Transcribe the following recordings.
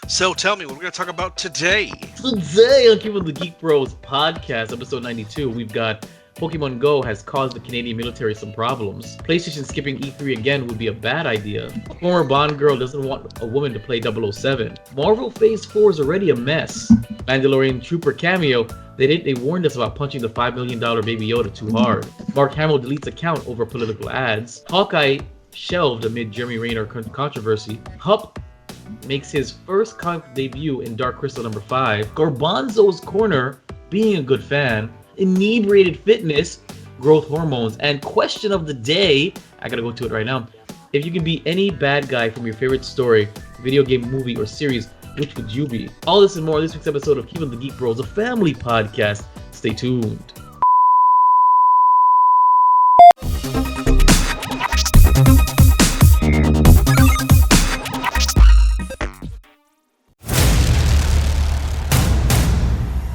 So tell me, what we're going to talk about today? Today on Keepin the Geek Bros podcast, episode 92, we've got Pokemon Go has caused the Canadian military some problems. PlayStation skipping E3 again would be a bad idea. Former Bond girl doesn't want a woman to play 007. Marvel Phase 4 is already a mess. Mandalorian Trooper Cameo, they warned us about punching the $5 million Baby Yoda too hard. Mark Hamill deletes account over political ads. Hawkeye shelved amid Jeremy Renner controversy. Hup makes his first comic debut in Dark Crystal number 5. Garbanzo's Corner, being a good fan. Inebriated fitness, growth hormones, and question of the day. I gotta go to it right now. If you can be any bad guy from your favorite story, video game, movie, or series, which would you be? All this and more this week's episode of Keepin the Geek Bros, a family podcast. Stay tuned.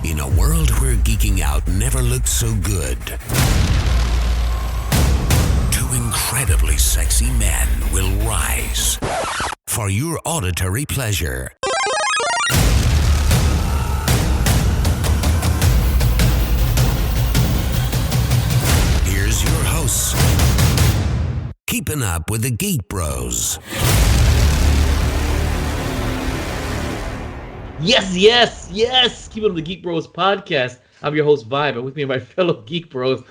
In a world where geeking out never looked so good, two incredibly sexy men will rise for your auditory pleasure. Here's your hosts, Keeping Up with the Geek Bros. Yes! Keepin the Geek Bros podcast. I'm your host, Vibe, and with me are my fellow Geek Bros.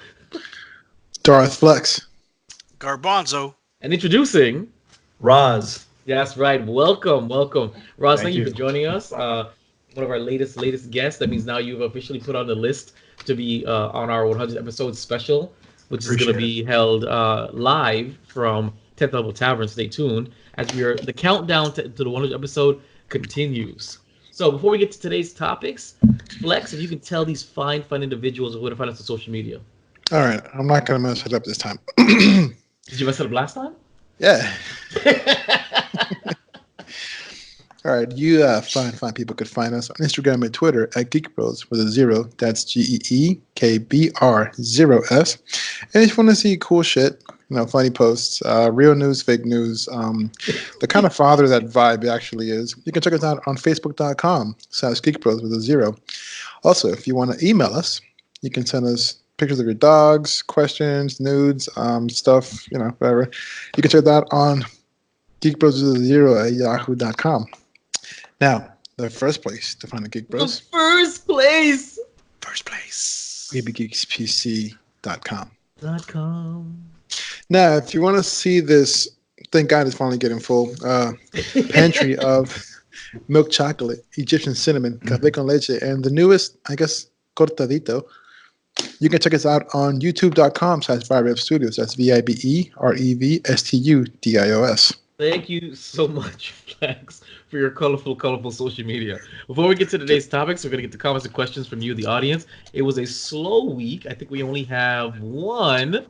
Darth Flex. Garbanzo. And introducing... Roz. That's right. Welcome. Roz, thank you for you. joining us. One of our latest guests. That means now you've officially put on the list to be on our 100th episode special, which is going to be held live from 10th Level Tavern. Stay tuned as the countdown to the 100th episode continues. So before we get to today's topics, Flex, if you can tell these fine individuals where to find us on social media. All right, I'm not going to mess it up this time. Did you mess it up last time? Yeah. All right, you fine people could find us on Instagram and Twitter at Geek Bros with a 0. That's GEEKBR0S. And if you want to see cool shit, funny posts, real news, fake news, the kind of father that Vibe actually is, you can check us out on Facebook.com/Geek Bros with a 0. Also, if you want to email us, you can send us pictures of your dogs, questions, nudes, stuff, whatever. You can check that on geekbros0 at yahoo.com. Now, the first place to find the Geek Bros. The first place. BBGeeksPC.com. .com. Now, if you want to see this, thank God it's finally getting full, pantry of milk chocolate, Egyptian cinnamon, café con leche, and the newest, I guess, cortadito, you can check us out on youtube.com/VibeRev Studios. That's VIBEREVSTUDIOS. Thank you so much, Flex, for your colorful social media. Before we get to today's topics, we're going to get the comments and questions from you, the audience. It was a slow week. I think we only have one.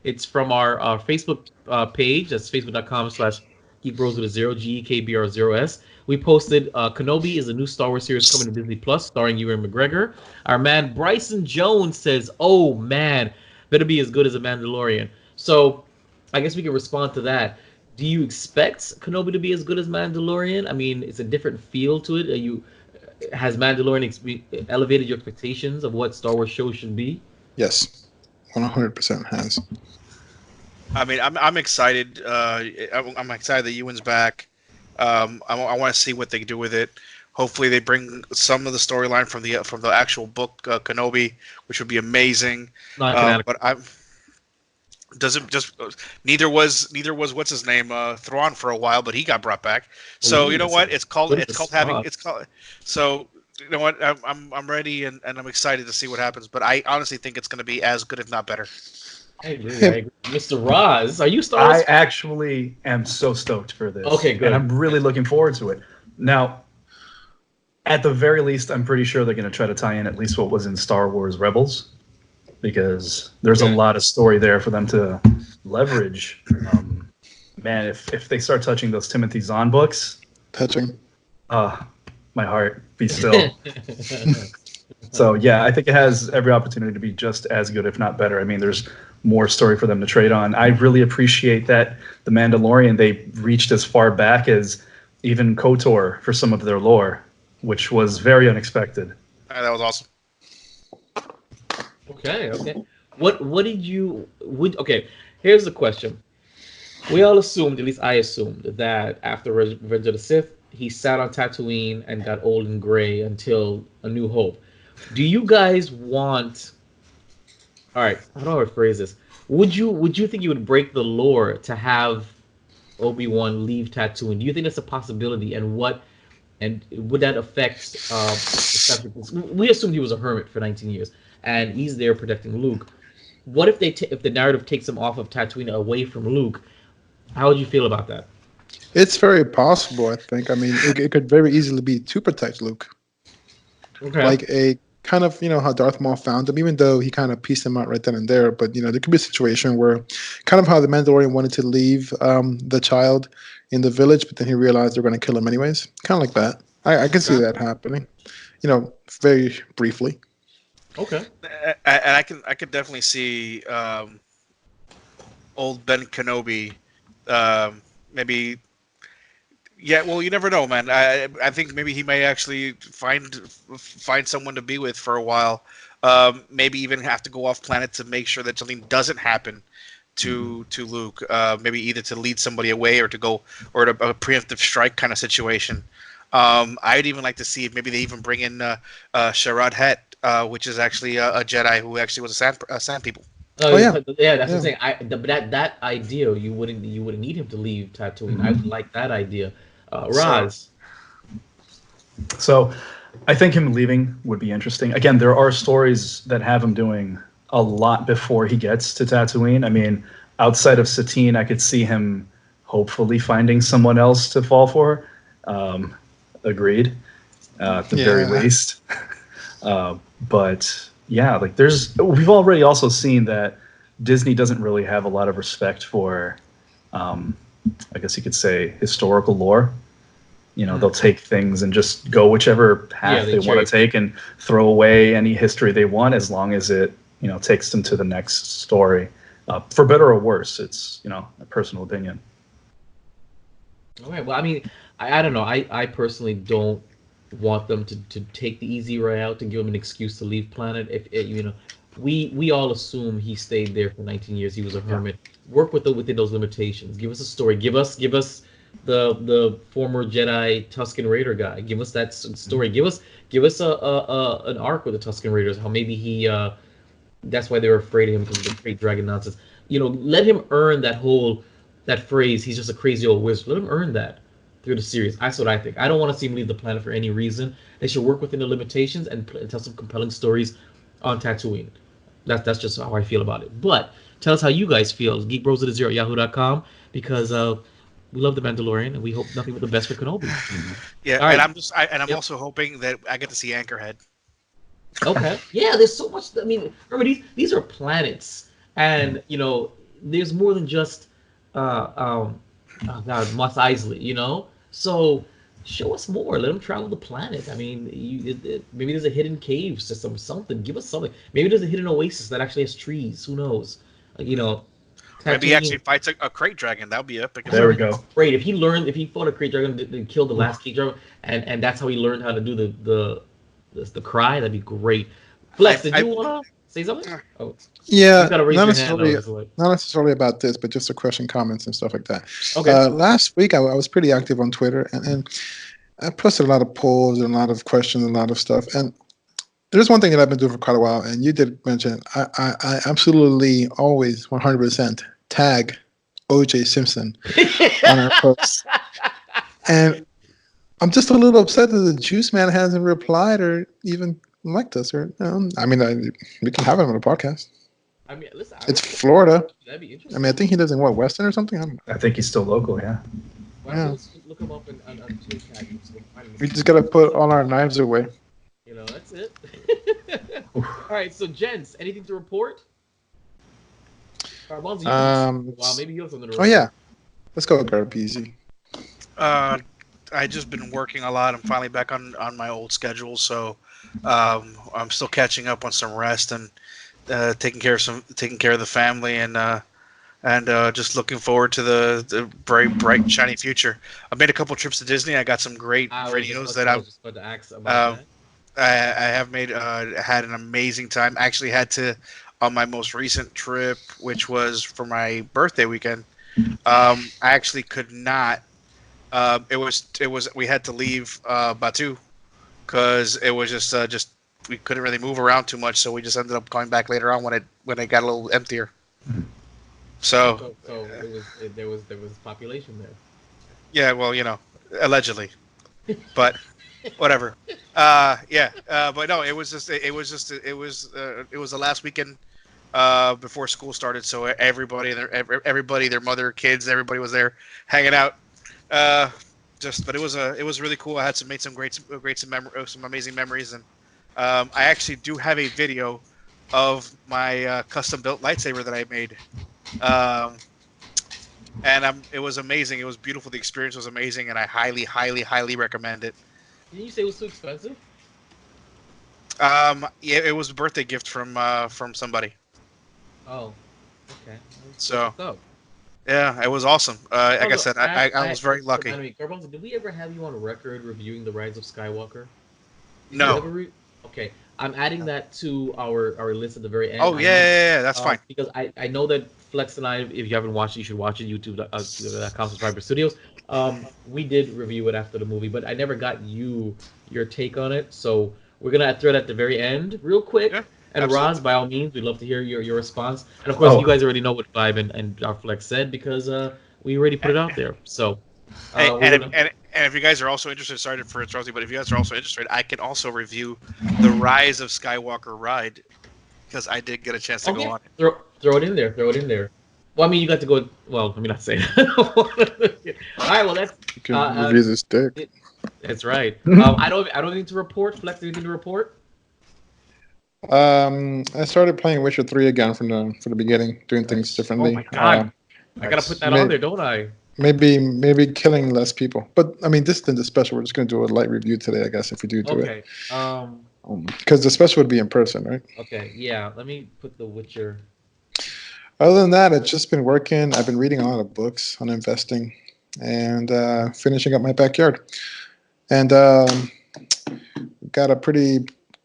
It's from our Facebook page. That's facebook.com/geekbros with a 0, GEKBR0S. We posted Kenobi is a new Star Wars series coming to Disney Plus, starring Ewan McGregor. Our man Bryson Jones says, "Oh man, better be as good as a Mandalorian." So, I guess we can respond to that. Do you expect Kenobi to be as good as Mandalorian? I mean, it's a different feel to it. Has Mandalorian elevated your expectations of what Star Wars shows should be? Yes, 100% has. I mean, I'm excited. I'm excited that Ewan's back. I want to see what they do with it. Hopefully, they bring some of the storyline from the actual book Kenobi, which would be amazing. But neither was what's his name Thrawn for a while, but he got brought back. So you know what? So you know what? I'm ready and I'm excited to see what happens. But I honestly think it's going to be as good, if not better. I agree. Mr. Roz, are you Star Wars? I actually am so stoked for this. Okay, good. And I'm really looking forward to it. Now, at the very least, I'm pretty sure they're going to try to tie in at least what was in Star Wars Rebels, because there's a lot of story there for them to leverage. Man, if they start touching those Timothy Zahn books, my heart be still. So yeah, I think it has every opportunity to be just as good, if not better. I mean, there's more story for them to trade on. I really appreciate that The Mandalorian, they reached as far back as even KOTOR for some of their lore, which was very unexpected. That was awesome. Okay. What did you okay? Here's the question. We all assumed, at least I assumed, that after Revenge of the Sith, he sat on Tatooine and got old and gray until A New Hope. Do you guys want? All right, how do I phrase this? Would you think you would break the lore to have Obi-Wan leave Tatooine? Do you think that's a possibility? And would that affect we assumed he was a hermit for 19 years and he's there protecting Luke. What if if the narrative takes him off of Tatooine away from Luke? How would you feel about that? It's very possible, I think. I mean, it could very easily be to protect Luke. Okay. Like a kind of, how Darth Maul found him, even though he kind of pieced him out right then and there. But, there could be a situation where kind of how the Mandalorian wanted to leave the child in the village, but then he realized they're going to kill him anyways. Kind of like that. I can see that happening, very briefly. Okay. And I could definitely see old Ben Kenobi maybe. Yeah, well, you never know, man. I think maybe he may actually find someone to be with for a while. Maybe even have to go off planet to make sure that something doesn't happen to Luke. Maybe either to lead somebody away or to a preemptive strike kind of situation. I'd even like to see if maybe they even bring in Sharad Het, which is actually a Jedi who actually was a sand people. Oh yeah. That's what I'm saying. That idea you wouldn't need him to leave Tatooine. I would like that idea. Roz. So I think him leaving would be interesting. Again, there are stories that have him doing a lot before he gets to Tatooine. I mean, outside of Satine, I could see him hopefully finding someone else to fall for. Agreed, at the very least. But yeah, like we've already also seen that Disney doesn't really have a lot of respect for, I guess you could say, historical lore. They'll take things and just go whichever path they want to take and throw away any history they want as long as it, takes them to the next story. For better or worse, it's, a personal opinion. All right. Well, I mean, I don't know. I personally don't want them to take the easy way out to give him an excuse to leave planet. We all assume he stayed there for 19 years. He was a hermit. Work within those limitations. Give us a story. Give us the former Jedi Tusken Raider guy. Give us that story. Give us an arc with the Tusken Raiders. How maybe that's why they were afraid of him because of the great dragon nonsense. Let him earn that phrase. He's just a crazy old wizard. Let him earn that through the series. That's what I think. I don't want to see him leave the planet for any reason. They should work within the limitations and tell some compelling stories on Tatooine. That's just how I feel about it. But tell us how you guys feel. GeekBros@yahoo.com because we love the Mandalorian and we hope nothing but the best for Kenobi. Yeah, All right. and I'm also hoping that I get to see Anchorhead. Okay. Yeah, there's so much. I mean, remember these are planets, and there's more than just Mos Eisley. So show us more. Let them travel the planet. I mean, maybe there's a hidden cave system, something. Give us something. Maybe there's a hidden oasis that actually has trees. Who knows? Maybe he actually fights a crate dragon. That would be epic. There we go. Great. If he fought a crate dragon and killed the last crate dragon, and that's how he learned how to do the cry, that'd be great. Flex, did you want to say something? Oh. Yeah, not necessarily about this, but just the question, comments, and stuff like that. Okay. Last week, I was pretty active on Twitter, and I posted a lot of polls and a lot of questions and a lot of stuff. And there's one thing that I've been doing for quite a while, and you did mention it. I absolutely always 100% tag O.J. Simpson on our posts. And I'm just a little upset that the Juice Man hasn't replied or even liked us. Or we can have him on a podcast. I mean, listen, it's Florida. That'd be interesting. I mean, I think he lives in Weston or something. I think he's still local. Yeah. Let's look him up on tag. We just gotta put all our knives away. That's it. All right, so gents, anything to report? Maybe you have something to report. Oh yeah, let's go, Garbeezy. I just been working a lot. I'm finally back on my old schedule, so I'm still catching up on some rest and taking care of the family and and just looking forward to the bright, bright, shiny future. I made a couple trips to Disney. I got some great videos that I was just about to ask about that. I have made had an amazing time. Actually, had to on my most recent trip, which was for my birthday weekend. I actually could not. It was we had to leave Batu because it was just we couldn't really move around too much, so we just ended up going back later on when it got a little emptier. So there was population there. yeah, well, allegedly, but whatever. But no, it was the last weekend before school started, so everybody, their mother, kids, everybody was there hanging out. But it was really cool. I had made some some amazing memories, and I actually do have a video of my custom built lightsaber that I made. And it was amazing. It was beautiful. The experience was amazing, and I highly, highly, highly recommend it. Did you say it was too expensive? Yeah, it was a birthday gift from somebody. Oh, okay. So, yeah, it was awesome. Like I said, I was very lucky. Garbanzo, did we ever have you on record reviewing The Rise of Skywalker? No. Okay, I'm adding that to our list at the very end. Oh, yeah, that's fine. Because I know that Flex and I, if you haven't watched it, you should watch it. YouTube.com/Viper Studios. We did review it after the movie, but I never got your take on it. So we're gonna throw it at the very end, real quick. Yeah, and absolutely. Roz, by all means, we'd love to hear your response. And of course, you guys already know what Vibe and our Flex said because we already put it out there. So. And if you guys are also interested, sorry for interrupting, but if you guys are also interested, I can also review the Rise of Skywalker ride because I did get a chance to go on it. Throw it in there. Well, I mean, you got to go. Well, let me not say that. All right. Well, that's. You can review this dick. That's right. I don't have anything to report. Flex, anything to report? I started playing Witcher 3 again from the beginning, doing things differently. Oh my god! I gotta put that on there, don't I? Maybe killing less people, but I mean, this isn't the special. We're just going to do a light review today, I guess, if we do it. Okay. Because the special would be in person, right? Okay. Yeah. Let me put The Witcher. Other than that, I've just been working. I've been reading a lot of books on investing and finishing up my backyard. And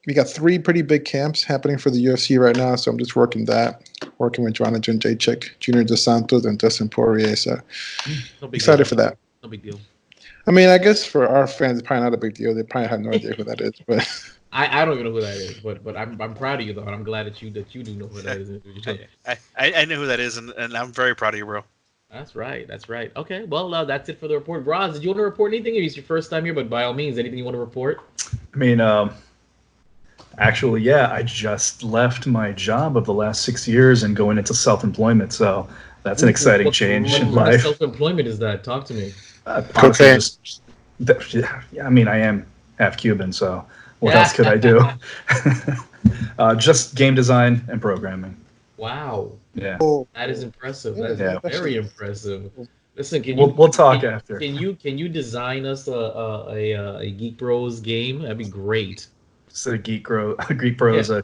we got 3 pretty big camps happening for the UFC right now, so I'm just working with Joanna Jędrzejczyk, Junior Dos Santos, and Dustin Poirier. So excited for that. No big deal. I mean, I guess for our fans, it's probably not a big deal. They probably have no idea who that is, but I don't even know who that is. But I'm proud of you though, and I'm glad that you do know who that is. I know who that is, and I'm very proud of you, bro. That's right. Okay, well, that's it for the report. Roz, did you want to report anything? It's your first time here, but by all means, anything you want to report? I mean, actually, yeah, I just left my job of the last 6 years and going into self-employment, so that's an exciting change in life. What kind of self-employment is that? Talk to me. Okay. I mean, I am half Cuban, so what else could I do? Just game design and programming. Wow. Yeah. That is impressive. That is very impressive. Listen, we'll talk after. Can you design us a Geek Bros game? That'd be great. It's a Geek Bros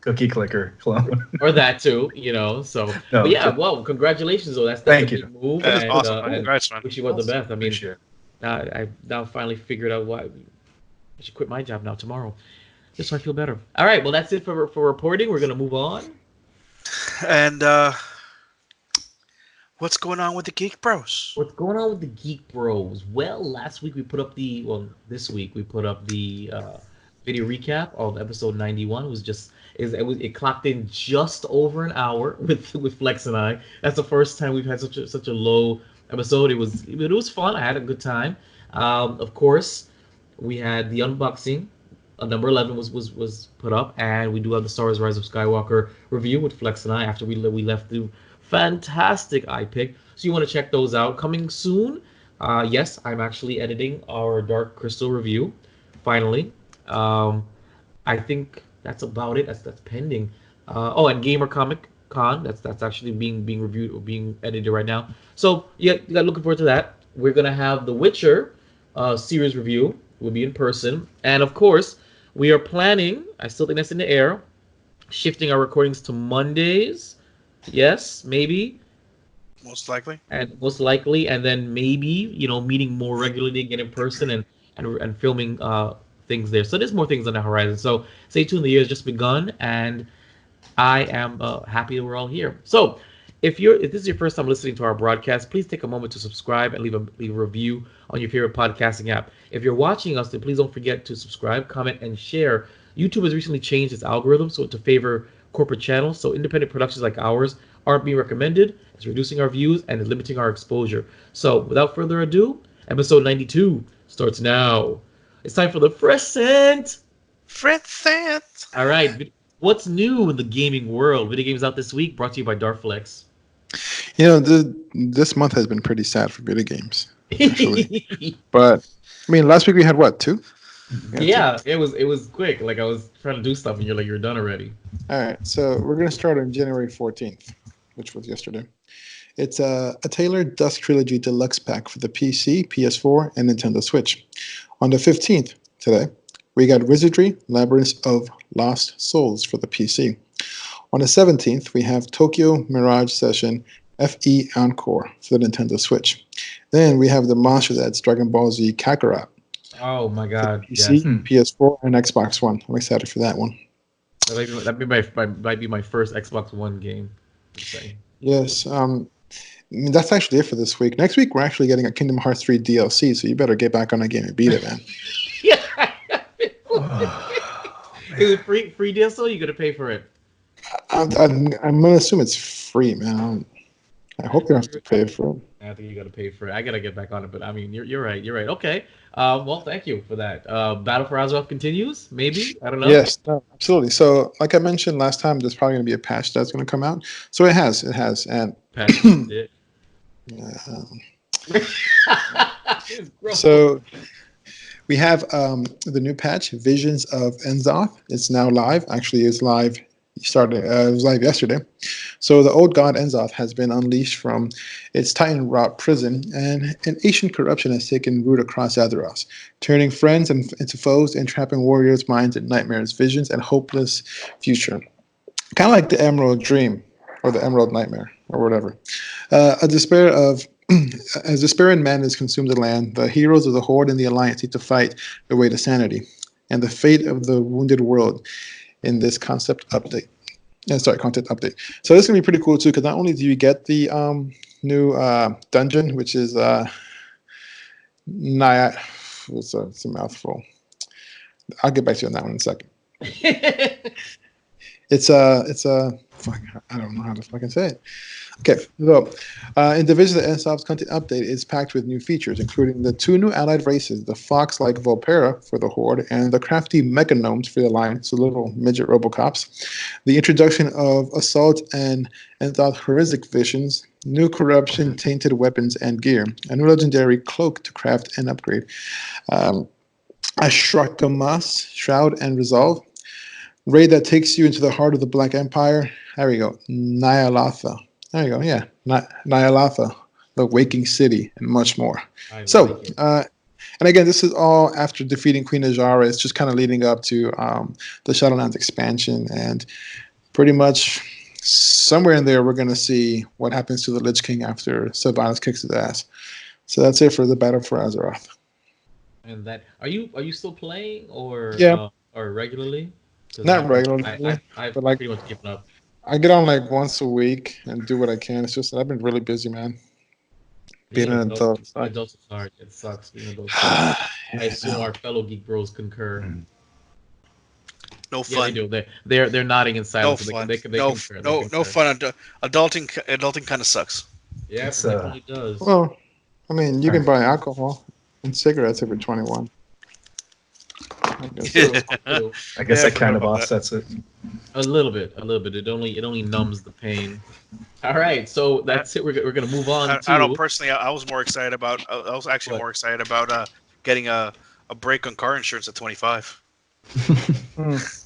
cookie clicker clone. Or that too, So, no, but yeah. Well, congratulations, though. That's a big move. That's awesome. Congrats, man. Wish you all the best. I mean, I've now finally figured out why I should quit my job now tomorrow, just so I feel better. All right. Well, that's it for reporting. We're gonna move on. And what's going on with the Geek Bros? What's going on with the Geek Bros? Well, this week we put up the video recap of episode 91. It clocked in just over an hour with Flex and I. That's the first time we've had such a low episode. It was fun. I had a good time. Of course, we had the unboxing. Number 11 was put up, and we do have the Star Wars Rise of Skywalker review with Flex and I after we left the fantastic iPick. So you want to check those out. Coming soon. Yes, I'm actually editing our Dark Crystal review. Finally. I think that's about it. That's pending. And Gamer Comic Con. That's actually being reviewed or being edited right now. So yeah, looking forward to that. We're gonna have the Witcher series review. We'll be in person, and of course, we are planning. I still think that's in the air. Shifting our recordings to Mondays. Yes, maybe. Most likely. And then maybe meeting more regularly again in person and filming things there. So there's more things on the horizon. So stay tuned. The year has just begun, and I am happy that we're all here. So if this is your first time listening to our broadcast, please take a moment to subscribe and leave a review on your favorite podcasting app. If you're watching us, then please don't forget to subscribe, comment, and share. YouTube has recently changed its algorithm to favor corporate channels, so independent productions like ours aren't being recommended. It's reducing our views and limiting our exposure. So without further ado, episode 92 starts now. It's time for the present. All right. What's new in the gaming world? Video games out this week, brought to you by Darflex. This month has been pretty sad for video games, actually. But I mean, last week we had what, 2? Yeah, it was quick. Like I was trying to do stuff, and you're done already. All right, so we're gonna start on January 14th, which was yesterday. It's a tailored Dusk Trilogy Deluxe Pack for the PC, PS4, and Nintendo Switch. On the 15th, today, we got Wizardry Labyrinth of Lost Souls for the PC. On the 17th, we have Tokyo Mirage Session FE Encore for the Nintendo Switch. Then we have the Monsters Edge Dragon Ball Z Kakarot. Oh my God! PC, yes. PS4, and Xbox One. I'm excited for that one. That might be my first Xbox One game. Yes. That's actually it for this week. Next week, we're actually getting a Kingdom Hearts 3 DLC, so you better get back on that game and beat it, man. Yeah. Is it free DLC? You gotta pay for it. I'm gonna assume it's free, man. I hope you don't have to pay for it. I think you gotta pay for it. I gotta get back on it, but I mean, you're right. You're right. Okay. Well, thank you for that. Battle for Azeroth continues. Maybe, I don't know. Yes, no, absolutely. So, like I mentioned last time, there's probably gonna be a patch that's gonna come out. So it has, and Patch it. So we have the new patch, Visions of Enzoth. It's now live. Actually, it's live. It was live yesterday. So the old god Enzoth has been unleashed from its Titan-wrought prison, and an ancient corruption has taken root across Azeroth, turning friends into foes, and trapping warriors' minds in nightmares, visions, and hopeless future. Kind of like the Emerald Dream, or the Emerald Nightmare, or whatever. As despair and madness consume the land, the heroes of the Horde and the Alliance need to fight their way to sanity, and the fate of the wounded world in this content update. So this is gonna be pretty cool too, because not only do you get the new dungeon, which is it's a mouthful. I'll get back to you on that one in a second. It's a fuck, I don't know how to fucking say it. Okay, so in the Visions of Enzoth's content update is packed with new features, including the 2 new allied races, the fox-like Volpera for the Horde, and the crafty Mechanomes for the Alliance, so little midget Robocops. The introduction of Assault and Enzoth Horrific Visions, new corruption-tainted weapons and gear, a new legendary cloak to craft and upgrade, Ashrakamas, Shroud and Resolve, raid that takes you into the heart of the Black Empire. There we go. Ny'alotha. There you go. Yeah. Ny'alotha, the Waking City, and much more. And again, this is all after defeating Queen Azara. It's just kind of leading up to the Shadowlands expansion. And pretty much somewhere in there, we're going to see what happens to the Lich King after Sylvanas kicks his ass. So that's it for the Battle for Azeroth. And that are you still playing or or regularly? Not regularly, I've but like pretty much given up. I get on like once a week and do what I can. It's just that I've been really busy, man. Being an adult. Adults is hard. It sucks being an adult. I assume our fellow Geek Bros concur. No fun. Yeah, they do. They're nodding in silence. No fun. They concur. No fun. Adulting kind of sucks. Yeah, it definitely does. Well, I mean, you can buy alcohol and cigarettes if you're 21. I guess that kind of offsets it. A little bit. It only numbs the pain. All right, so that's it. We're gonna move on. I don't know, personally. I was more excited about. I was actually more excited about getting a break on car insurance at 25.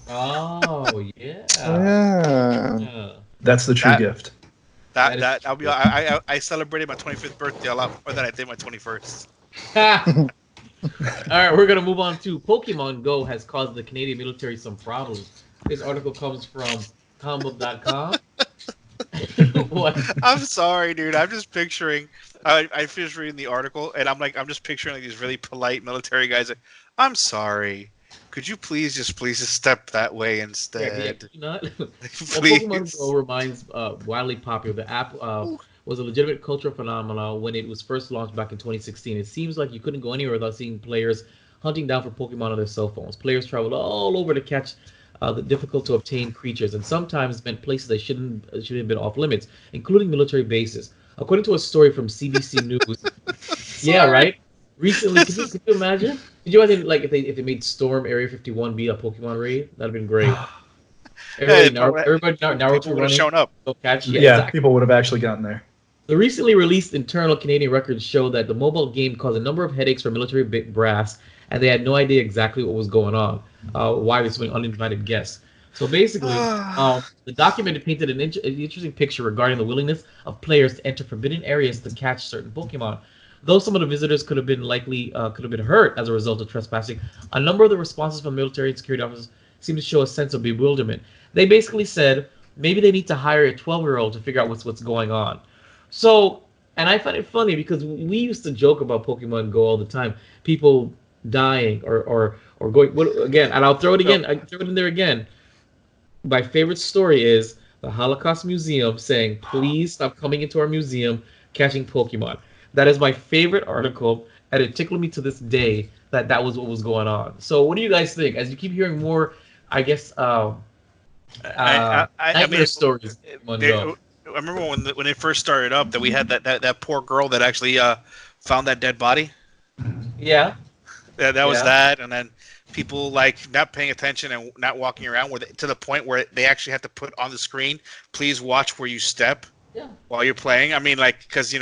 Oh yeah. Yeah. That's the true gift. I celebrated my 25th birthday a lot more than I did my 21st. All right, we're going to move on to Pokemon Go has caused the Canadian military some problems. This article comes from combo.com. What? I'm sorry, dude. I'm just picturing. I finished reading the article, and I'm just picturing like these really polite military guys. Like, I'm sorry. Could you please just step that way Yeah, instead? not. Well, Pokemon Please. Go remains wildly popular. The app was a legitimate cultural phenomenon when it was first launched back in 2016. It seems like you couldn't go anywhere without seeing players hunting down for Pokemon on their cell phones. Players traveled all over to catch the difficult to obtain creatures, and sometimes meant places they shouldn't have been off limits, including military bases. According to a story from CBC News, yeah, Sorry. right. Recently, could you imagine? Could you imagine like if they made Storm Area 51 be a Pokemon raid? That'd have been great. Hey, Everybody people Naruto would have running, shown up. go catch. Yeah, Yeah, exactly. people would have actually gotten there. The recently released internal Canadian records show that the mobile game caused a number of headaches for military brass, and they had no idea exactly what was going on. Why was something uninvited guests? So basically, the document painted an interesting picture regarding the willingness of players to enter forbidden areas to catch certain Pokemon. Though some of the visitors could have been hurt as a result of trespassing, a number of the responses from military and security officers seem to show a sense of bewilderment. They basically said maybe they need to hire a 12-year-old to figure out what's going on. So, and I find it funny because we used to joke about Pokemon Go all the time. People dying or going again, and I'll throw it again. I throw it in there again. My favorite story is the Holocaust Museum saying, "Please stop coming into our museum catching Pokemon." That is my favorite article, and it tickled me to this day that was what was going on. So, what do you guys think? As you keep hearing more, I guess, I nightmare mean, stories. Pokemon they, Go. I remember when it first started up that we had that poor girl that actually found that dead body. Yeah, That was yeah. that, and then people like not paying attention and not walking around to the point where they actually have to put on the screen, please watch where you step Yeah. while you're playing. I mean, like, because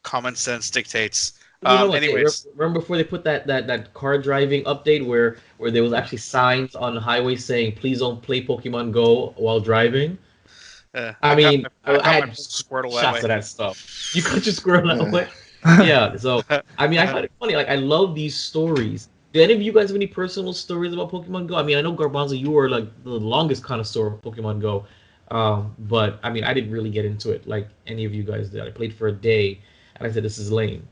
common sense dictates. You know what? Anyways, Remember before they put that car driving update where there was actually signs on the highway saying please don't play Pokemon Go while driving. I mean, I I caught my had Squirtle that shots way. of that stuff. You cut your squirrel that Yeah. way. Yeah. So I mean, I find it funny. Like I love these stories. Do any of you guys have any personal stories about Pokemon Go? I mean, I know Garbanzo, you were like the longest connoisseur of Pokemon Go, but I mean, I didn't really get into it like any of you guys did. I played for a day, and I said, "This is lame."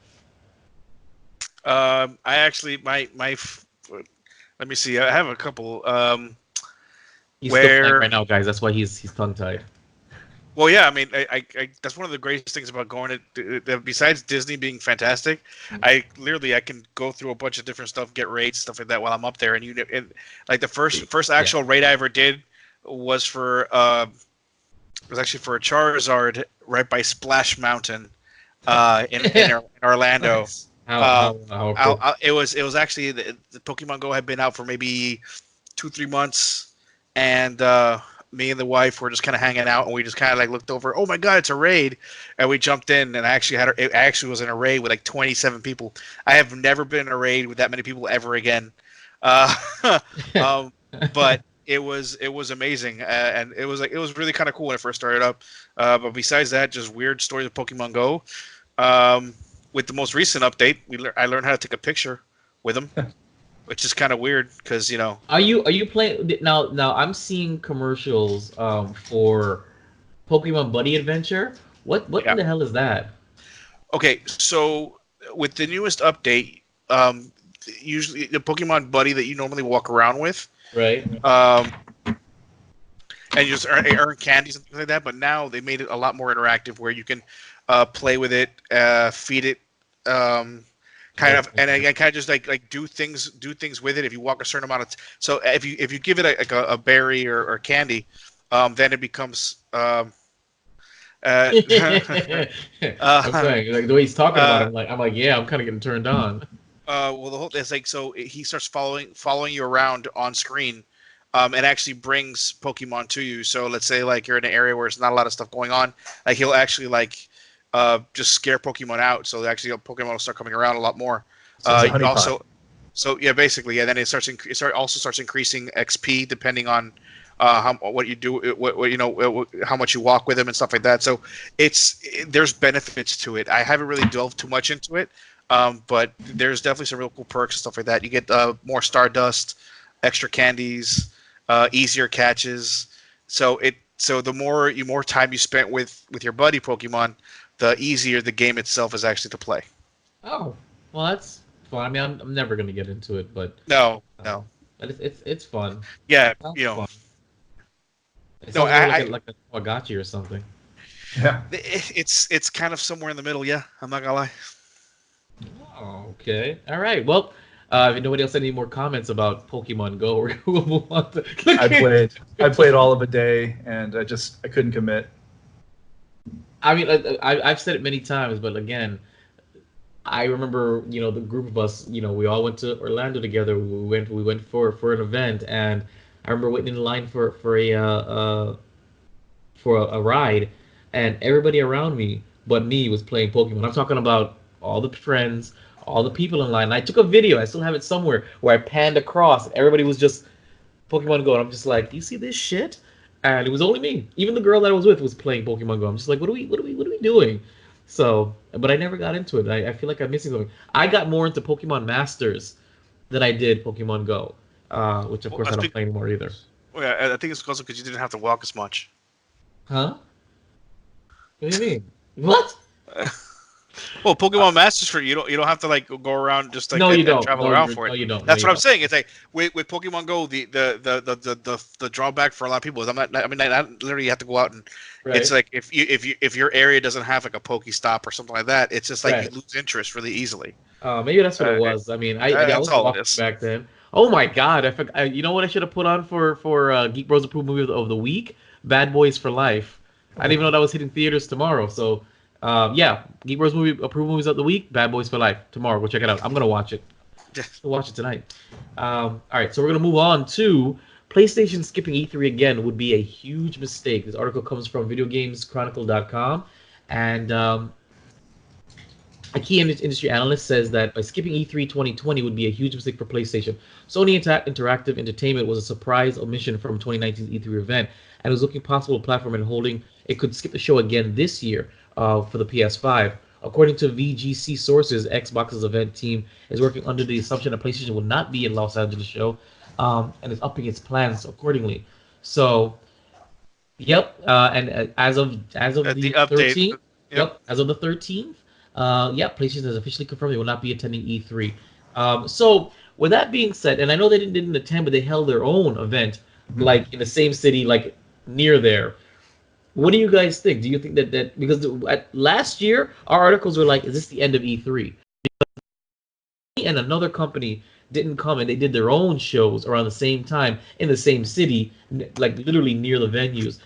I actually let me see. I have a couple. He's still playing Where right now, guys. That's why he's tongue tied. Well, yeah, I mean, I that's one of the greatest things about going to. Besides Disney being fantastic, I can go through a bunch of different stuff, get raids, stuff like that while I'm up there, like the first actual raid I ever did was was actually for a Charizard right by Splash Mountain, in Orlando. Nice. How It was actually the Pokemon Go had been out for maybe 2-3 months, and me and the wife were just kind of hanging out, and we just kind of like looked over. Oh my God, it's a raid! And we jumped in, and I actually was in a raid with like 27 people. I have never been in a raid with that many people ever again. But it was amazing, and it was really kind of cool when it first started up. But besides that, just weird stories of Pokemon Go. With the most recent update, I learned how to take a picture with them, which is kind of weird because Are you playing now? Now I'm seeing commercials for Pokemon Buddy Adventure. What Yeah. in the hell is that? Okay, so with the newest update, usually the Pokemon Buddy that you normally walk around with, Right. and you just earn candies and things like that. But now they made it a lot more interactive, where you can play with it, feed it, kind of, and I kind of just like do things with it. If you walk a certain amount of, so if you give it a berry or candy, then it becomes. I'm saying like the way he's talking about it, I'm like, yeah, I'm kind of getting turned on. Well, the whole it's like so he starts following you around on screen, and actually brings Pokemon to you. So let's say like you're in an area where there's not a lot of stuff going on, like he'll actually like just scare Pokemon out. So actually Pokemon will start coming around a lot more. So it's a honeypot. So yeah, basically, yeah. Then it also starts increasing XP depending on what you do, how much you walk with him and stuff like that. So there's benefits to it. I haven't really delved too much into it, but there's definitely some real cool perks and stuff like that. You get more Stardust, extra candies, easier catches. So So the more time you spent with your buddy Pokemon, the easier the game itself is actually to play. Oh, well, that's fun. I mean, I'm never gonna get into it, but No. but it's fun. Yeah, It sounds you know. fun. It No, sounds more I like a Tamagotchi or something. Yeah. it's kind of somewhere in the middle. Yeah, I'm not gonna lie. Oh, okay. All right. Well, if nobody else had any more comments about Pokemon Go, we'll move on to. I played all of a day, and I couldn't commit. I mean, I've said it many times, but again, I remember, the group of us, we all went to Orlando together. We went for an event, and I remember waiting in line for a ride, and everybody around me but me was playing Pokemon. I'm talking about all the friends, all the people in line. And I took a video. I still have it somewhere where I panned across. And everybody was just Pokemon Go, and I'm just like, "Do you see this shit?" And it was only me. Even the girl that I was with was playing Pokemon Go. I'm just like, "What are we doing?" So, but I never got into it. I feel like I'm missing something. I got more into Pokemon Masters than I did Pokemon Go, which of course I don't play anymore either. Well, yeah, I think it's also because you didn't have to walk as much. Huh? What do you mean? What? Well, Pokemon Masters for you don't have to like go around just like No, you don't. travel No, around for it. No, you don't. That's No, what you I'm saying. It's like with Pokemon Go, the drawback for a lot of people is I literally have to go out and Right. it's like if your area doesn't have like a Pokestop or something like that, it's just like Right. you lose interest really easily. Maybe that's what it was. I mean, I that's was all it walking is. back then. Oh my God! You know what I should have put on for Geek Bros Approved Movie of the Week? Bad Boys for Life. I didn't even know that was hitting theaters tomorrow. So, yeah, Geek Bros Approved Movies of the Week. Bad Boys for Life tomorrow. Go check it out. I'm gonna watch it. I'll watch it tonight. All right, so we're gonna move on to PlayStation skipping E3 again would be a huge mistake. This article comes from VideoGamesChronicle.com, and a key industry analyst says that by skipping E3 2020 would be a huge mistake for PlayStation. Sony Interactive Entertainment was a surprise omission from 2019's E3 event, and was looking possible platform and holding it could skip the show again this year for the PS5. According to VGC sources, Xbox's event team is working under the assumption that PlayStation will not be in Los Angeles show, and is upping its plans accordingly. So, yep, and as of the update, 13th, yep, as of the 13th. PlayStation has officially confirmed they will not be attending E3. So, with that being said, and I know they didn't attend, but they held their own event, like in the same city, like near there. What do you guys think? Do you think that because last year our articles were like, is this the end of E3? And another company didn't come and they did their own shows around the same time in the same city, like literally near the venues.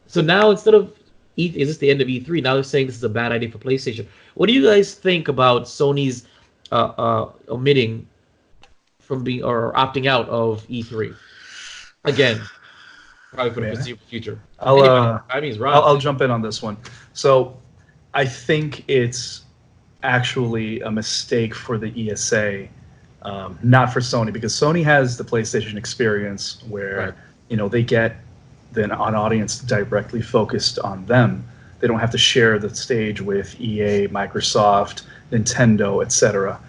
So now instead of is this the end of E3? Now they're saying this is a bad idea for PlayStation. What do you guys think about Sony's omitting from being or opting out of E3 again? Probably for the foreseeable future. I'll jump in on this one. So I think it's actually a mistake for the ESA, not for Sony, because Sony has the PlayStation experience where they get an audience directly focused on them. They don't have to share the stage with EA, Microsoft, Nintendo, etc.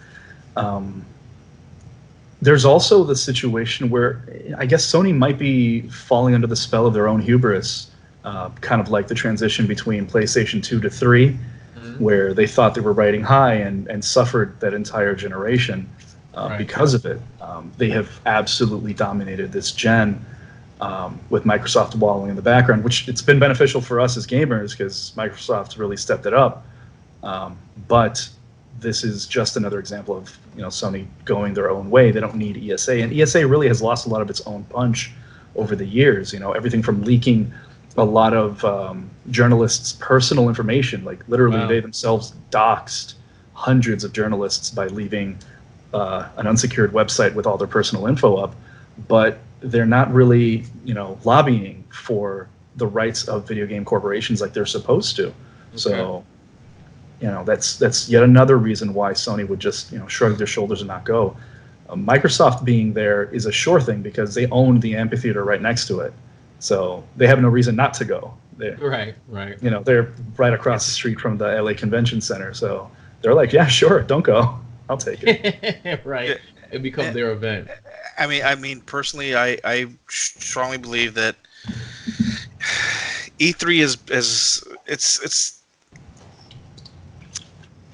There's also the situation where I guess Sony might be falling under the spell of their own hubris, kind of like the transition between PlayStation 2 to 3, where they thought they were riding high and suffered that entire generation because of it. They have absolutely dominated this gen with Microsoft wallowing in the background, which it's been beneficial for us as gamers because Microsoft really stepped it up. But this is just another example of Sony going their own way. They don't need ESA, and ESA really has lost a lot of its own punch over the years. Everything from leaking a lot of journalists' personal information, like literally they themselves doxed hundreds of journalists by leaving an unsecured website with all their personal info up. But they're not really lobbying for the rights of video game corporations like they're supposed to. Okay. So that's yet another reason why Sony would just shrug their shoulders and not go. Microsoft being there is a sure thing because they own the amphitheater right next to it, so they have no reason not to go. Right. They're right across the street from the LA Convention Center, so they're like, yeah, sure, don't go, I'll take it. Right. It becomes their event. I mean, personally, I strongly believe that E3 is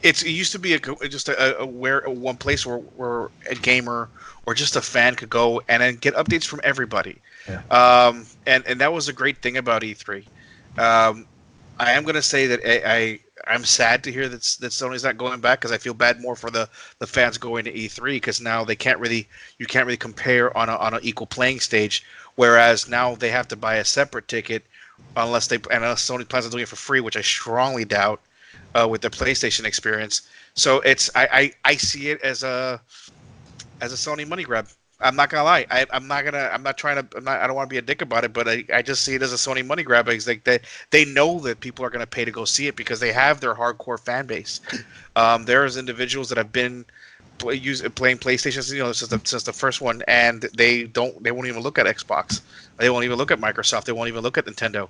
it used to be just a one place where a gamer or just a fan could go and then get updates from everybody. Yeah. And that was a great thing about E3. I am going to say that I'm sad to hear that Sony's not going back, because I feel bad more for the fans going to E3, because now you can't really compare on an equal playing stage, whereas now they have to buy a separate ticket unless Sony plans on doing it for free, which I strongly doubt with the PlayStation experience. So I see it as a Sony money grab. I'm not gonna lie. I don't want to be a dick about it, but I just see it as a Sony money grab. It's like they know that people are gonna pay to go see it because they have their hardcore fan base. There's individuals that have been playing PlayStation, since the first one, and they won't even look at Xbox. They won't even look at Microsoft. They won't even look at Nintendo.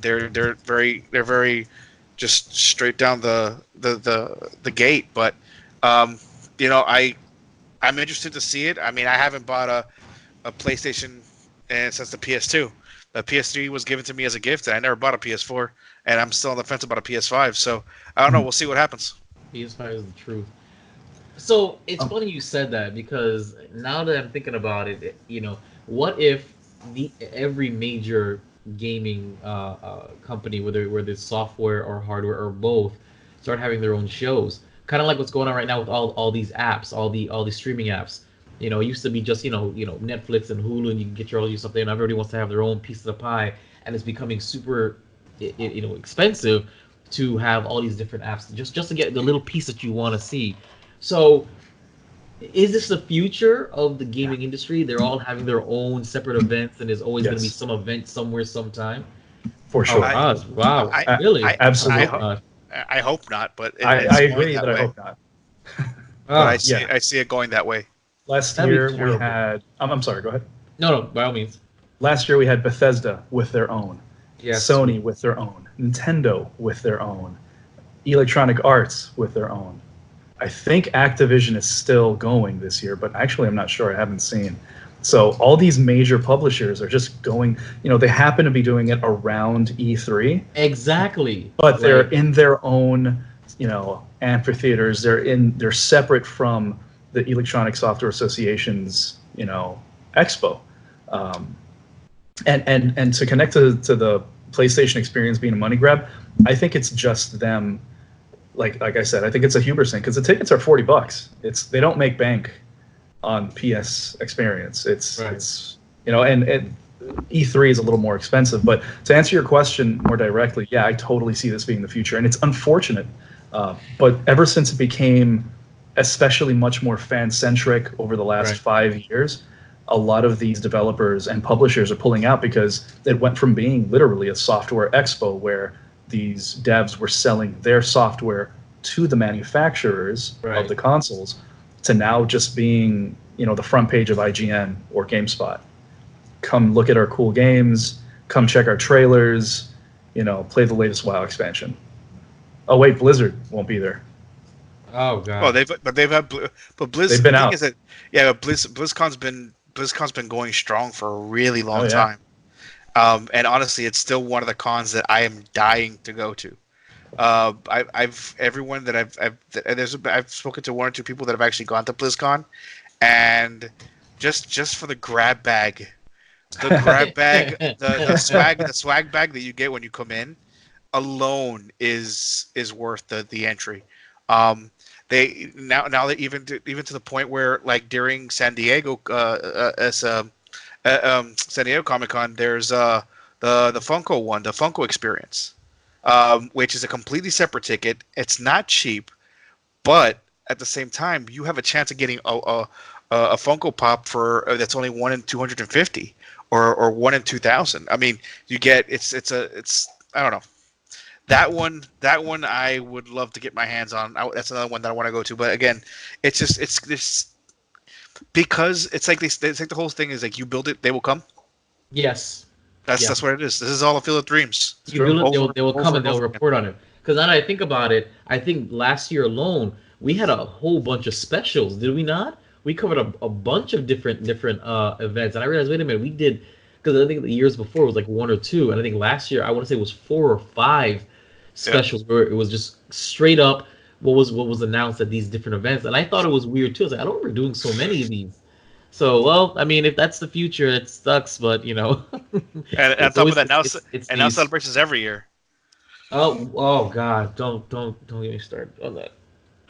They're very just straight down the gate. But I'm interested to see it. I mean, I haven't bought a PlayStation since the PS2. The PS3 was given to me as a gift, and I never bought a PS4, and I'm still on the fence about a PS5. So I don't know. We'll see what happens. PS5 is the truth. So it's funny you said that, because now that I'm thinking about it, what if every major gaming company, whether it's software or hardware or both, start having their own shows? Kind of like what's going on right now with all these apps, all the streaming apps. It used to be just Netflix and Hulu, and you can get all your stuff there. And everybody wants to have their own piece of the pie, and it's becoming super, expensive to have all these different apps just to get the little piece that you want to see. So, is this the future of the gaming industry? They're all having their own separate events, and there's always going to be some event somewhere, sometime. For sure. Wow, really? Absolutely. I hope not, but I agree that I hope not. I see it going that way. Last year we had. I'm sorry. Go ahead. No, by all means. Last year we had Bethesda with their own, Sony with their own, Nintendo with their own, Electronic Arts with their own. I think Activision is still going this year, but actually I'm not sure. I haven't seen. So all these major publishers are just going, they happen to be doing it around E3. Exactly. But they're in their own, amphitheaters. They're separate from the Electronic Software Association's, expo. And to connect to the PlayStation experience being a money grab, I think it's just them. Like I said, I think it's a hubris thing, because the tickets are $40. They don't make bank on PS experience. It's and E3 is a little more expensive. But to answer your question more directly, yeah, I totally see this being the future, and it's unfortunate. But ever since it became especially much more fan-centric over the last 5 years, a lot of these developers and publishers are pulling out, because it went from being literally a software expo where these devs were selling their software to the manufacturers of the consoles, to now just being, the front page of IGN or GameSpot. Come look at our cool games. Come check our trailers. Play the latest WoW expansion. Oh wait, Blizzard won't be there. Oh god. Oh, they've had Blizz. They've been out. BlizzCon's been going strong for a really long time. And honestly, it's still one of the cons that I am dying to go to. I've spoken to one or two people that have actually gone to BlizzCon, and just for the grab bag, the swag bag that you get when you come in alone is worth the entry. They now that even to the point where, like, during San Diego San Diego Comic-Con, there's the Funko one, the Funko Experience, which is a completely separate ticket. It's not cheap, but at the same time, you have a chance of getting a Funko Pop for that's only 1 in 250 or 1 in 2,000. I mean, you get it's I don't know. That one I would love to get my hands on. That's another one that I want to go to. But again, it's this. Because it's like the whole thing is like, you build it, they will come. Yes. That's what it is. This is all a Field of Dreams. You build it, they will come and they'll report on it. Because now that I think about it, I think last year alone we had a whole bunch of specials, did we not? We covered a bunch of different events, and I realized, wait a minute, we did Because I think the years before it was like 1 or 2, and I think last year I want to say it was 4 or 5 specials where it was just straight up what was announced at these different events, and I thought it was weird too. I was like, I don't remember doing so many of these. So, well, I mean, if that's the future, it sucks, but And on top of that, now it's and now these. celebrations every year. Oh God, don't get me started on that.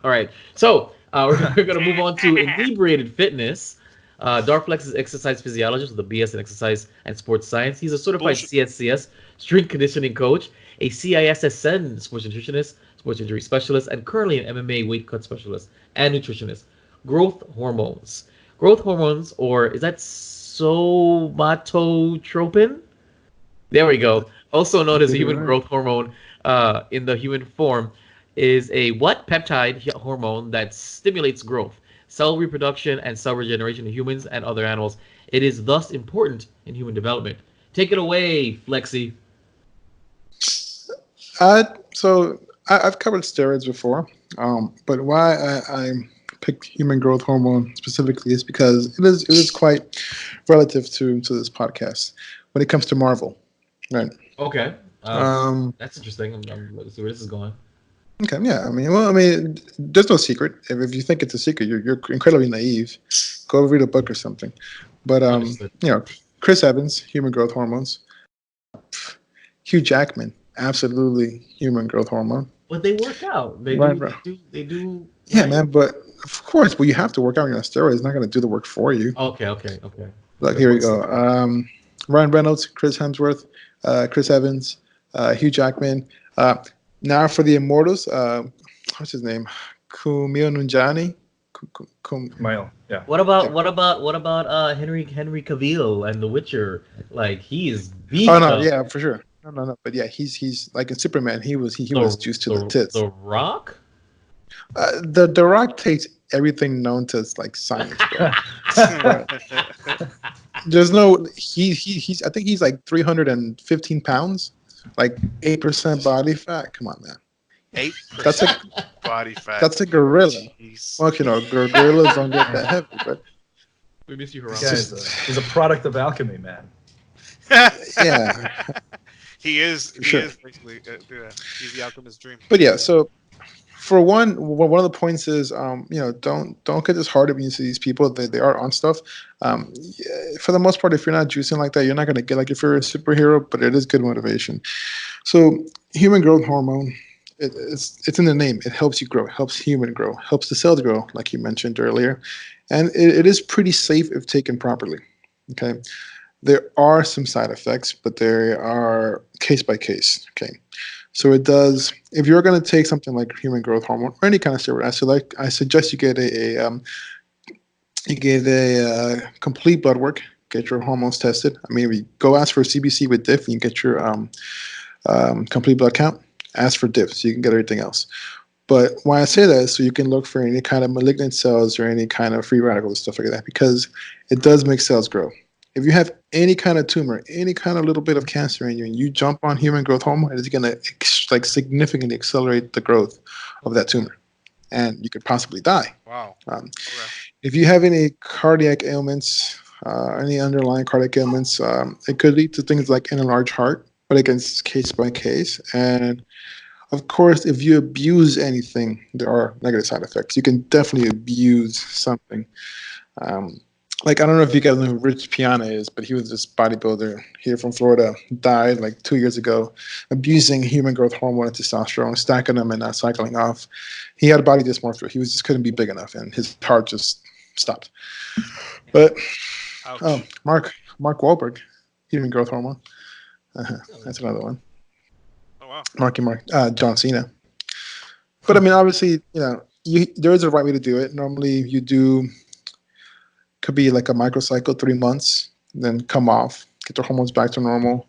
All right, so we're gonna move on to inebriated fitness. Darflex is exercise physiologist with a BS in exercise and sports science. He's a certified Bullshit. CSCS strength conditioning coach, a CISSN sports nutritionist, sports injury specialist, and currently an MMA weight cut specialist and nutritionist. Growth hormones. Growth hormones, or is that somatotropin? There we go. Also known as human growth hormone in the human form, is a what? Peptide hormone that stimulates growth, cell reproduction, and cell regeneration in humans and other animals. It is thus important in human development. Take it away, Flexi. I've covered steroids before, but why I picked human growth hormone specifically is because it is quite relative to this podcast when it comes to Marvel, right? Okay. That's interesting. Let's see where this is going. Okay, yeah. I mean, there's no secret. If you think it's a secret, you're incredibly naive. Go read a book or something. But Chris Evans, human growth hormones. Hugh Jackman, absolutely human growth hormone. But they work out. They do. Yeah, man. But of course, you have to work out. You're on steroids. It's not going to do the work for you. Okay. Like here we go. Ryan Reynolds, Chris Hemsworth, Chris Evans, Hugh Jackman. Now for the Immortals, what's his name? Kumail Nanjiani. Kumail, yeah. What about Henry Cavill and The Witcher? Like he is beefed up. Yeah, for sure. No. But yeah, he's like in Superman. He was juiced to the tits. The Rock. The Rock takes everything known to like science. There's no he's I think he's like 315 pounds, like 8% body fat. Come on, man. 8% That's a body fat. That's a gorilla. Jeez. Well, gorillas don't get that heavy, but We miss you, This Haram. guy is a product of alchemy, man. yeah. He is basically he's the alchemist's dream. But yeah, so for one of the points is don't get disheartened when you see these people. They are on stuff. For the most part, if you're not juicing like that, you're not gonna get like if you're a superhero. But it is good motivation. So human growth hormone, it's in the name. It helps you grow, helps human grow, helps the cells grow, like you mentioned earlier, and it is pretty safe if taken properly. Okay. There are some side effects, but they are case by case. Okay. So it does. If you're going to take something like human growth hormone or any kind of steroid, I suggest you get a complete blood work, get your hormones tested. I mean, we go ask for a CBC with diff, and you get your complete blood count. Ask for diff, so you can get everything else. But why I say that is so you can look for any kind of malignant cells or any kind of free radicals and stuff like that, because it does make cells grow. If you have any kind of tumor, any kind of little bit of cancer in you, and you jump on human growth hormone, it's going to significantly accelerate the growth of that tumor, and you could possibly die. Wow. Okay. If you have any cardiac ailments, any underlying cardiac ailments, it could lead to things like an enlarged heart, but again, it's case by case. And of course, if you abuse anything, there are negative side effects. You can definitely abuse something. Like, I don't know if you guys know who Rich Piana is, but he was this bodybuilder here from Florida, died like 2 years ago, abusing human growth hormone and testosterone, stacking them and not cycling off. He had body dysmorphia. He just couldn't be big enough, and his heart just stopped. But Mark Wahlberg, human growth hormone. That's another one. Oh wow. Mark, John Cena. But I mean, obviously, there is a right way to do it. Normally, you do. Could be like a microcycle, 3 months, then come off, get your hormones back to normal,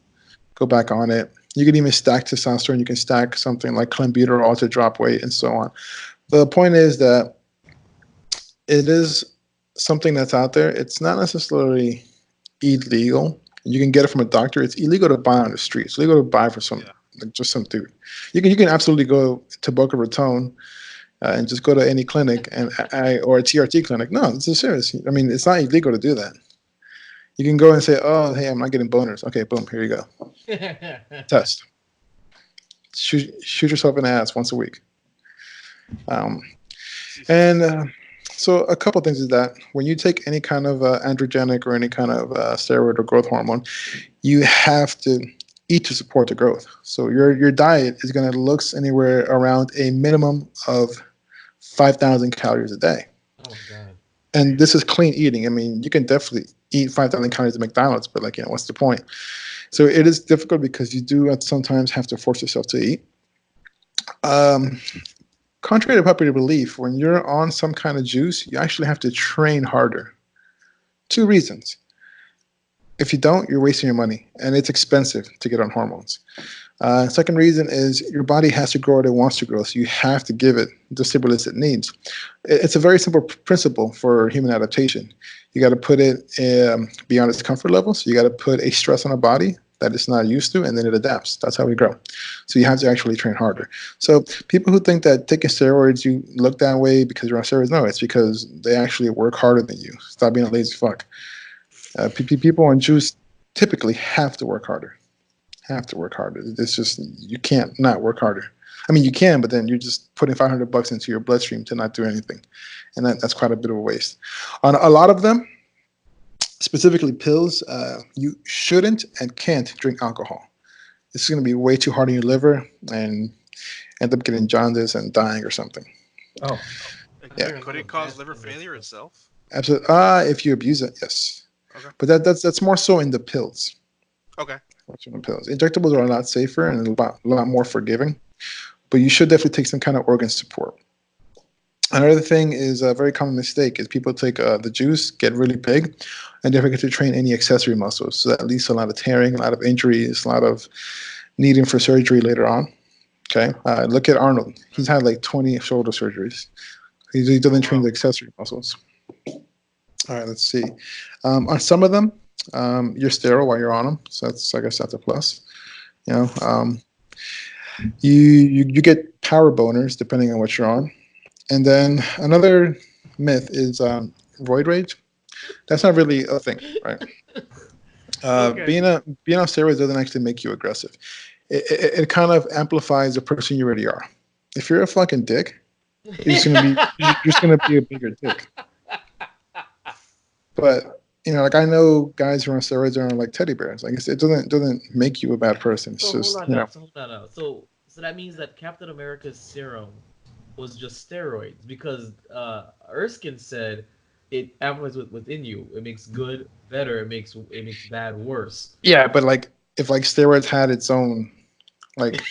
go back on it. You can even stack testosterone. You can stack something like clenbuterol to drop weight and so on. The point is that it is something that's out there. It's not necessarily illegal. You can get it from a doctor. It's illegal to buy on the street. It's illegal to buy for some dude. You can absolutely go to Boca Raton and just go to any clinic or a TRT clinic. No, this is serious. I mean, it's not illegal to do that. You can go and say, "Oh, hey, I'm not getting boners." Okay, boom, here you go. Test. Shoot yourself in the ass once a week. And so a couple things is that when you take any kind of androgenic or any kind of steroid or growth hormone, you have to eat to support the growth. So your diet is going to look anywhere around a minimum of 5,000 calories a day. Oh my god. And this is clean eating. I mean, you can definitely eat 5,000 calories at McDonald's, but like, what's the point? So it is difficult because you do sometimes have to force yourself to eat. Contrary to popular belief, when you're on some kind of juice, you actually have to train harder. 2 reasons. If you don't, you're wasting your money, and it's expensive to get on hormones. Second reason is your body has to grow what it wants to grow, so you have to give it the stimulus it needs. It's a very simple principle for human adaptation. You got to put it beyond its comfort level, so you got to put a stress on a body that it's not used to, and then it adapts. That's how we grow. So you have to actually train harder. So people who think that taking steroids, you look that way because you're on steroids, no, it's because they actually work harder than you. Stop being a lazy fuck. People on juice typically have to work harder. It's just, you can't not work harder. I mean, you can, but then you're just putting $500 into your bloodstream to not do anything. And that's quite a bit of a waste. On a lot of them, specifically pills, you shouldn't and can't drink alcohol. This is going to be way too hard on your liver and end up getting jaundice and dying or something. Oh. Yeah. Could it cause liver failure itself? Absolutely. If you abuse it, yes. Okay. But that's more so in the pills. Okay. In the pills. Injectables are a lot safer and a lot more forgiving, but you should definitely take some kind of organ support. Another thing is a very common mistake is people take the juice, get really big, and they forget to train any accessory muscles. So that leads to a lot of tearing, a lot of injuries, a lot of needing for surgery later on. Okay, look at Arnold. He's had like 20 shoulder surgeries. He doesn't train the accessory muscles. All right, let's see. On some of them, you're sterile while you're on them, so I guess that's a plus. You get power boners depending on what you're on. And then another myth is roid rage. That's not really a thing, right? Okay. Being on steroids doesn't actually make you aggressive. It kind of amplifies the person you already are. If you're a fucking dick, you're just gonna be a bigger dick. But like I know guys who are on steroids are like teddy bears. Like it doesn't make you a bad person. It's just hold on now. So that means that Captain America's serum was just steroids because Erskine said it amplifies within you. It makes good better. It makes bad worse. Yeah, but like if like steroids had its own like,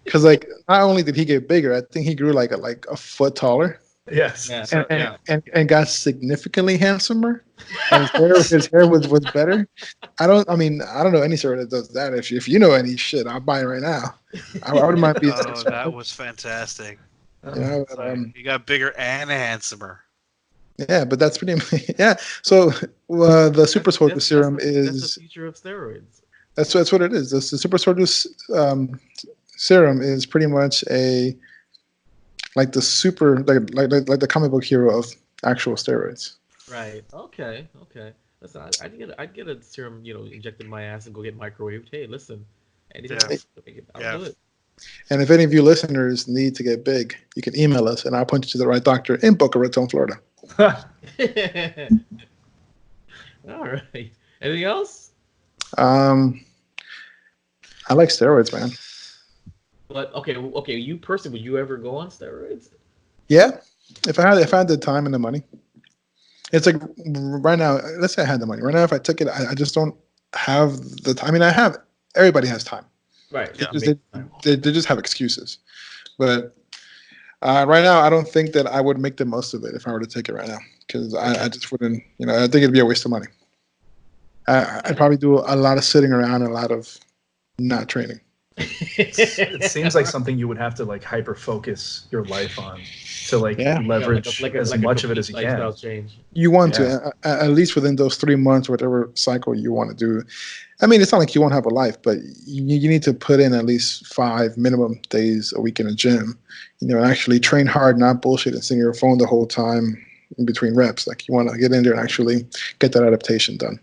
because like not only did he get bigger, I think he grew like a foot taller. Yes. Yeah, and got significantly handsomer. And his hair was better. I don't know any steroid that does that. If you know any shit, I'll buy it right now. I wouldn't mind being. Oh, that was fantastic. You got bigger and handsomer. Yeah, but that's pretty. Yeah. So the super soldier serum is that's the future of steroids. That's what it is. The super soldier serum is pretty much like the super like the comic book hero of actual steroids. Right. Okay. Listen, I'd get a serum, injected in my ass and go get microwaved. Hey, listen, anything else to make it, I'll do it. And if any of you listeners need to get big, you can email us, and I'll point you to the right doctor in Boca Raton, Florida. All right. Anything else? I like steroids, man. But okay. You personally, would you ever go on steroids? Yeah, if I had the time and the money. It's like right now. Let's say I had the money. Right now, if I took it, I just don't have the time. I mean, I have. Everybody has time. Right. Yeah. They just have excuses. But right now, I don't think that I would make the most of it if I were to take it right now, because I just wouldn't. I think it'd be a waste of money. I'd probably do a lot of sitting around and a lot of not training. It seems like something you would have to like hyper focus your life on to leverage as much of it as you can. Change. You want to at least within those 3 months, whatever cycle you want to do. I mean, it's not like you won't have a life, but you need to put in at least 5 minimum days a week in a gym. And actually train hard, not bullshit and sitting on your phone the whole time. in between reps. Like you want to get in there and actually get that adaptation done.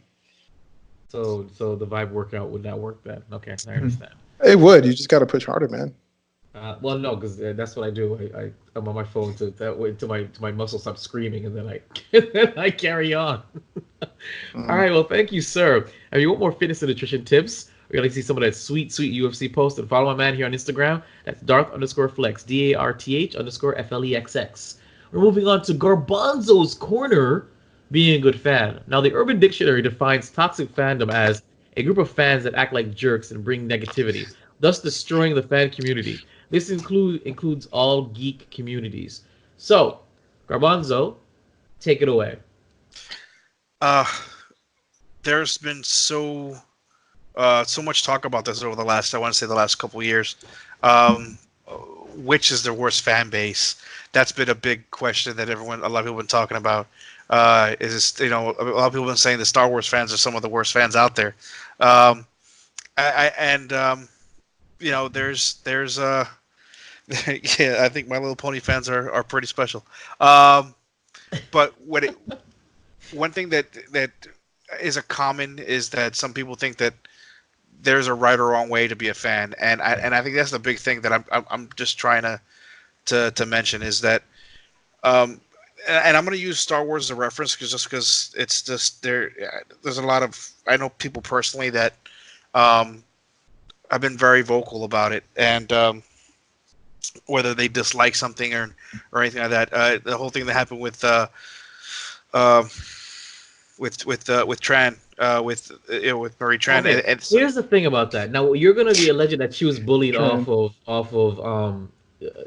So the Vibe workout would not work then. Okay, I understand. It would. You just got to push harder, man. Well, no, because that's what I do. I'm on my phone to my muscles stop screaming, and then I carry on. All right. Well, thank you, sir. If you want more fitness and nutrition tips, or you'd like to see some of that sweet UFC post, and follow my man here on Instagram. That's Darth_Flex, DARTH_FLEXX. We're moving on to Garbanzo's Corner, being a good fan. Now, the Urban Dictionary defines toxic fandom as a group of fans that act like jerks and bring negativity, thus destroying the fan community. This includes all geek communities. So, Garbanzo, take it away. There's been so much talk about this over the last couple of years. Which is the worst fan base? That's been a big question that a lot of people have been talking about. A lot of people have been saying the Star Wars fans are some of the worst fans out there. There's yeah, I think My Little Pony fans are pretty special. But one thing that is a common is that some people think that there's a right or wrong way to be a fan, and I think that's the big thing that I'm just trying to mention is that, and I'm going to use Star Wars as a reference because it's just there's a lot of, I know people personally that have been very vocal about it, and whether they dislike something or anything like that. The whole thing that happened with Tran, with Marie Tran. Okay. Here's the thing about that. Now you're going to be alleged that she was bullied off of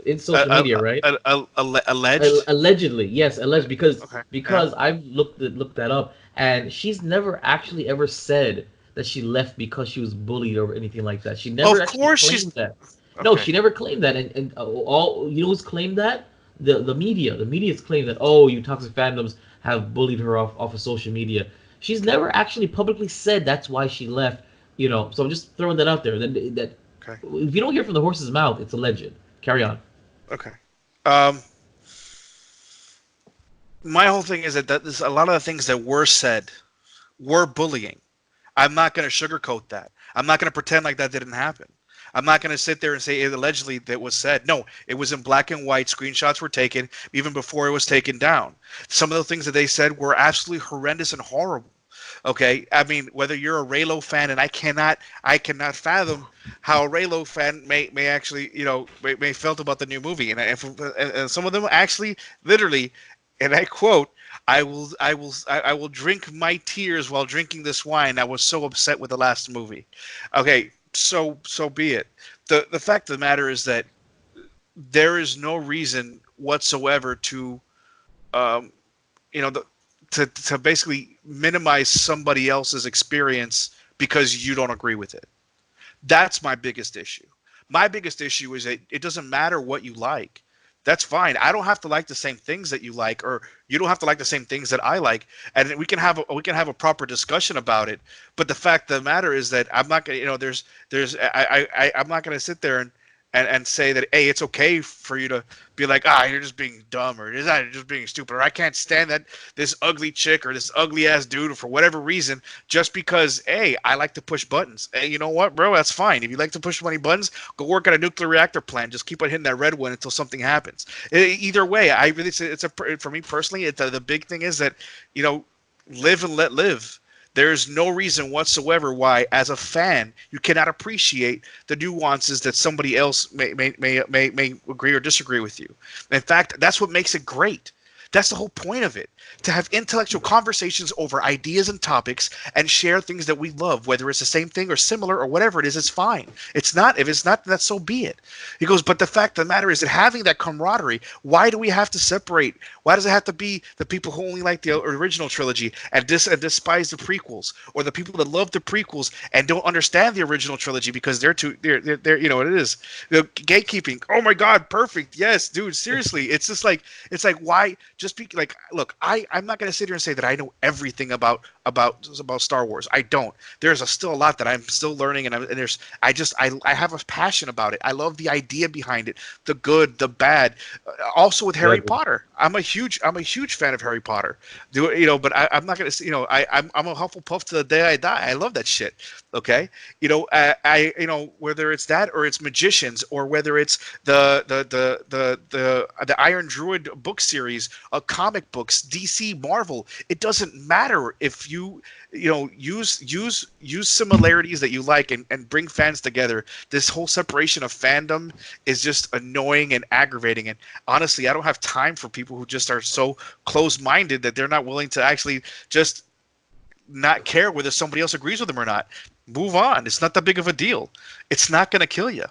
in social media, right? Alleged. Allegedly, yes, alleged because Yeah. I've looked that up, and she's never actually ever said that she left because she was bullied or anything like that. She never actually claimed that. No, she never claimed that, and all you know who's claimed that? The media. The media's claimed that, oh, you toxic fandoms have bullied her off of social media. She's never actually publicly said that's why she left. So I'm just throwing that out there. That if you don't hear from the horse's mouth, it's alleged. Carry on. Okay. My whole thing is that there's a lot of the things that were said were bullying. I'm not going to sugarcoat that. I'm not going to pretend like that didn't happen. I'm not going to sit there and say it allegedly that was said. No, it was in black and white. Screenshots were taken even before it was taken down. Some of the things that they said were absolutely horrendous and horrible. Okay, I mean, whether you're a Reylo fan, and I cannot fathom how a Reylo fan may actually, may felt about the new movie, and some of them actually, literally, and I quote, I will drink my tears while drinking this wine. I was so upset with the last movie. Okay, so be it. The fact of the matter is that there is no reason whatsoever to, to basically minimize somebody else's experience because you don't agree with it. That's my biggest issue. My biggest issue is that it doesn't matter what you like. That's fine. I don't have to like the same things that you like, or you don't have to like the same things that I like, and we can have a proper discussion about it. But the fact of the matter is that I'm not gonna, I'm not gonna sit there and say that, hey, it's okay for you to be like, you're just being dumb, or you're just being stupid, or I can't stand that this ugly chick or this ugly ass dude for whatever reason, just because, hey, I like to push buttons. Hey, you know what, bro? That's fine. If you like to push money buttons, go work at a nuclear reactor plant. Just keep on hitting that red one until something happens. Either way, I really say for me personally, the big thing is that, live and let live. There's no reason whatsoever why, as a fan, you cannot appreciate the nuances that somebody else may agree or disagree with you. In fact, that's what makes it great. That's the whole point of it. To have intellectual conversations over ideas and topics and share things that we love, whether it's the same thing or similar or whatever it is, it's fine. If it's not, then so be it. He goes, but the fact of the matter is that having that camaraderie, why do we have to separate? Why does it have to be the people who only like the original trilogy and despise the prequels, or the people that love the prequels and don't understand the original trilogy because they're you know what it is. Gatekeeping. Oh my God, perfect. Yes, dude, seriously. It's just like, why just be like, look, I'm not going to sit here and say that I know everything about Star Wars. I don't. There's still a lot that I'm still learning, and I have a passion about it. I love the idea behind it, the good, the bad. Also with Harry Potter, I'm a huge fan of Harry Potter. But I'm not gonna say, I'm a Hufflepuff to the day I die. I love that shit. Okay, whether it's that or it's magicians or whether it's the Iron Druid book series, comic books, DC, Marvel. It doesn't matter if use similarities that you like and bring fans together. This whole separation of fandom is just annoying and aggravating. And honestly, I don't have time for people who just are so close-minded that they're not willing to actually just not care whether somebody else agrees with them or not. Move on. It's not that big of a deal. It's not going to kill you.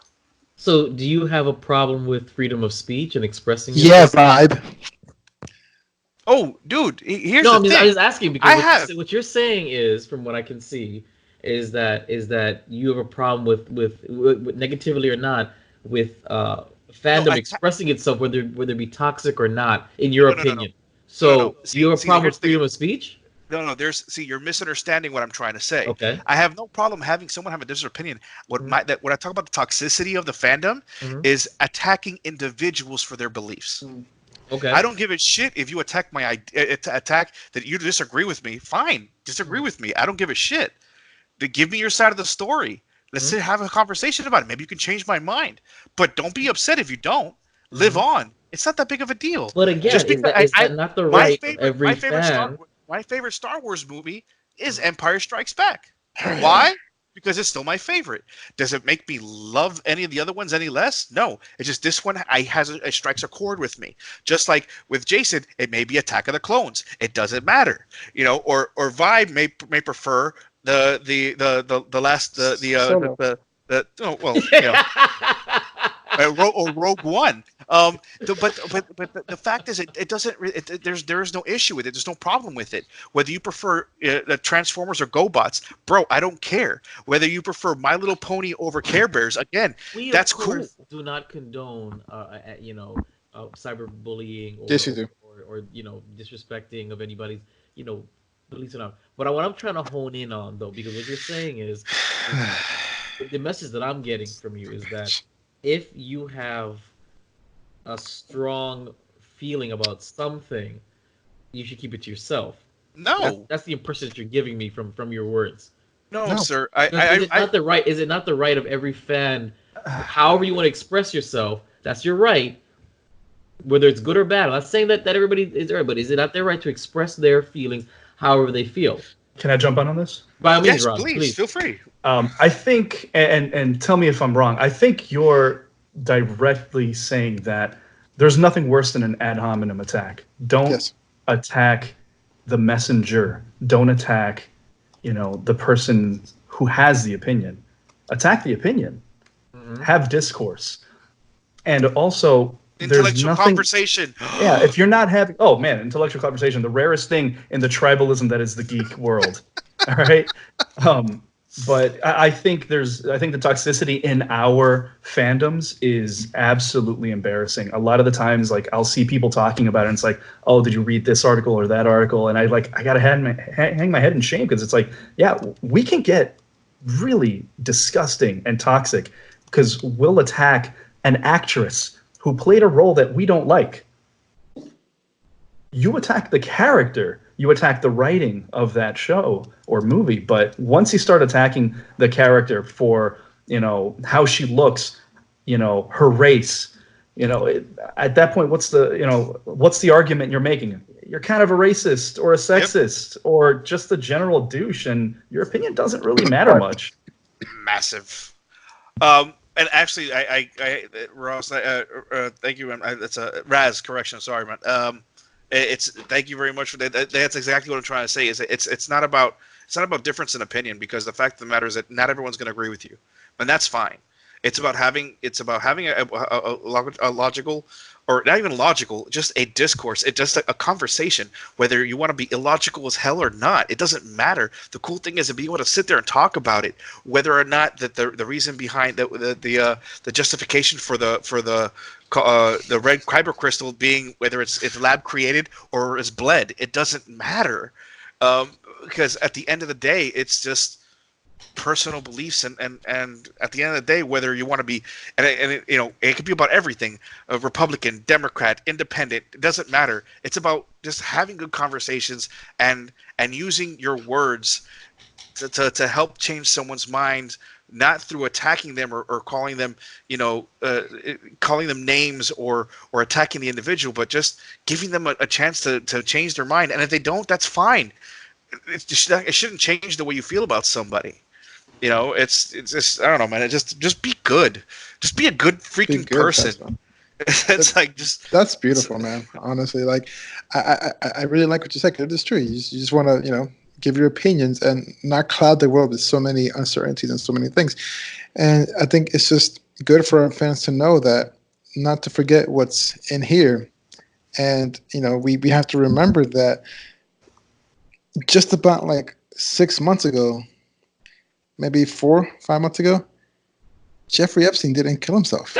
So, do you have a problem with freedom of speech and expressing? Yeah, vibe. Oh, dude, here's the thing. I'm just asking because what you're saying is, from what I can see, is that you have a problem with negatively or not with fandom expressing itself, whether it be toxic or not, in your opinion. So, do you have a problem with freedom of speech? No. You're misunderstanding what I'm trying to say. Okay. I have no problem having someone have a different opinion. When I talk about the toxicity of the fandom, is attacking individuals for their beliefs. Okay. I don't give a shit if you attack attack that you disagree with me. Fine, disagree with me. I don't give a shit. Give me your side of the story. Let's have a conversation about it. Maybe you can change my mind. But don't be upset if you don't. Live on. It's not that big of a deal. But again, is that not the right of every fan? My favorite Star Wars movie is Empire Strikes Back. Why? Because it's still my favorite. Does it make me love any of the other ones any less? No. It's just this one it strikes a chord with me. Just like with Jason, it may be Attack of the Clones. It doesn't matter. Or Vibe may prefer Rogue One. But the fact is, it doesn't. There is no issue with it. There's no problem with it. Whether you prefer the Transformers or GoBots, bro, I don't care. Whether you prefer My Little Pony over Care Bears, again, that's cool. Do not condone, cyberbullying or, yes, you do. or disrespecting of anybody's, beliefs or not. But what I'm trying to hone in on, though, because what you're saying is the message that I'm getting from you is that if you have a strong feeling about something, you should keep it to yourself. No, that's the impression that you're giving me from your words. No, sir. Is it not the right of every fan? However you want to express yourself, that's your right. Whether it's good or bad, I'm not saying that everybody is there, but is it not their right to express their feelings however they feel? Can I jump on this? By all means, yes, Rob, please feel free. I think, and tell me if I'm wrong, I think you're directly saying that there's nothing worse than an ad hominem attack. Don't attack the messenger. Don't attack, the person who has the opinion. Attack the opinion. Have discourse. And also, intellectual conversation. Yeah, if you're not having, intellectual conversation, the rarest thing in the tribalism that is the geek world. All right. But I think the toxicity in our fandoms is absolutely embarrassing. A lot of the times, like, I'll see people talking about it, and it's like, oh, did you read this article or that article? And I gotta hang my head in shame, because it's like, yeah, we can get really disgusting and toxic because we'll attack an actress who played a role that we don't like. You attack the character. You attack the writing of that show or movie, but once you start attacking the character for, how she looks, her race, at that point, what's the argument you're making? You're kind of a racist or a sexist or just a general douche, and your opinion doesn't really matter much. Massive. And actually, I Ross, thank you. It's a Raz correction. Sorry, man. Thank you very much for that. That's exactly what I'm trying to say. Is it's not about difference in opinion, because the fact of the matter is that not everyone's going to agree with you, and that's fine. It's about having a logical, or not even logical, just a discourse. It's just a conversation. Whether you want to be illogical as hell or not, it doesn't matter. The cool thing is to be able to sit there and talk about it, whether or not that the reason behind the justification for the red kyber crystal being, whether it's lab created or it's bled, it doesn't matter, because at the end of the day, it's just personal beliefs, and at the end of the day, whether you want to be, it could be about everything, Republican, Democrat, Independent, it doesn't matter. It's about just having good conversations and using your words to help change someone's mind, not through attacking them or calling them, calling them names or attacking the individual, but just giving them a chance to change their mind. And if they don't, that's fine. It shouldn't change the way you feel about somebody. It's just, I don't know, man. It just be good. Just be a good freaking person. It's like that's beautiful, man. Honestly, like I really like what you said. It's true. You just want to, give your opinions and not cloud the world with so many uncertainties and so many things. And I think it's just good for our fans to know that, not to forget what's in here. And, we have to remember that just about like 6 months ago, maybe 4, 5 months ago, Jeffrey Epstein didn't kill himself.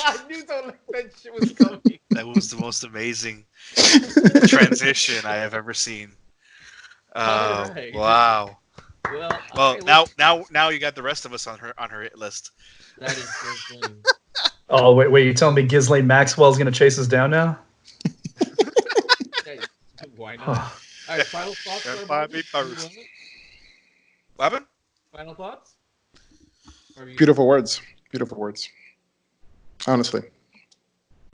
I knew that shit was coming. That was the most amazing transition I have ever seen. Right. Wow. Well, right, now you got the rest of us on her hit list. That is so funny. Oh, wait, you telling me Ghislaine Maxwell's going to chase us down now? Hey, why not? All right, final thoughts. What happened? Final thoughts? Beautiful words. Honestly.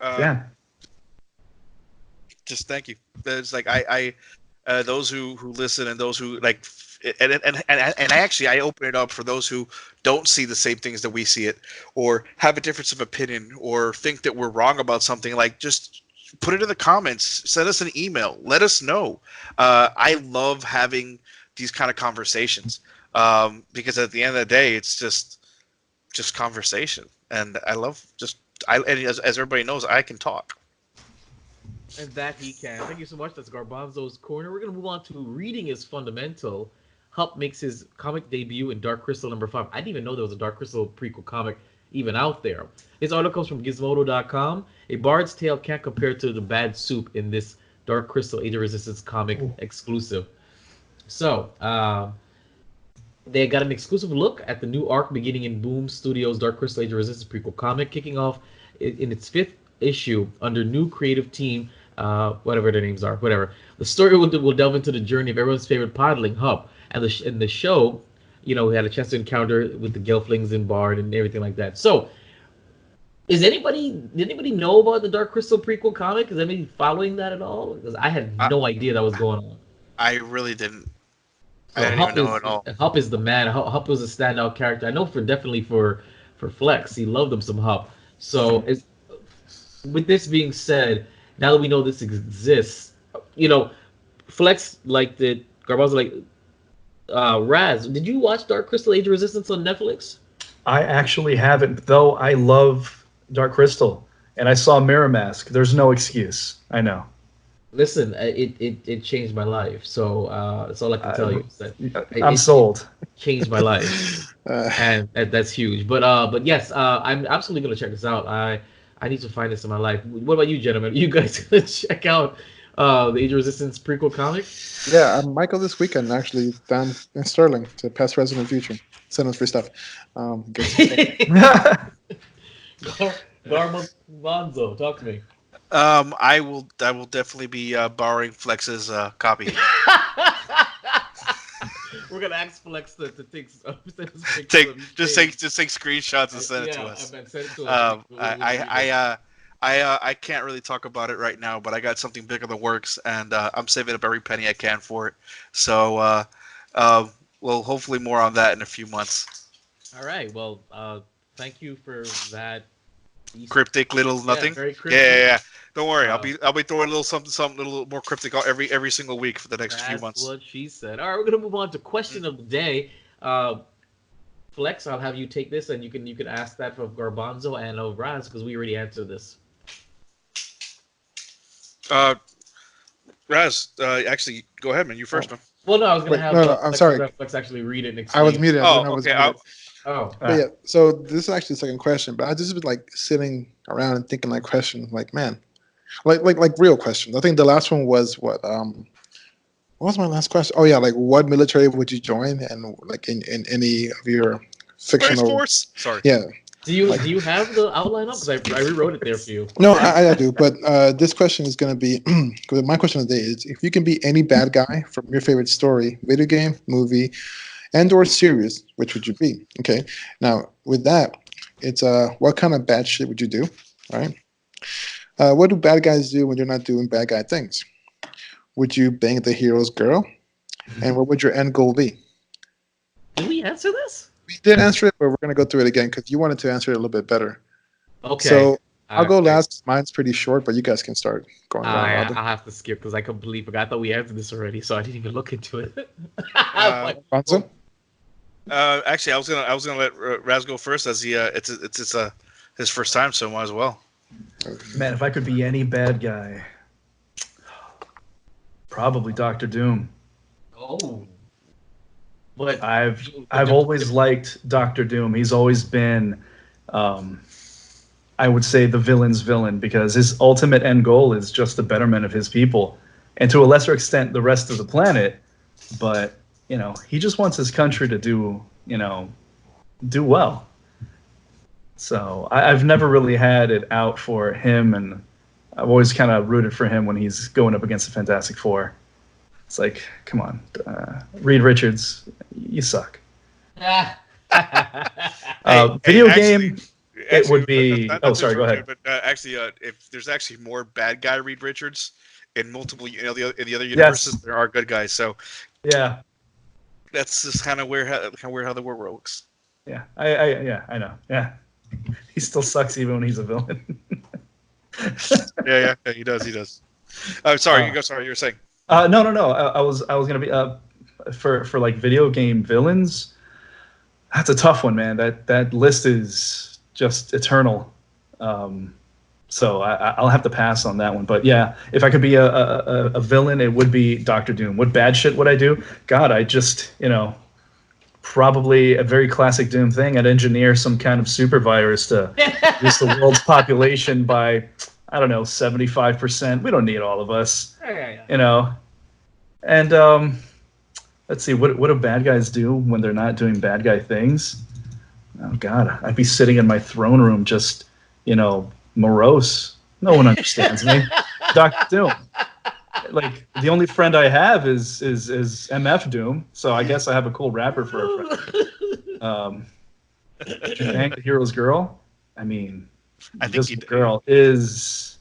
Yeah. Just thank you. There's like I those who listen and those who like, and actually I open it up for those who don't see the same things that we see it, or have a difference of opinion, or think that we're wrong about something. Like, just put it in the comments, send us an email, let us know. I love having these kind of conversations, because at the end of the day, it's just conversation, and I love and as everybody knows, I can talk. And that he can. Thank you so much. That's Garbanzo's Corner. We're going to move on to Reading is Fundamental. Hup makes his comic debut in Dark Crystal #5. I didn't even know there was a Dark Crystal prequel comic even out there. This article comes from Gizmodo.com. A Bard's Tale can't compare to the bad soup in this Dark Crystal Age of Resistance comic exclusive. So, they got an exclusive look at the new arc beginning in Boom Studios' Dark Crystal Age of Resistance prequel comic, kicking off in its 5th issue under new creative team, whatever their names are, whatever. The story will delve into the journey of everyone's favorite podling, Hup, and in the show, we had a chance to encounter with the Gelflings and Bard and everything like that. So, did anybody know about the Dark Crystal prequel comic? Is anybody following that at all? Because I had no idea that was going on. I really didn't. So I didn't even know at all. Hup is the man. Hup was a standout character. I know definitely for Flex, he loved him some Hup. So, with this being said, now that we know this exists, Flex liked it. Garbanzo liked it. Raz, did you watch Dark Crystal Age of Resistance on Netflix? I actually haven't, though I love Dark Crystal. And I saw Mirror Mask. There's no excuse. I know. Listen, it changed my life. So that's all I can tell you. I'm sold. It changed my life, and that's huge. But yes, I'm absolutely gonna check this out. I need to find this in my life. What about you, gentlemen? You guys gonna check out the Age of Resistance prequel comic? Yeah, Michael this weekend actually down in Sterling to past, present, and future. Send us free stuff. Garbanzo, talk to me. I will definitely be borrowing Flex's copy. We're gonna ask Flex to take screenshots and send it to us. Send it to us. I can't really talk about it right now, but I got something big in the works, and I'm saving up every penny I can for it. So, well, hopefully more on that in a few months. All right. Well, thank you for that. Cryptic little nothing. Very cryptic. Yeah. Don't worry, I'll be throwing a little something a little more cryptic every single week for the next few months. That's what she said. All right, we're gonna move on to question of the day. Flex, I'll have you take this, and you can ask that for Garbanzo and Raz, because we already answered this. Raz, actually, go ahead, man. You first, man. Well, no, I was gonna have I'm sorry. Flex actually read it and explain. I was muted. But yeah, so this is actually the second question, but I just been like sitting around and thinking like question, like, man, Like real questions. I think the last one was what was my last question? Oh yeah, like what military would you join, and like in any of your Space fictional? Force. Sorry. Yeah. Do you have the outline up? Because I rewrote it there for you. No, I do. But this question is going to be my question of the day is: if you can be any bad guy from your favorite story, video game, movie, and/or series, which would you be? Okay. Now with that, it's what kind of bad shit would you do? Right. What do bad guys do when they're not doing bad guy things? Would you bang the hero's girl? And what would your end goal be? Did we answer this? We did answer it, but we're going to go through it again because you wanted to answer it a little bit better. Okay. So I'll go Okay. last. Mine's pretty short, but you guys can start going I'll around. have to skip because I completely forgot. I thought we answered this already, so I didn't even look into it. Alfonso? Actually, I was gonna let Raz go first as it's his first time, so might as well. Man, if I could be any bad guy, probably Doctor Doom. Oh. But I've always liked Doctor Doom. He's always been, I would say, the villain's villain because his ultimate end goal is just the betterment of his people, and to a lesser extent, the rest of the planet. But he just wants his country to do well. So I've never really had it out for him, and I've always kind of rooted for him when he's going up against the Fantastic Four. It's like, come on, Reed Richards, you suck. Video game, it would be. Not Oh, to sorry, go interrupt ahead. you, but actually, if there's actually more bad guy Reed Richards in multiple, in the other universes, there are good guys. So Yeah, that's just kind of weird how the world works. yeah, I know. Yeah, he still sucks even when he's a villain. Yeah, he does. Oh, sorry, you go. Sorry, you were saying. No. I was gonna be for like video game villains. That's a tough one, man. That list is just eternal. So I'll have to pass on that one. But yeah, if I could be a villain, it would be Doctor Doom. What bad shit would I do? God, I just probably a very classic Doom thing. I'd engineer some kind of super virus to reduce the world's population by 75%. We don't need all of us. And let's see, what do bad guys do when they're not doing bad guy things? Oh God, I'd be sitting in my throne room just morose. No one understands me. Dr. Doom. Like the only friend I have is MF Doom, so I guess I have a cool rapper for a friend. Bang the hero's girl. I mean, this girl is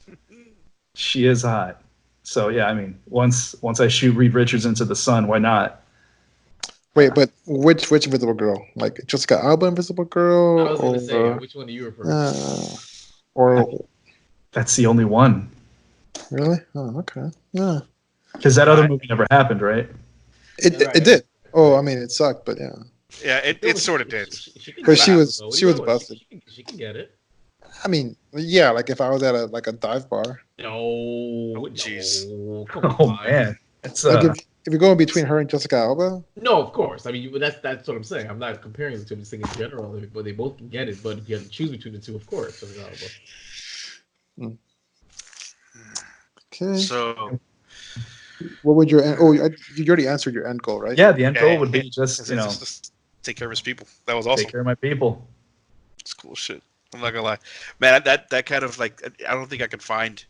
hot. So yeah, I mean, once I shoot Reed Richards into the sun, why not? Wait, but which Invisible Girl? Like Jessica Alba Invisible Girl? I was gonna say, which one do you refer to? Or that's the only one. Really? Oh, okay. Yeah. Because that other movie never happened, right? It did. Oh, I mean, it sucked, but yeah. Yeah, it sort of did. But she was busted. She can get it. I mean, yeah, like if I was at a dive bar. No, jeez. No, oh man, it's like if you're going between her and Jessica Alba. No, of course. I mean, that's what I'm saying. I'm not comparing the two. I'm just saying in general, but they both can get it. But if you have to choose between the two, of course, Jessica Alba. Okay. So, what would your end? Oh, you already answered your end goal, right? Yeah, the end goal would be just take care of his people. That was awesome. Take care of my people. It's cool shit. I'm not gonna lie, man. That kind of like I don't think I could find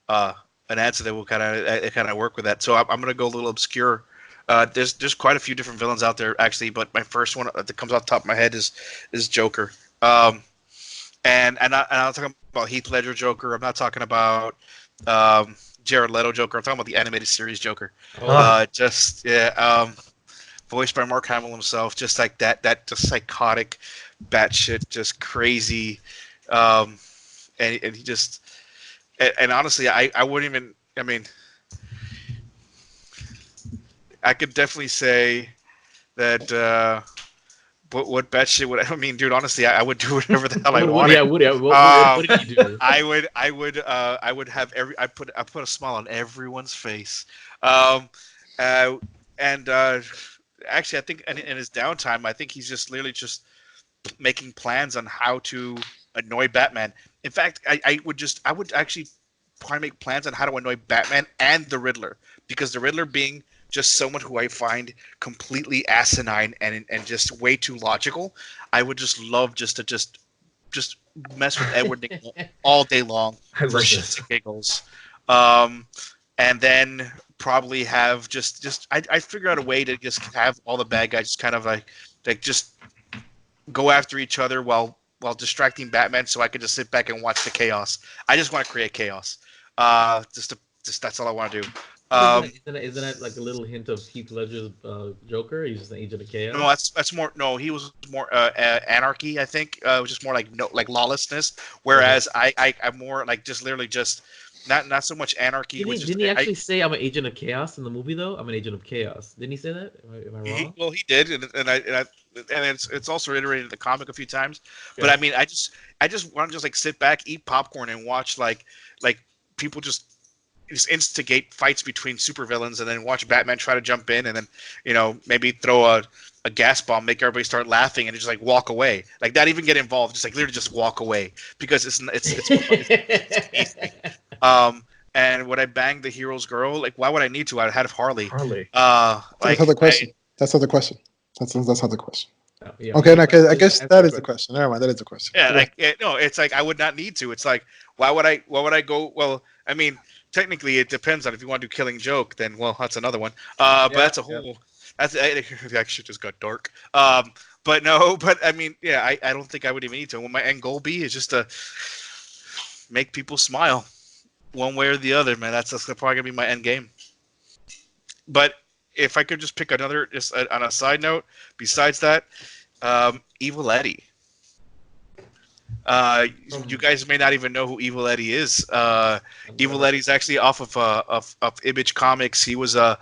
an answer that will kind of work with that. So I'm gonna go a little obscure. There's quite a few different villains out there actually, but my first one that comes off the top of my head is Joker. And I'm not talking about Heath Ledger Joker. I'm not talking about Jared Leto Joker. I'm talking about the animated series Joker. Voiced by Mark Hamill himself, just like that just psychotic, batshit, just crazy, and he just and honestly, I wouldn't even. I mean, I could definitely say that. What batshit would I mean, dude? Honestly, I would do whatever the hell I wanted. Yeah, what did you do? I would have I put a smile on everyone's face, actually, I think in his downtime, I think he's just literally just making plans on how to annoy Batman. In fact, I would actually trying to make plans on how to annoy Batman and the Riddler, because the Riddler being just someone who I find completely asinine and just way too logical. I would just love to mess with Edward Nygma all day long I for love shits this. and giggles. And then probably have I figure out a way to just have all the bad guys just kind of like just go after each other while distracting Batman, so I could just sit back and watch the chaos. I just want to create chaos. Just that's all I want to do. Isn't that like a little hint of Heath Ledger's Joker? He's just an agent of chaos. No, that's more. No, he was more anarchy. I think it was just more like lawlessness. Whereas I'm more like just literally just not so much anarchy. Didn't he actually say I'm an agent of chaos in the movie though? I'm an agent of chaos. Didn't he say that? Am I wrong? Well, he did, and it's also iterated in the comic a few times. Yeah. But I mean, I just want to just like sit back, eat popcorn, and watch like people just instigate fights between supervillains, and then watch Batman try to jump in, and then maybe throw a gas bomb, make everybody start laughing, and just like walk away, like not even get involved, just like literally just walk away because it's easy. And would I bang the hero's girl? Like, why would I need to? I'd have Harley. That's not the question. That's not the question. That's not the question. Yeah. Okay, I guess that is the question. Never mind, that is the question. Yeah, it's like I would not need to. It's like why would I go? Well, I mean, technically it depends on if you want to do Killing Joke, then well, that's another one. But that's a whole. That's it actually just got dark. But no, but I mean, yeah, I don't think I would even need to. What my end goal be is just to make people smile, one way or the other, man. That's probably gonna be my end game. But if I could just pick another, just on a side note, besides that, Evil Eddie. You guys may not even know who Evil Eddie is. Evil Eddie's actually off of Image Comics. He was the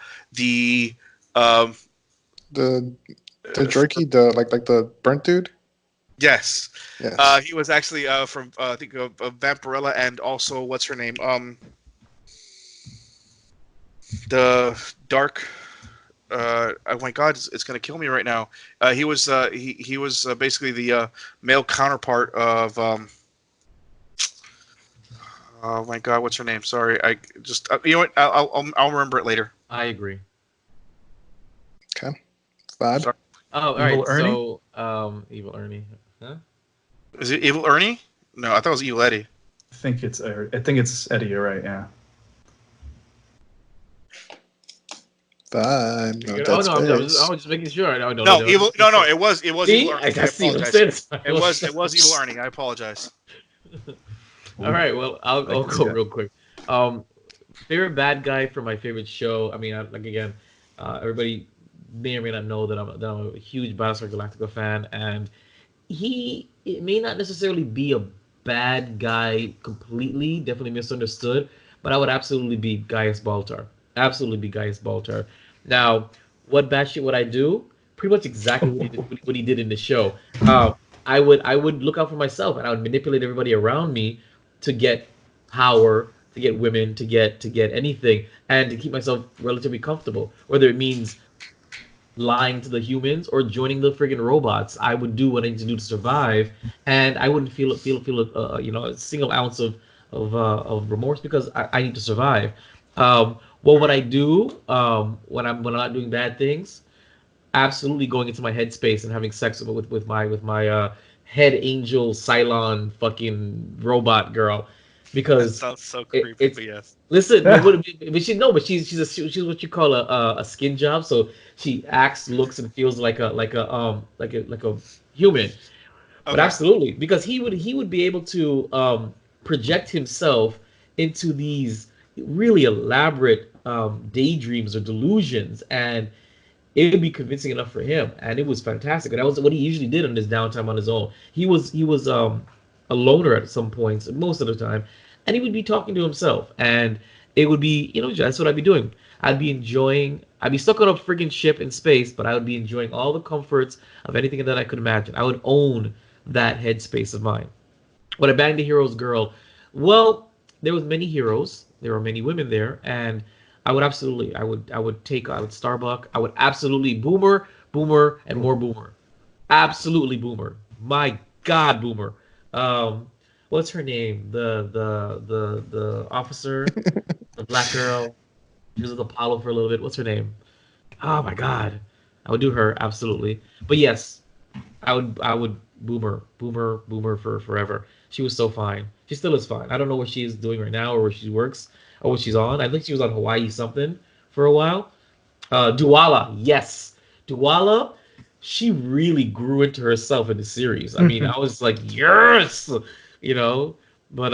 jerky, the burnt dude. Yes. Yes. He was actually from I think Vampirella, and also what's her name? The Dark. Oh my God, it's gonna kill me right now. He was basically the male counterpart of oh my God, what's her name? Sorry, I just you know what? I'll remember it later. I agree. Okay. Vibe. Sorry. Oh, all right. Evil Ernie? So, Evil Ernie. Huh? Is it Evil Ernie? No, I thought it was Evil Eddie. I think it's Eddie. You're right. Yeah. Vibe. No, Oh no, I was just making sure. No, Evil. No, it was See? Evil Ernie. I see. apologize. It was Evil Ernie. I apologize. All right. Well, I'll go real quick. Favorite bad guy for my favorite show. I mean, everybody may or may not know that I'm a huge Battlestar Galactica fan, and it may not necessarily be a bad guy completely, definitely misunderstood, but I would absolutely be Gaius Baltar. Absolutely be Gaius Baltar. Now, what bad shit would I do? Pretty much exactly what he did in the show. I would look out for myself, and I would manipulate everybody around me to get power, to get women, to get anything, and to keep myself relatively comfortable. Whether it means lying to the humans or joining the friggin' robots, I would do what I need to do to survive, and I wouldn't feel a single ounce of remorse because I need to survive. What would I do when I'm not doing bad things? Absolutely going into my headspace and having sex with my head angel Cylon fucking robot girl, because That sounds so creepy. But yes. Listen, but she's what you call a skin job. So she acts, looks, and feels like a human. But Okay. absolutely, because he would be able to project himself into these really elaborate daydreams or delusions, and it would be convincing enough for him, and it was fantastic. And that was what he usually did on his downtime on his own. He was a loner at some points, most of the time, and he would be talking to himself, and it would be, that's what I'd be doing. I'd be stuck on a friggin' ship in space, but I would be enjoying all the comforts of anything that I could imagine. I would own that headspace of mine. When I banged the hero's girl, well, there was many heroes, there were many women there, and I would Starbuck, I would absolutely Boomer, and more Boomer. Absolutely Boomer. My God, Boomer. what's her name? The officer, the black girl. She was with Apollo for a little bit. What's her name? Oh my God, I would do her absolutely. But yes, I would boomer for forever. She was so fine. She still is fine. I don't know what she is doing right now or where she works or what she's on. I think she was on Hawaii something for a while. Duala, yes, Duala. She really grew into herself in the series. I mean, I was like, yes, you know. But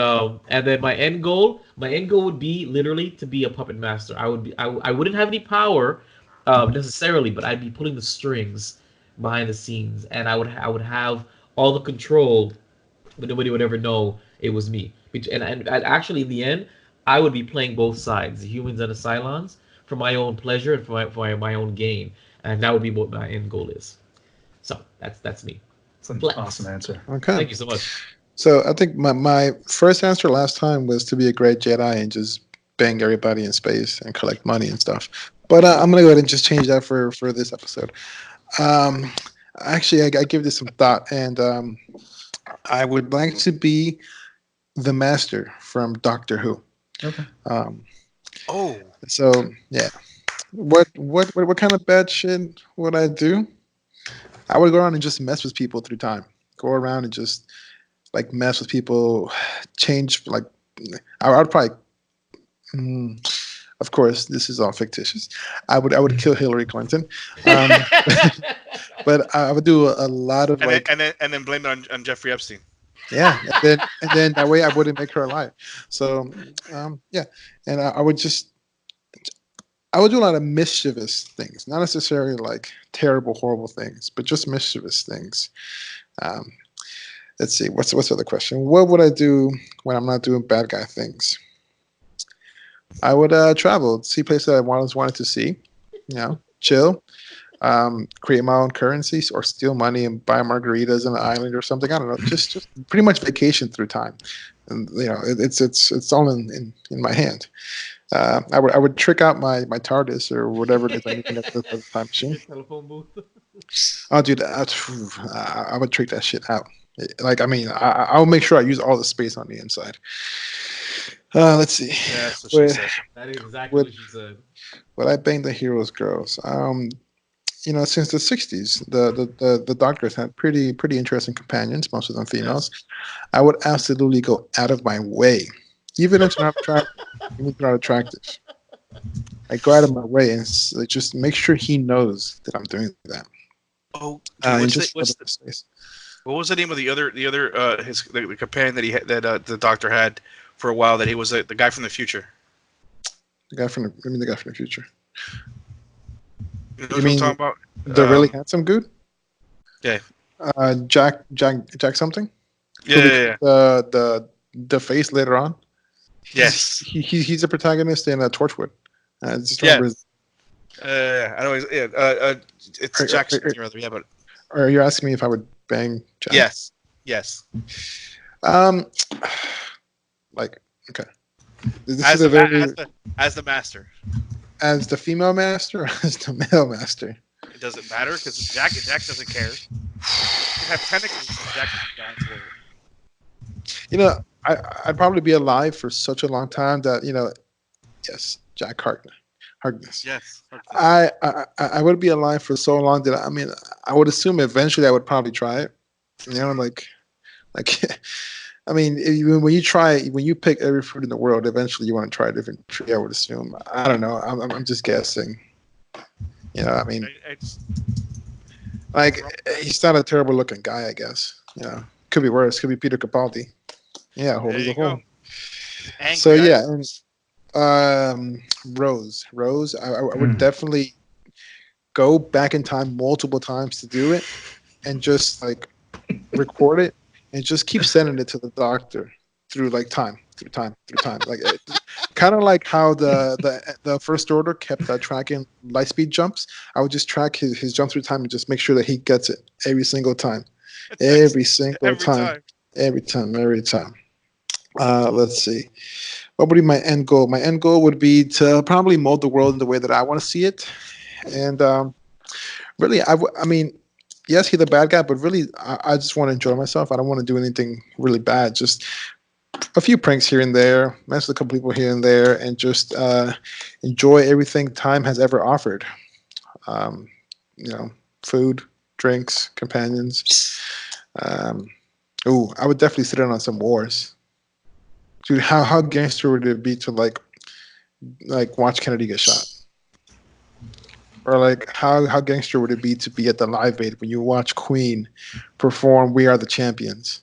and then my end goal would be literally to be a puppet master. I wouldn't have any power, necessarily, but I'd be pulling the strings behind the scenes, and I would have all the control, but nobody would ever know it was me. And actually, in the end, I would be playing both sides, the humans and the Cylons, for my own pleasure and for my own gain, and that would be what my end goal is. So that's me. It's an Flex. awesome answer. Okay. Thank you so much. So I think my first answer last time was to be a great Jedi and just bang everybody in space and collect money and stuff. But I'm gonna go ahead and just change that for this episode. Um, Actually, I give this some thought, and I would like to be the Master from Doctor Who. Okay. Um, Oh, so yeah, what kind of bad shit would I do? I would go around and just mess with people through time. Go around and just like mess with people, change like I would probably. Of course, this is all fictitious. I would kill Hillary Clinton, um, but I would do a lot of like and then blame it on Jeffrey Epstein. yeah, and then that way I wouldn't make her alive. So yeah, and I would do a lot of mischievous things, not necessarily like terrible, horrible things, but just mischievous things. Um, let's see, what's the other question? What would I do when I'm not doing bad guy things? I would travel, see places that I always wanted to see, chill, create my own currencies or steal money and buy margaritas on an island or something. I don't know, just pretty much vacation through time. And it's all in my hand. I would trick out my TARDIS or whatever it is I need to get to the time machine. Telephone booth. I'll do that. I would trick that shit out. Like, I mean, I'll make sure I use all the space on the inside. Let's see. Yeah, that's what she said. That is exactly what she said. Would I bang the heroes' girls? Since the '60s, the doctors had pretty interesting companions, most of them females. Yes. I would absolutely go out of my way, even if they're not attractive. I go out of my way and just make sure he knows that I'm doing that. Oh, what was the name of the companion that the doctor had for a while? That he was the guy from the future. The guy from the future. You know what I'm talking about? The really handsome dude? Yeah. Jack something? Yeah. The face later on. Yes. He's a protagonist in Torchwood. I know. It's Jack something or other. Yeah, but. Are you asking me if I would bang Jack? Yes. Like, okay. As the master. As the female master or as the male master? It doesn't matter because Jack doesn't care. You have tentacles and Jack is down to I'd probably be alive for such a long time that, yes, Jack Harkness. Yes. I would be alive for so long that I would assume eventually I would probably try it. When you pick every fruit in the world, eventually you want to try a different tree. I would assume. I don't know. I'm just guessing. He's not a terrible looking guy. I guess. Could be worse. Could be Peter Capaldi. Yeah, holy the hole. So yeah, Rose. I would definitely go back in time multiple times to do it, and just like record it, and just keep sending it to the doctor through time, like kind of like how the First Order kept tracking Lightspeed jumps. I would just track his jump through time and just make sure that he gets it every single time, every time. Let's see. What would be my end goal? My end goal would be to probably mold the world in the way that I want to see it. And really, yes, he's the bad guy, but really, I just want to enjoy myself. I don't want to do anything really bad. Just a few pranks here and there, mess with a couple people here and there, and just enjoy everything time has ever offered. Um, food, drinks, companions. I would definitely sit in on some wars. Dude, how gangster would it be to like watch Kennedy get shot? Or like how gangster would it be to be at the Live Aid when you watch Queen perform "We Are the Champions"?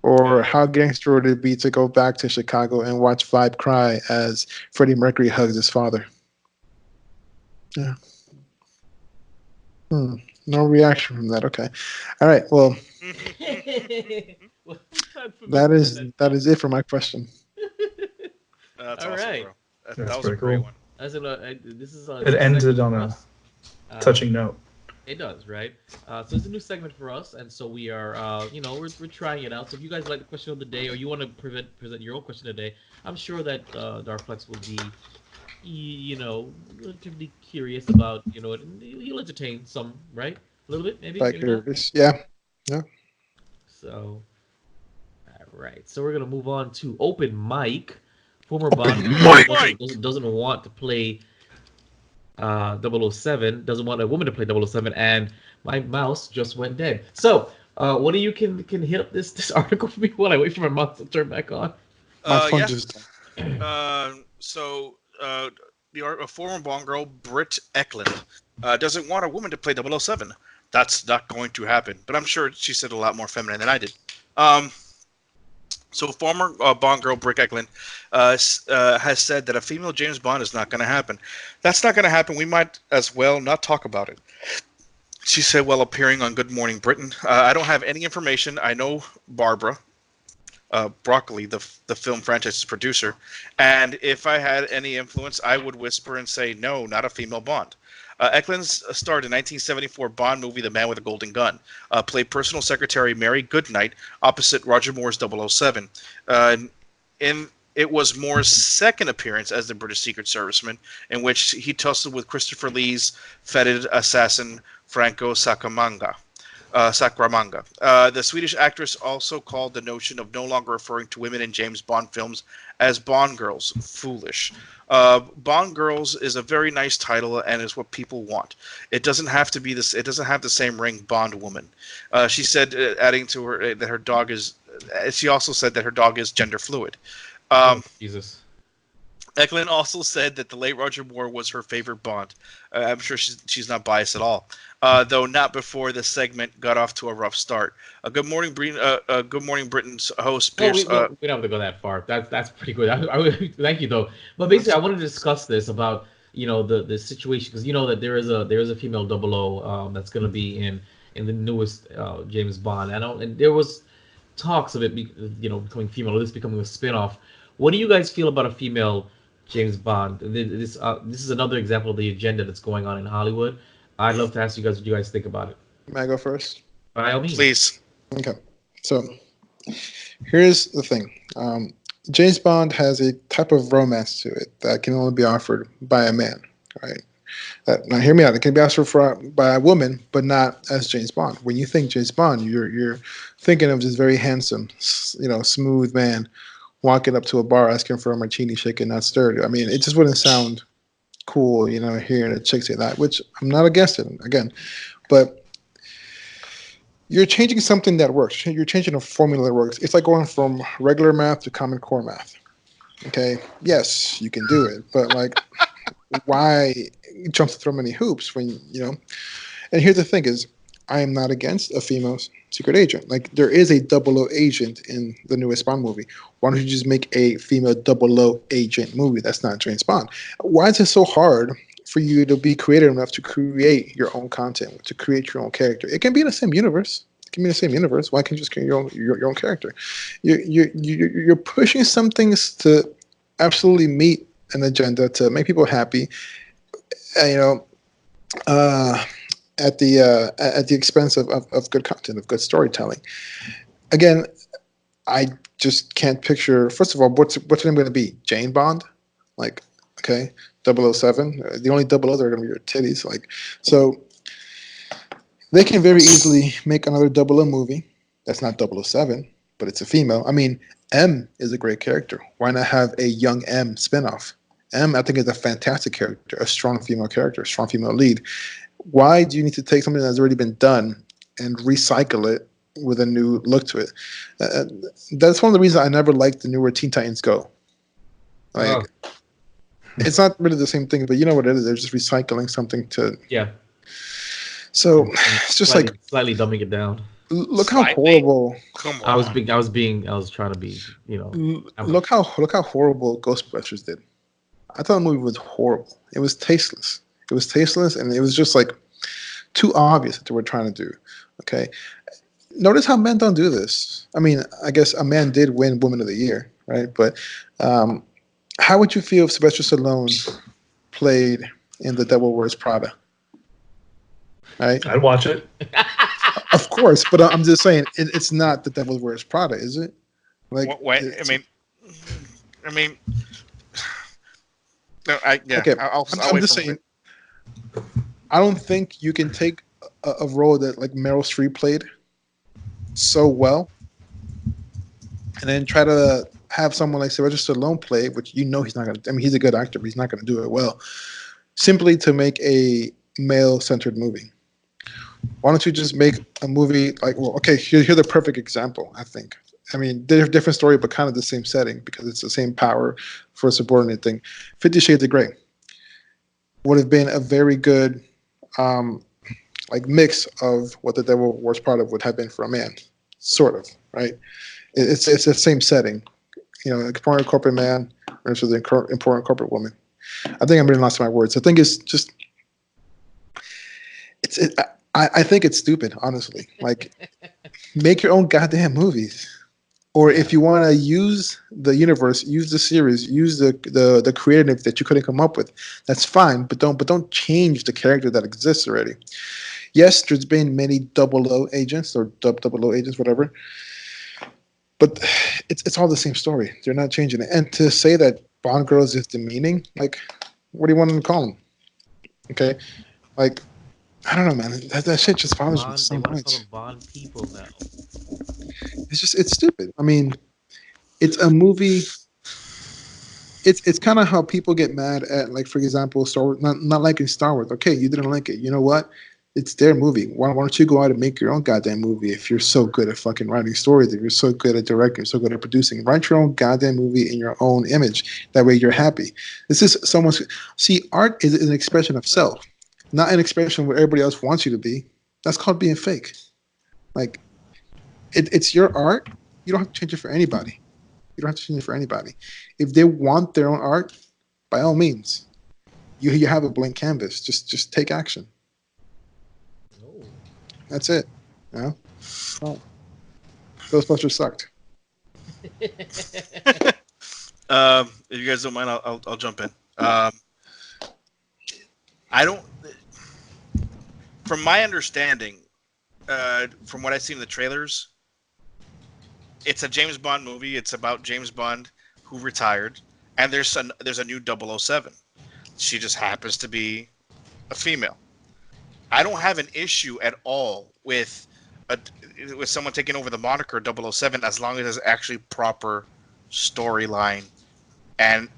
Or how gangster would it be to go back to Chicago and watch Vibe cry as Freddie Mercury hugs his father? Yeah. No reaction from that. Okay. All right. Well, that is it for my question. That's All awesome, right. bro. That That's was a pretty great cool. one. This is It ended on a touching note. It does, right? So it's a new segment for us, and so we are, we're trying it out. So if you guys like the question of the day, or you want to present your own question of the day, I'm sure that Darflex will be, relatively curious about, and he'll entertain some, right? A little bit, maybe. Like Maybe not. yeah. So, all right. So we're gonna move on to open mic. Former Bond doesn't want to play 007, doesn't want a woman to play 007, and my mouse just went dead. So, what do you can hit up this article for me while I wait for my mouse to turn back on? My phone Yeah. just. A former Bond girl, Britt Eklund, doesn't want a woman to play 007. That's not going to happen. But I'm sure she said a lot more feminine than I did. So former Bond girl Britt Eklund has said that a female James Bond is not going to happen. That's not going to happen. We might as well not talk about it. She said while appearing on Good Morning Britain, I don't have any information. I know Barbara Broccoli, the film franchise's producer, and if I had any influence, I would whisper and say, no, not a female Bond. Eklund starred in 1974 Bond movie The Man with a Golden Gun, played personal secretary Mary Goodnight opposite Roger Moore's 007. It was Moore's second appearance as the British Secret Serviceman, in which he tussled with Christopher Lee's feted assassin Franco Sacramanga. The Swedish actress also called the notion of no longer referring to women in James Bond films as Bond girls foolish. Bond girls is a very nice title and is what people want. It doesn't have to be this. It doesn't have the same ring Bond woman. She said, adding to her that her dog is. She also said that her dog is gender fluid. Jesus. Eklund also said that the late Roger Moore was her favorite Bond. I'm sure she's not biased at all, though not before the segment got off to a rough start. Good morning, Good Morning Britain's host. Pierce, we don't have to go that far. That's pretty good. Thank you though. But basically, I want to discuss this about the situation, because that there is a female 00 that's going to be in the newest James Bond. And there was talks of it becoming female, or this becoming a spin-off. What do you guys feel about a female James Bond? This is another example of the agenda that's going on in Hollywood. I'd love to ask you guys what you guys think about it. May I go first? By all means. Please. Okay. So here's the thing. James Bond has a type of romance to it that can only be offered by a man. Right? Now, hear me out. It can be offered by a woman, but not as James Bond. When you think James Bond, you're thinking of this very handsome, smooth man walking up to a bar asking for a martini, shaken, not stirred. I mean, it just wouldn't sound cool, hearing a chick say that, which I'm not against it, again. But you're changing something that works. You're changing a formula that works. It's like going from regular math to Common Core math. Okay? Yes, you can do it. But, why jump through many hoops when, And here's the thing is, I am not against a female secret agent. There is a 00 agent in the newest Bond movie. Why don't you just make a female 00 agent movie that's not James Bond? Why is it so hard for you to be creative enough to create your own content, to create your own character? It can be in the same universe. Why can't you just create your own character? You're pushing some things to absolutely meet an agenda to make people happy. At the expense of good content, of good storytelling. Again, I just can't picture. First of all, what's her name going to be? Jane Bond? 007. The only 00 that are going to be your titties. So They can very easily make another Double O movie. That's not 007, but it's a female. I mean, M is a great character. Why not have a young M spinoff? M, I think, is a fantastic character, a strong female character, a strong female lead. Why do you need to take something that's already been done and recycle it with a new look to it? That's one of the reasons I never liked the newer Teen Titans Go. Like, it's not really the same thing, but you know what it is? They're just recycling something to. Yeah. So it's just slightly dumbing it down. Look how horrible. Come on. I was trying to be, Look how horrible Ghostbusters did. I thought the movie was horrible. It was tasteless. And it was just like too obvious that they were trying to do. Okay. Notice how men don't do this. I mean, I guess a man did win Woman of the Year, right? But how would you feel if Sylvester Stallone played in The Devil Wears Prada? Right? I'd watch it. Of course, but I'm just saying it's not The Devil Wears Prada, is it? Like, what? I mean, no, okay. I'm just saying. I don't think you can take a role that like Meryl Streep played so well, and then try to have someone like Sylvester Stallone play it, which he's not going to. I mean, he's a good actor, but he's not going to do it well, simply to make a male-centered movie. Why don't you just make a movie like, well, okay, here's the perfect example, I think. I mean, they're a different story, but kind of the same setting because it's the same power for a subordinate thing. 50 Shades of Grey would have been a very good like mix of what The Devil Wears Prada would have been for a man, sort of, right? It's the same setting. You know, an important corporate man versus an important corporate woman. I think I'm really lost my words. I think it's just I think it's stupid, honestly. Like, make your own goddamn movies. Or if you want to use the universe, use the series, use the creative that you couldn't come up with, that's fine. But don't change the character that exists already. Yes, there's been many 00 agents or 00 agents, whatever. But it's all the same story. They're not changing it. And to say that Bond girls is demeaning, like, what do you want them to call them? Okay, like, I don't know, man. That shit just bothers me so much. Bond people now. It's stupid. I mean, it's a movie. It's kind of how people get mad at, like, for example, Star Wars, not liking Star Wars. Okay, you didn't like it. You know what? It's their movie. Why don't you go out and make your own goddamn movie if you're so good at fucking writing stories, if you're so good at directing, so good at producing? Write your own goddamn movie in your own image. That way you're happy. This is someone's... See, art is an expression of self, not an expression where everybody else wants you to be. That's called being fake. Like, it's your art. You don't have to change it for anybody. You don't have to change it for anybody. If they want their own art, by all means, you have a blank canvas. Just take action. That's it. You know? Oh. Ghostbusters sucked. If you guys don't mind, I'll jump in. I don't. From my understanding, from what I see in the trailers, it's a James Bond movie. It's about James Bond who retired, and there's a new 007. She just happens to be a female. I don't have an issue at all with someone taking over the moniker 007 as long as it's actually proper storyline and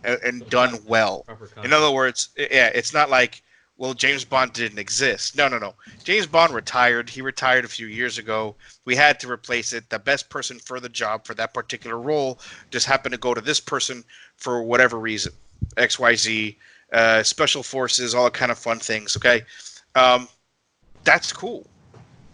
done well. In other words, yeah, it's not like, well, James Bond didn't exist. No. James Bond retired. He retired a few years ago. We had to replace it. The best person for the job for that particular role just happened to go to this person for whatever reason. XYZ, special forces, all kind of fun things, okay? That's cool.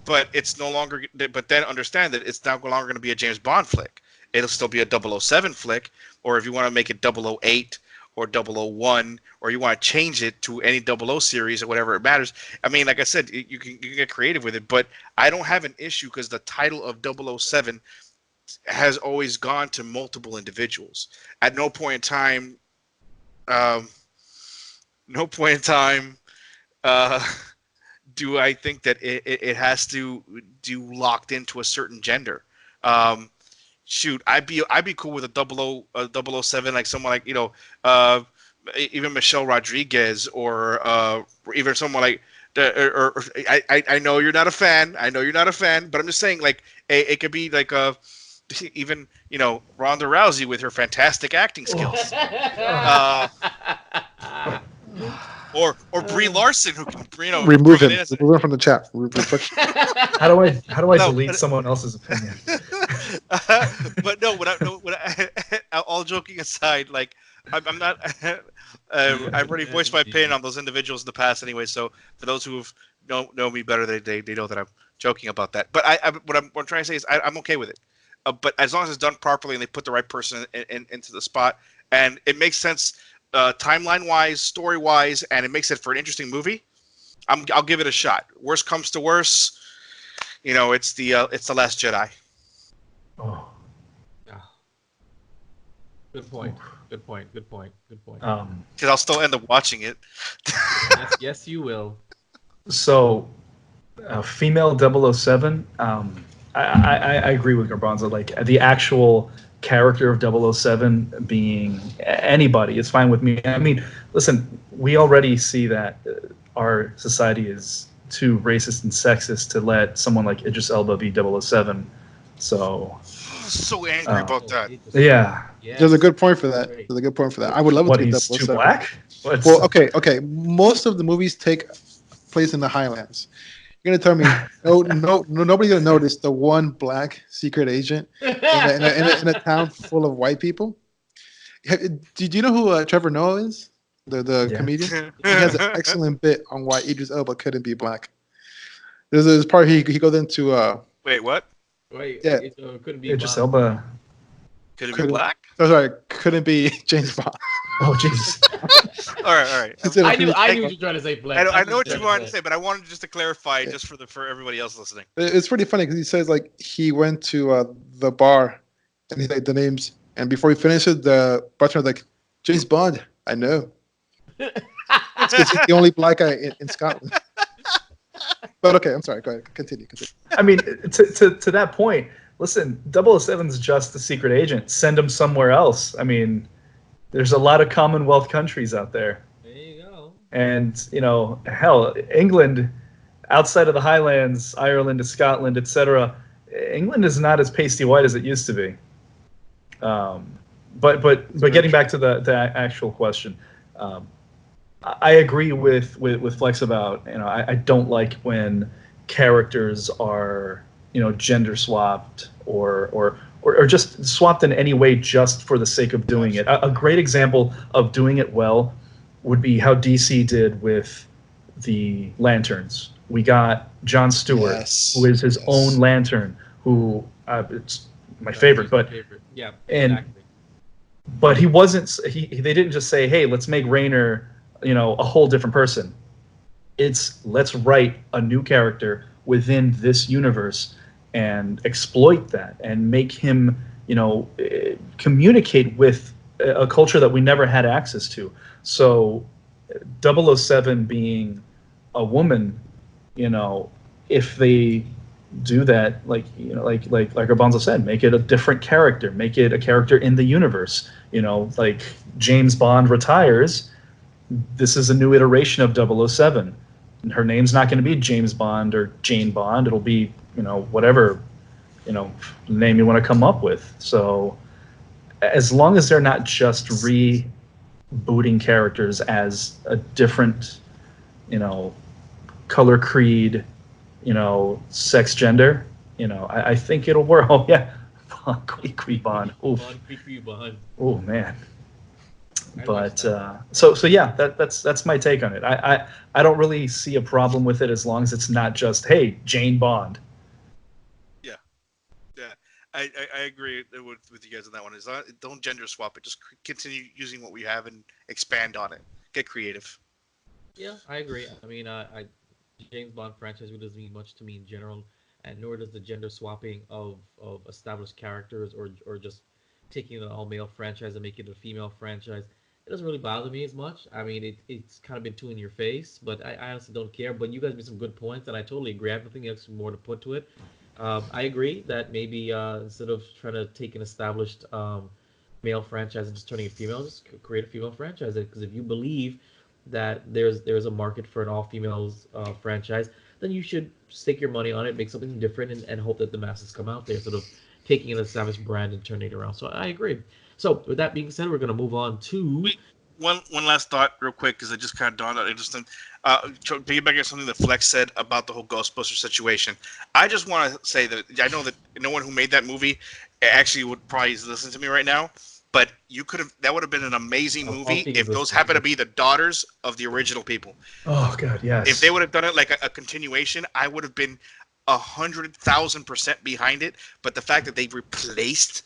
But it's no longer. But then understand that it's no longer going to be a James Bond flick. It'll still be a 007 flick, or if you want to make it 008 or 001, or you want to change it to any 00 series or whatever it matters. I mean, like I said, you can get creative with it, but I don't have an issue because the title of 007 has always gone to multiple individuals. At no point in time, do I think that it has to do locked into a certain gender. Shoot, I'd be cool with a 007, like someone like, even Michelle Rodriguez, or even someone like I know you're not a fan. I know you're not a fan, but I'm just saying, like, it could be like even Ronda Rousey with her fantastic acting skills, or Brie Larson, who can Remove bring him. it in. Remove him from the chat. How do I No, delete someone else's opinion? but no, all joking aside, like I'm not. I've already voiced my opinion on those individuals in the past anyway. So for those who know me better, they know that I'm joking about that. But what I'm trying to say is I'm okay with it. But as long as it's done properly and they put the right person into the spot, and it makes sense timeline wise, story wise, and it makes it for an interesting movie, I'll give it a shot. Worst comes to worst, it's the Last Jedi. Oh. Good point. Good point. Because I'll still end up watching it. yes, you will. So, female 007. I agree with Garbanzo. Like the actual character of 007 being anybody is fine with me. I mean, listen, we already see that our society is too racist and sexist to let someone like Idris Elba be 007. So Angry about that. Yeah. There's a good point for that. I would love it What, to be he's 007. too black? Well, okay. Most of the movies take place in the Highlands. You're gonna tell me nobody's gonna notice the one black secret agent in a town full of white people? Do you know who Trevor Noah is? The comedian. He has an excellent bit on why Idris Elba couldn't be black. There's this part he goes into. Wait, what? Wait, yeah. Couldn't be Idris Elba. Could it be black? Oh, sorry, couldn't be James Bond. Oh, Jesus. all right. I knew what you were trying to say, black. I know what you wanted to say, but I wanted just to clarify, just for everybody else listening. It's pretty funny because he says like he went to the bar and he said the names, and before he finishes, the bartender's like, James Bond. I know. It's because he's the only black guy in Scotland. But okay, I'm sorry. Go ahead. Continue. I mean, to that point, listen, 007's just a secret agent. Send him somewhere else. I mean, there's a lot of Commonwealth countries out there. There you go. And, hell, England, outside of the Highlands, Ireland, Scotland, etc., England is not as pasty white as it used to be. But getting back to the actual question, I agree with Flex about, I don't like when characters are, gender swapped or just swapped in any way just for the sake of doing it. A great example of doing it well would be how DC did with the Lanterns. We got Jon Stewart, who is his own Lantern, who it's my favorite, but yeah, exactly. But he wasn't. They didn't just say, "Hey, let's make Renner, a whole different person." It's let's write a new character within this universe and exploit that and make him, communicate with a culture that we never had access to. So 007 being a woman, if they do that, like Urbanzo said, make it a different character, make it a character in the universe, like James Bond retires. This is a new iteration of 007. And her name's not going to be James Bond or Jane Bond. It'll be, whatever, name you want to come up with. So as long as they're not just rebooting characters as a different, color, creed, sex, gender, I think it'll work. Oh, yeah. Quee Bond. Oh, man. But so yeah, that's my take on it. I don't really see a problem with it as long as it's not just, hey, Jane Bond. Yeah, I agree with you guys on that one. Don't gender swap it. Just continue using what we have and expand on it. Get creative. Yeah, I agree. I mean, James Bond franchise really doesn't mean much to me in general, and nor does the gender swapping of established characters or just taking an all-male franchise and making it a female franchise. It doesn't really bother me as much. I mean, it's kind of been too in your face, but I honestly don't care. But you guys made some good points, and I totally agree. I don't think there's more to put to it. I agree that maybe instead of trying to take an established male franchise and just turning it female, just create a female franchise. Because if you believe that there's a market for an all-females franchise, then you should stake your money on it, make something different, and hope that the masses come out there, sort of taking an established brand and turning it around. So I agree. So with that being said, we're going to move on to... One last thought real quick, because it just kind of dawned on interesting. Piggybacking on something that Flex said about the whole Ghostbusters situation, I just want to say that I know that no one who made that movie actually would probably listen to me right now, but that would have been an amazing movie if those happened to be the daughters of the original people. Oh God, yes. If they would have done it like a continuation, I would have been 100,000% behind it. But the fact that they replaced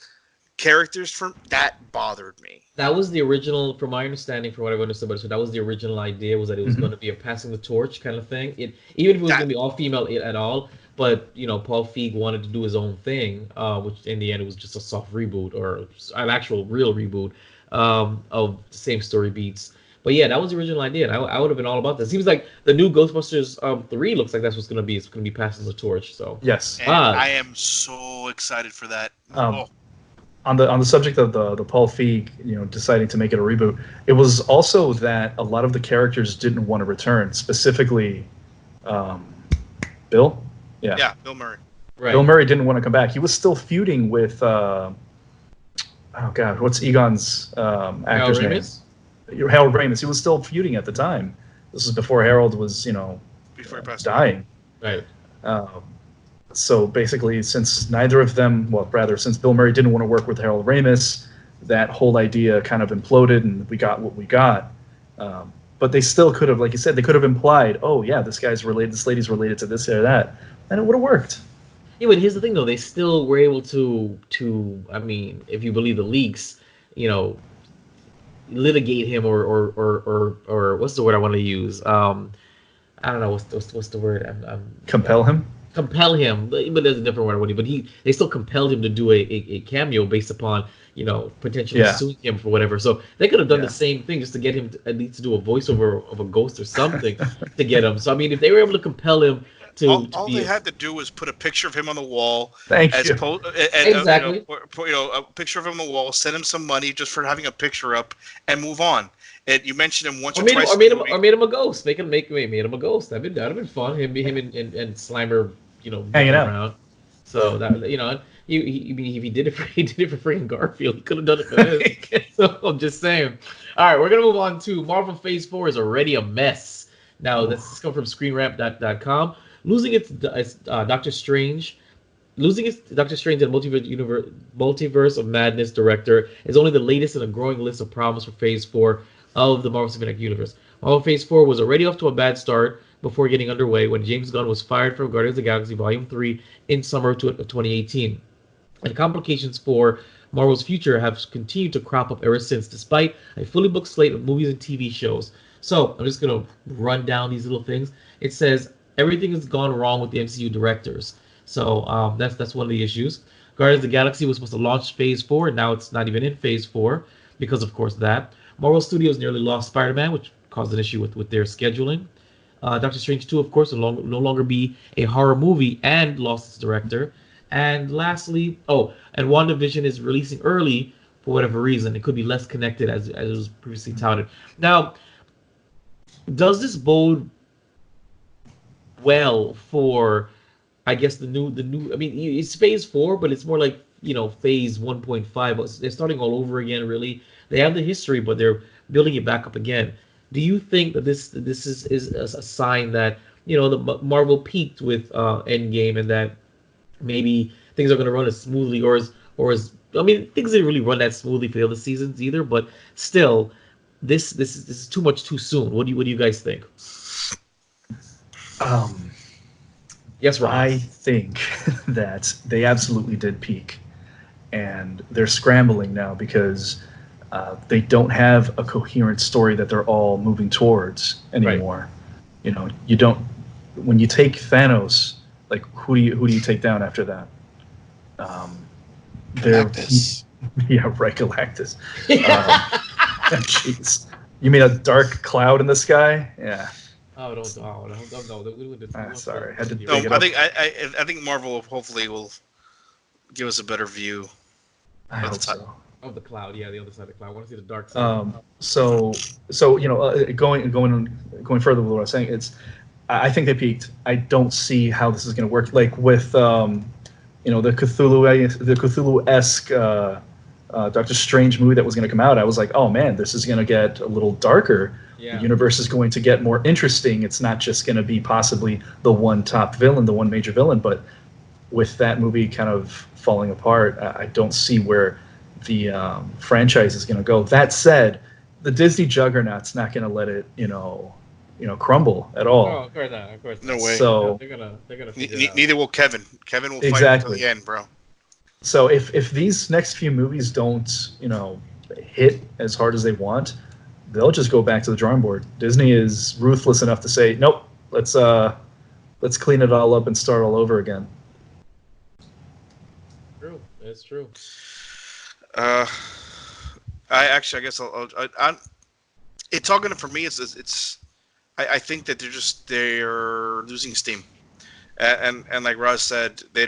characters from that bothered me. That was the original, from my understanding, from what I've understood about it. So that was the original idea, was that it was going to be a passing the torch kind of thing. Even if it was going to be all female at all, but Paul Feig wanted to do his own thing, which in the end it was just a soft reboot or an actual real reboot of the same story beats. But yeah, that was the original idea, and I would have been all about that. It seems like the new Ghostbusters 3 looks like that's what's going to be. It's going to be passing the torch. So yes, and I am so excited for that. On the subject of the Paul Feig, deciding to make it a reboot, it was also that a lot of the characters didn't want to return. Specifically, Bill. Yeah, Bill Murray. Right. Bill Murray didn't want to come back. He was still feuding with oh God, what's Egon's actor's name? Harold Ramis. He was still feuding at the time. This is before Harold was, before he passed dying. Right. So basically, since since Bill Murray didn't want to work with Harold Ramis, that whole idea kind of imploded, and we got what we got. But they still could have, like you said, they could have implied, oh yeah, this lady's related to this or that, and it would have worked. Yeah, but here's the thing, though. They still were able to I mean, if you believe the leaks, litigate him or what's the word I want to use? I don't know what's the word. Compel him. Compel him, but there's a different word I want to. But they still compelled him to do a cameo based upon potentially suing him for whatever. So they could have done the same thing just to get him at least to do a voiceover of a ghost or something to get him. So I mean, if they were able to compel him all they had to do was put a picture of him on the wall. Exactly. A picture of him on the wall. Send him some money just for having a picture up, and move on. And you mentioned him once or twice. Or made him a ghost. Made him a ghost. That'd have been fun. Him and Slimer, hanging out around. So that if he did it for freaking Garfield, he could have done it for this. So I'm just saying. All right, we're gonna move on to Marvel Phase 4 is already a mess. Now this comes from ScreenRant.com. Losing its Doctor Strange and Multiverse of Madness director is only the latest in a growing list of problems for Phase 4 of the Marvel Cinematic Universe. Marvel Phase 4 was already off to a bad start before getting underway when James Gunn was fired from Guardians of the Galaxy Volume 3 in summer of 2018. And complications for Marvel's future have continued to crop up ever since, despite a fully booked slate of movies and TV shows. So I'm just going to run down these little things. It says everything has gone wrong with the MCU directors. So that's one of the issues. Guardians of the Galaxy was supposed to launch Phase 4, and now it's not even in Phase 4 because, of course, that. Marvel Studios nearly lost Spider-Man, which caused an issue with their scheduling. Doctor Strange 2, of course, will no longer be a horror movie and lost its director. And lastly, and WandaVision is releasing early for whatever reason. It could be less connected as it was previously touted. Now, does this bode well for, I guess, the new? I mean, it's Phase 4, but it's more like Phase 1.5. They're starting all over again. Really, they have the history, but they're building it back up again. Do you think that this is a sign that the Marvel peaked with Endgame, and that maybe things are going to run as smoothly, or as I mean, things didn't really run that smoothly for the other seasons either, but still, this is too much too soon. What do you guys think? Yes, Ron. I think that they absolutely did peak, and they're scrambling now because they don't have a coherent story that they're all moving towards anymore. Right. You don't. When you take Thanos, like who do you take down after that? Galactus. Yeah, right, Galactus. Jeez, you mean a dark cloud in the sky? Yeah. Oh, don't. Sorry, had to dig no, it I up. think I think Marvel hopefully will give us a better view. I hope so. Of the cloud, yeah, the other side of the cloud. I want to see the dark side. So going further with what I was saying, I think they peaked. I don't see how this is going to work. Like with the Cthulhu-esque Doctor Strange movie that was going to come out, I was like, oh man, this is going to get a little darker. Yeah. The universe is going to get more interesting. It's not just going to be possibly the one top villain, the one major villain, but with that movie kind of falling apart, I don't see where the franchise is going to go. That said, the Disney juggernaut's not going to let it, crumble at all. Oh, of course not. Of course not. No way. So they're gonna figure it out. Neither will Kevin. Kevin will fight Exactly. until the end, bro. So if these next few movies don't, hit as hard as they want, they'll just go back to the drawing board. Disney is ruthless enough to say, nope, let's clean it all up and start all over again. True. It's true. I guess it's all gonna for me. I think that they're losing steam, and like Roz said, we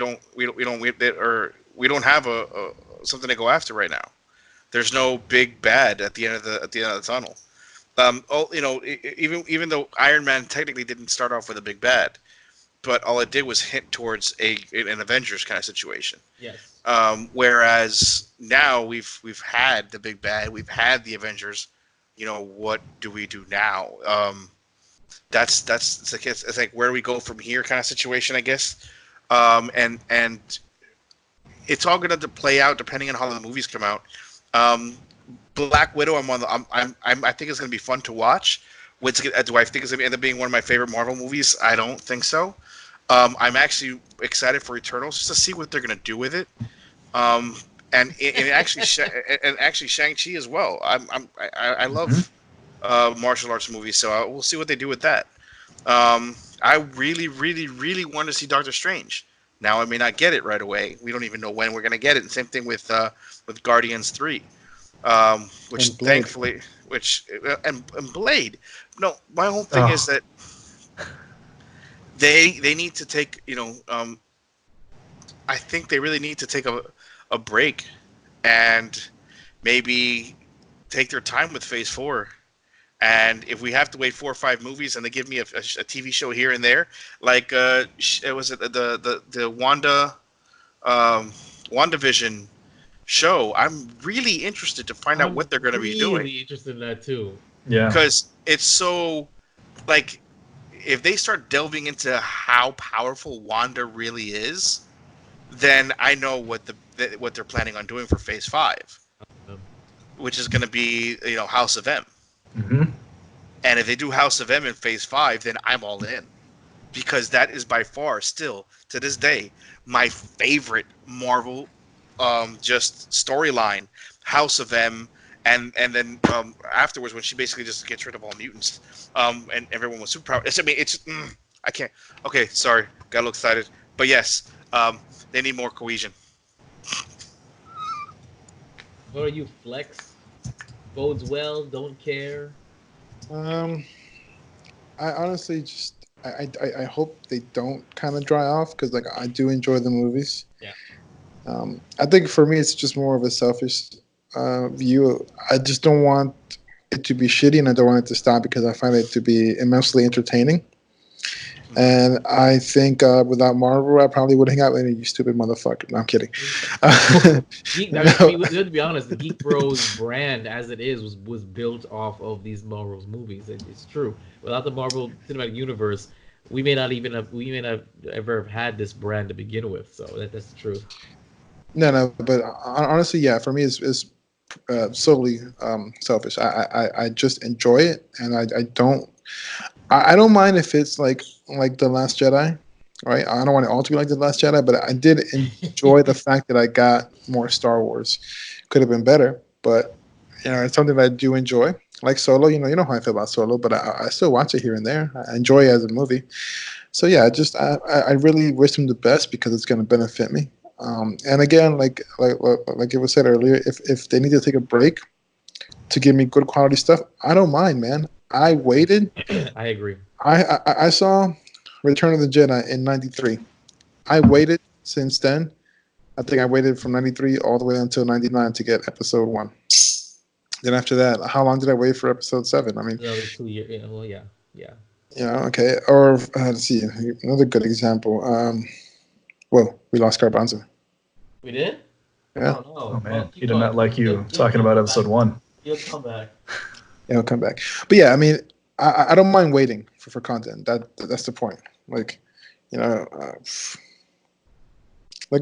don't have a something to go after right now. There's no big bad at the end of the tunnel. Even though Iron Man technically didn't start off with a big bad, but all it did was hint towards an Avengers kind of situation. Yes. Whereas now we've had the big bad, we've had the Avengers. What do we do now? It's like where do we go from here kind of situation, I guess. And it's all going to play out depending on how the movies come out. Black Widow, I think it's going to be fun to watch. Do I think it's going to end up being one of my favorite Marvel movies? I don't think so. I'm actually excited for Eternals just to see what they're going to do with it. And actually Shang-Chi as well. I love martial arts movies, so we'll see what they do with that. I really, really, really want to see Doctor Strange. Now I may not get it right away. We don't even know when we're going to get it. And same thing with Guardians 3, which thankfully, and Blade. No, my whole thing is that they need to take, I think they really need to take a break and maybe take their time with Phase 4. And if we have to wait 4 or 5 movies and they give me a TV show here and there, like it was the WandaVision show, I'm really interested to find out what they're going to be doing. Really interested in that too. Yeah. Because it's so, like, if they start delving into how powerful Wanda really is, then I know what they're planning on doing for Phase 5, which is going to be House of M. Mm-hmm. And if they do House of M in Phase 5, then I'm all in, because that is by far still to this day my favorite Marvel just storyline. House of M, and then afterwards when she basically just gets rid of all mutants, and everyone was superpowered. I can't. Okay, sorry, got a little excited, but yes, they need more cohesion. What are you, Flex? Bodes well, don't care. I honestly just I hope they don't kind of dry off, because like I do enjoy the movies. Yeah. I think for me it's just more of a selfish view. I just don't want it to be shitty, and I don't want it to stop, because I find it to be immensely entertaining. And I think without Marvel, I probably would hang out with you stupid motherfucker. No, I'm kidding. To be honest, the Geek Bros brand as it is was built off of these Marvel movies. It's true. Without the Marvel Cinematic Universe, we may not ever have had this brand to begin with. So that's the truth. No, but honestly, yeah, for me it's solely selfish. I just enjoy it, and I don't mind if it's like The Last Jedi, right? I don't want it all to be like The Last Jedi, but I did enjoy the fact that I got more Star Wars. Could have been better, but it's something that I do enjoy. Like Solo, you know how I feel about Solo, but I still watch it here and there. I enjoy it as a movie. So yeah, I really wish them the best, because it's going to benefit me. And again, like it was said earlier, if they need to take a break to give me good quality stuff, I don't mind, man. I waited. I agree. I saw Return of the Jedi in '93. I waited since then I think I waited from 93 all the way until 99 to get episode 1. Then after that, how long did I wait for episode 7? I mean, Another 2 years. Yeah, well, yeah. okay. Or let's see, another good example. Well, we lost Garbanzo. We did? Yeah. Oh, no. Oh man, Well, he did not like you He'll talking about come episode back. 1. He'll come back. Yeah, I'll come back. But yeah, I mean, I don't mind waiting for content. That's the point. Like, like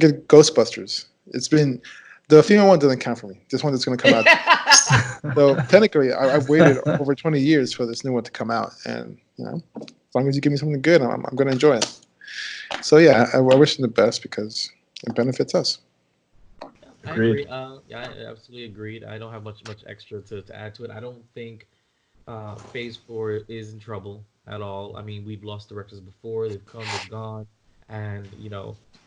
at Ghostbusters. It's been the female one doesn't count for me. This one that's going to come out. So technically, I've waited over 20 years for this new one to come out, and as long as you give me something good, I'm going to enjoy it. So yeah, I wish them the best because it benefits us. I agree. Yeah, I absolutely agreed. I don't have much extra to add to it. I don't think Phase 4 is in trouble at all. I mean, we've lost directors before. They've come, they've gone, and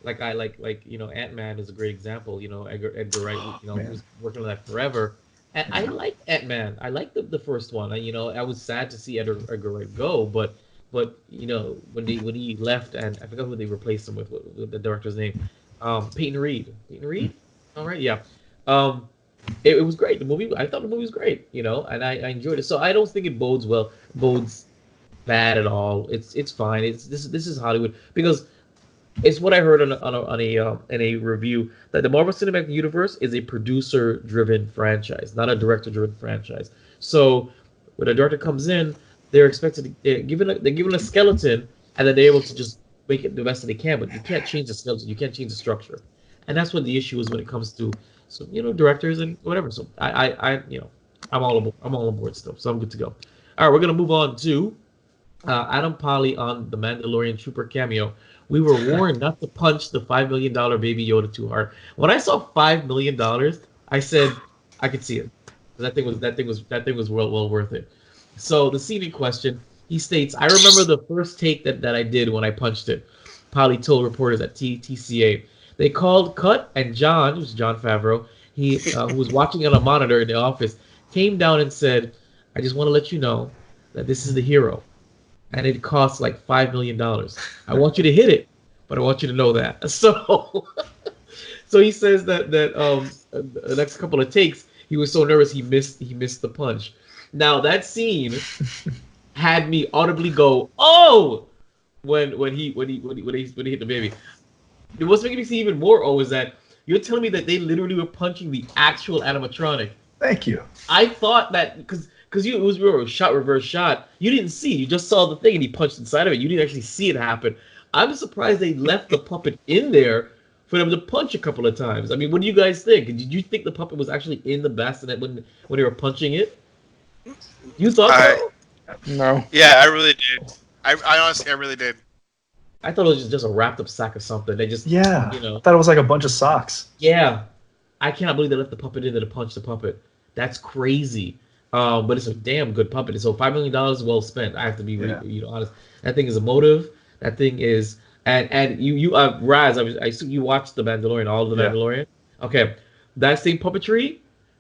Ant-Man is a great example. Edgar Wright, who's working on that forever. And I like Ant-Man. I like the first one. I was sad to see Edgar Wright go, but when he left, and I forgot who they replaced him with the director's name, Peyton Reed. Peyton Reed. All right, yeah. It was great. I thought the movie was great, and I enjoyed it. So I don't think it bodes bad at all. It's fine. This is Hollywood, because it's what I heard in a review that the Marvel Cinematic Universe is a producer-driven franchise, not a director-driven franchise. So when a director comes in, they're given a skeleton, and then they're able to just make it the best that they can. But you can't change the skeleton. You can't change the structure. And that's what the issue is when it comes to directors and whatever. So I'm all aboard still. So I'm good to go. All right, we're gonna move on to Adam Polly on the Mandalorian Trooper Cameo. We were warned not to punch the $5 million Baby Yoda too hard. When I saw $5 million, I said I could see it. That thing was well worth it. So the scene in question, he states, "I remember the first take that I did when I punched it." Polly told reporters at TCA. They called cut, and John, who's John Favreau, who was watching on a monitor in the office, came down and said, "I just want to let you know that this is the hero, and it costs like $5 million. I want you to hit it, but I want you to know that." So he says that the next couple of takes, he was so nervous he missed the punch. Now that scene had me audibly go, "Oh!" when he hit the baby. What's making me see even more is that you're telling me that they literally were punching the actual animatronic. Thank you. I thought that because it was reverse shot. You didn't see. You just saw the thing and he punched inside of it. You didn't actually see it happen. I'm surprised they left the puppet in there for them to punch a couple of times. I mean, what do you guys think? Did you think the puppet was actually in the bassinet when they were punching it? You thought so? No. Yeah, I really did. I honestly, I really did. I thought it was just a wrapped up sack of something. They just, I thought it was like a bunch of socks. Yeah. I cannot believe they left the puppet in there to punch the puppet. That's crazy. But it's a damn good puppet. So $5 million well spent. I have to be honest. That thing is emotive. That thing is, and you Raz, I assume you watched The Mandalorian, all of The Mandalorian. Okay, that same puppetry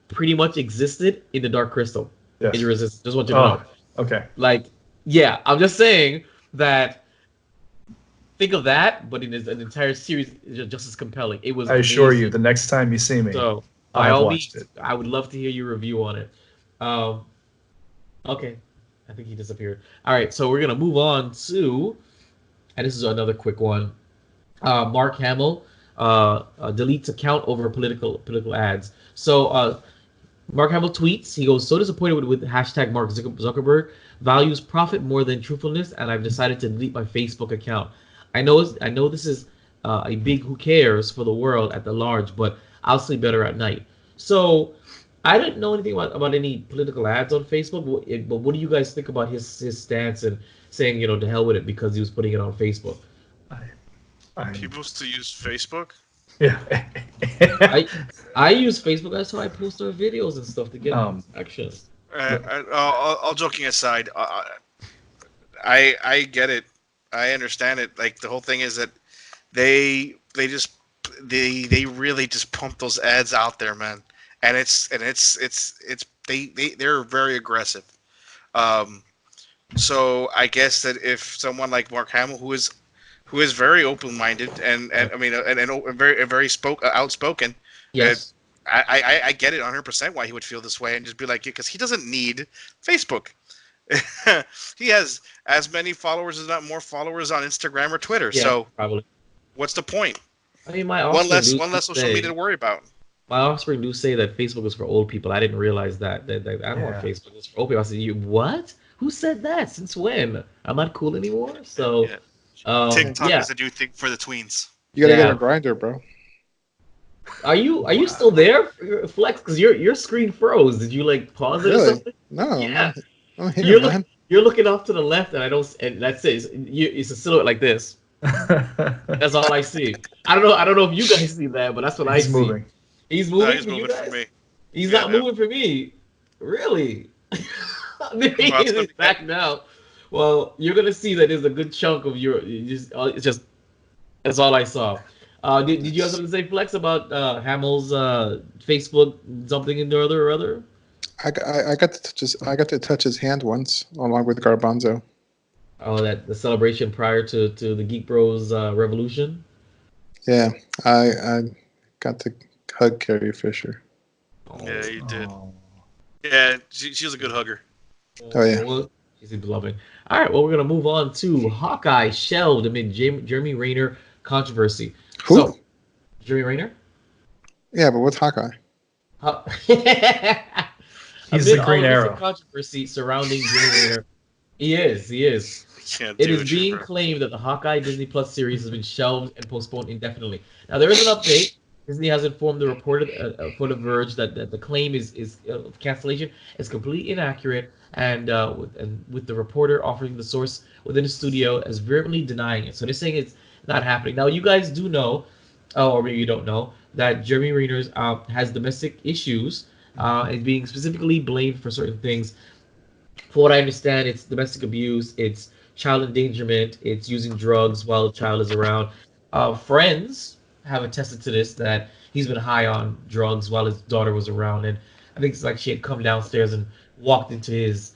pretty much existed in The Dark Crystal. Yes. Just want you to know. Okay. Like, yeah, I'm just saying that. Think of that, but in an entire series, just as compelling. It was. I assure you, the next time you see me, so by all means, I would love to hear your review on it. Okay, I think he disappeared. All right, so we're gonna move on to, and this is another quick one. Mark Hamill deletes account over political ads. So Mark Hamill tweets. He goes, "So disappointed with hashtag Mark Zuckerberg values profit more than truthfulness, and I've decided to delete my Facebook account. I know this is a big who cares for the world at the large, but I'll sleep better at night." So I didn't know anything about any political ads on Facebook, but what do you guys think about his stance and saying, to hell with it because he was putting it on Facebook? People still use Facebook? Yeah. I use Facebook. That's how I post our videos and stuff to get action. All joking aside, I get it. I understand it. Like, the whole thing is that they really just pump those ads out there, man. And they're very aggressive. So I guess that if someone like Mark Hamill, who is who is very open-minded and I mean and very outspoken. Yes. I get it 100% why he would feel this way and just be like, because he doesn't need Facebook. He has as many followers, if not more followers, on Instagram or Twitter. Yeah, so probably. what's the point? I mean, my One offspring less social media to worry about. My offspring do say that Facebook is for old people. I didn't realize that. I don't want Facebook. It's for old people. I said, you what? Who said that? Since when? I'm not cool anymore. So, TikTok is a new thing for the tweens. You gotta get a grinder, bro. Are you still there, Flex? Because your screen froze. Did you like pause it or something? No. Yeah. I'm here, You're looking off to the left, and that's it. It's a silhouette like this. That's all I see. I don't know if you guys see that, but that's what I see. Moving. He's moving. No, he's moving for me. He's not moving for me. Really? He's back now. Well, you're gonna see that there's a good chunk of your. It's just that's all I saw. Did you have something to say, Flex, about Hamill's Facebook something and other? I got to touch his hand once, along with Garbanzo. Oh, the celebration prior to the Geek Bros revolution. Yeah, I got to hug Carrie Fisher. Yeah, you did. Yeah, she was a good hugger. Oh yeah. Well, she's loving. All right, well, we're gonna move on to Hawkeye shelved amid Jeremy Renner controversy. Who? So, Jeremy Renner? Yeah, but what's Hawkeye? He's the Green Arrow. Controversy surrounding Jeremy Renner. He is. It is being claimed that the Hawkeye Disney Plus series has been shelved and postponed indefinitely. Now, there is an update. Disney has informed the reported for The Verge that the claim is cancellation is completely inaccurate, and with the reporter offering the source within the studio as vehemently denying it. So they're saying it's not happening. Now, you guys do know, or maybe you don't know, that Jeremy Renner has domestic issues and being specifically blamed for certain things. For what I understand, it's domestic abuse, it's child endangerment, it's using drugs while the child is around. Friends have attested to this, that he's been high on drugs while his daughter was around, and I think it's like she had come downstairs and walked into his,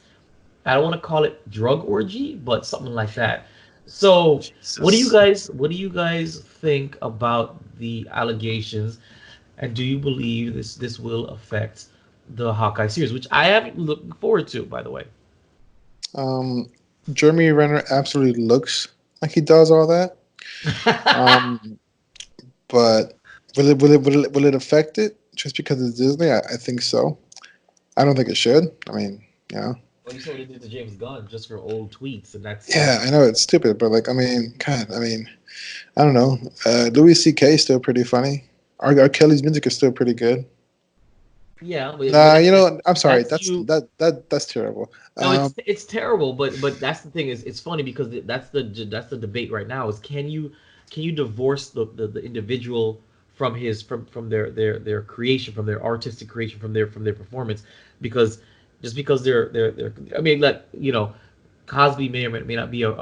I don't want to call it drug orgy, but something like that. So Jesus. What do you guys think about the allegations, and do you believe this will affect the Hawkeye series, which I am looking forward to, by the way? Jeremy Renner absolutely looks like he does all that. But will it affect it just because it's Disney? I think so. I don't think it should. I mean, Well, you saw what they did to James Gunn just for old tweets, and that's I know it's stupid, but like, I mean, God, I mean, I don't know. Louis C.K. is still pretty funny. R. Kelly's music is still pretty good. Yeah, but I'm sorry. That's terrible. No, it's terrible, but that's the thing is it's funny because that's the debate right now is can you divorce the individual from their creation, from their artistic creation, from their performance, because just because they're I mean, like, Cosby may or may not be a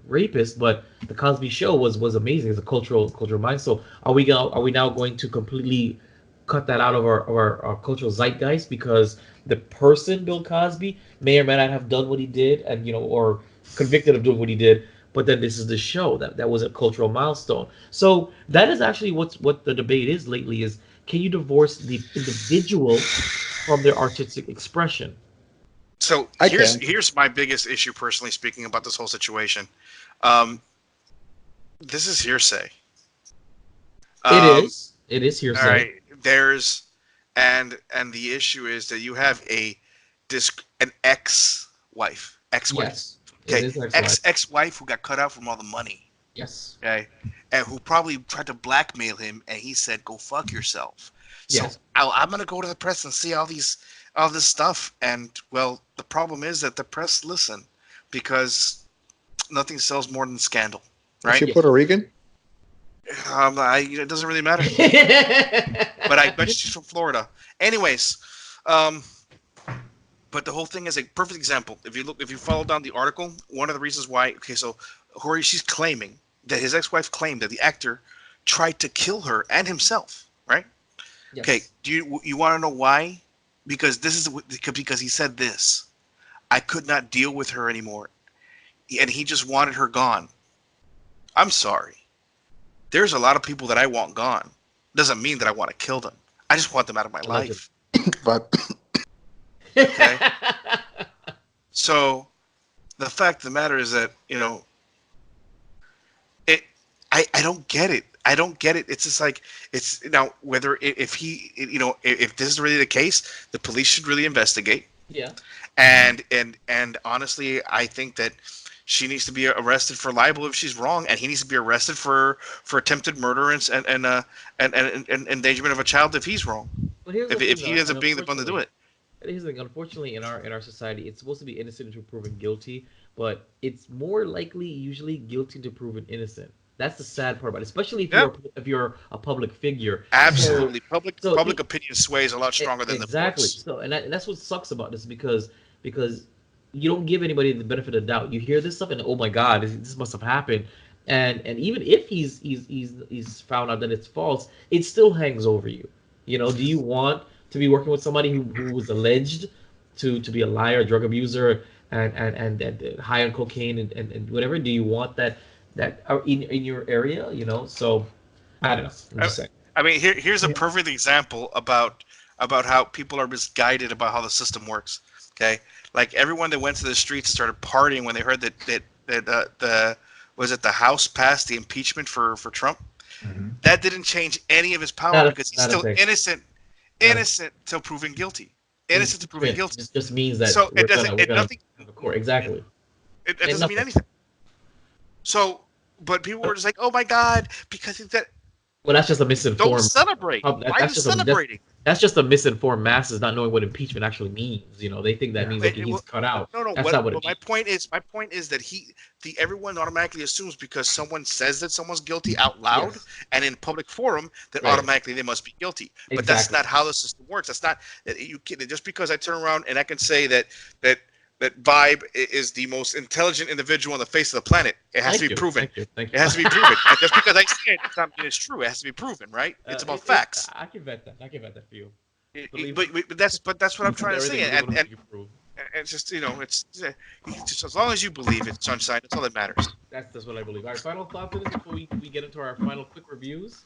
rapist, but the Cosby Show was amazing as a cultural mind. So are we now going to completely cut that out of our cultural zeitgeist because the person Bill Cosby may or may not have done what he did, and or convicted of doing what he did, but then this is the show that was a cultural milestone. So that is actually what the debate is lately: is can you divorce the individual from their artistic expression? So here's my biggest issue, personally speaking, about this whole situation. This is hearsay. It is hearsay. All right. And the issue is that you have an ex-wife. Yes, okay, ex-wife who got cut out from all the money. Yes. Okay, and who probably tried to blackmail him, and he said, "Go fuck yourself." Yes. So I'm gonna go to the press and see all this stuff, and well, the problem is that the press listen because nothing sells more than scandal, right? Is she Puerto Rican? It doesn't really matter. But I bet she's from Florida. Anyways, but the whole thing is a perfect example. If you follow down the article, one of the reasons why, so she's claiming that his ex-wife claimed that the actor tried to kill her and himself, right? Yes. Okay, do you want to know why? Because he said this: I could not deal with her anymore, and he just wanted her gone. I'm sorry. There's a lot of people that I want gone. Doesn't mean that I want to kill them. I just want them out of my life. But Okay. So the fact of the matter is that, I don't get it. I don't get it. It's just like, it's now whether if he, if this is really the case, the police should really investigate. Yeah. And honestly, I think that she needs to be arrested for libel if she's wrong, and he needs to be arrested for attempted murder and endangerment of a child if he's wrong. But here's the If thing, he though, ends up and being the one to do it. Here's the thing. Unfortunately, in our society, it's supposed to be innocent until proven guilty, but it's more likely usually guilty to proven innocent. That's the sad part about it, especially if you're a public figure. Absolutely, public it- opinion sways a lot stronger than exactly. the courts. So, and that's what sucks about this because you don't give anybody the benefit of the doubt. You hear this stuff and oh my God, this must have happened, and even if he's found out that it's false, it still hangs over you. Do you want to be working with somebody who was alleged to be a liar, drug abuser, and high on cocaine and whatever? Do you want that in your area? So I don't know. I'm just saying. I mean, here's a perfect example about how people are misguided about how the system works. Okay, like everyone that went to the streets and started partying when they heard that the House passed the impeachment for Trump. Mm-hmm. That didn't change any of his power because he's still innocent till proven guilty. Innocent till proven guilty. It just means that. So it doesn't. Exactly. It doesn't mean anything. So, but people were just like, "Oh my God," because that. Well, that's just a misinformed. Don't celebrate. Why are you celebrating? That's just the misinformed masses not knowing what impeachment actually means. They think that means he's cut out. No. That's not what it means. My point is that everyone automatically assumes because someone says that someone's guilty out loud and in public forum that automatically they must be guilty. But that's not how the system works. That's not you. Just because I turn around and I can say that Vibe is the most intelligent individual on the face of the planet. It has to be proven. Thank you. It has to be proven. And just because I say it, it's true. It has to be proven, right? It's about facts. I can vet that for you. But that's what I'm trying to say. And it's just it's just as long as you believe it, sunshine. That's all that matters. That's what I believe. All right, final thoughts on this before we get into our final quick reviews.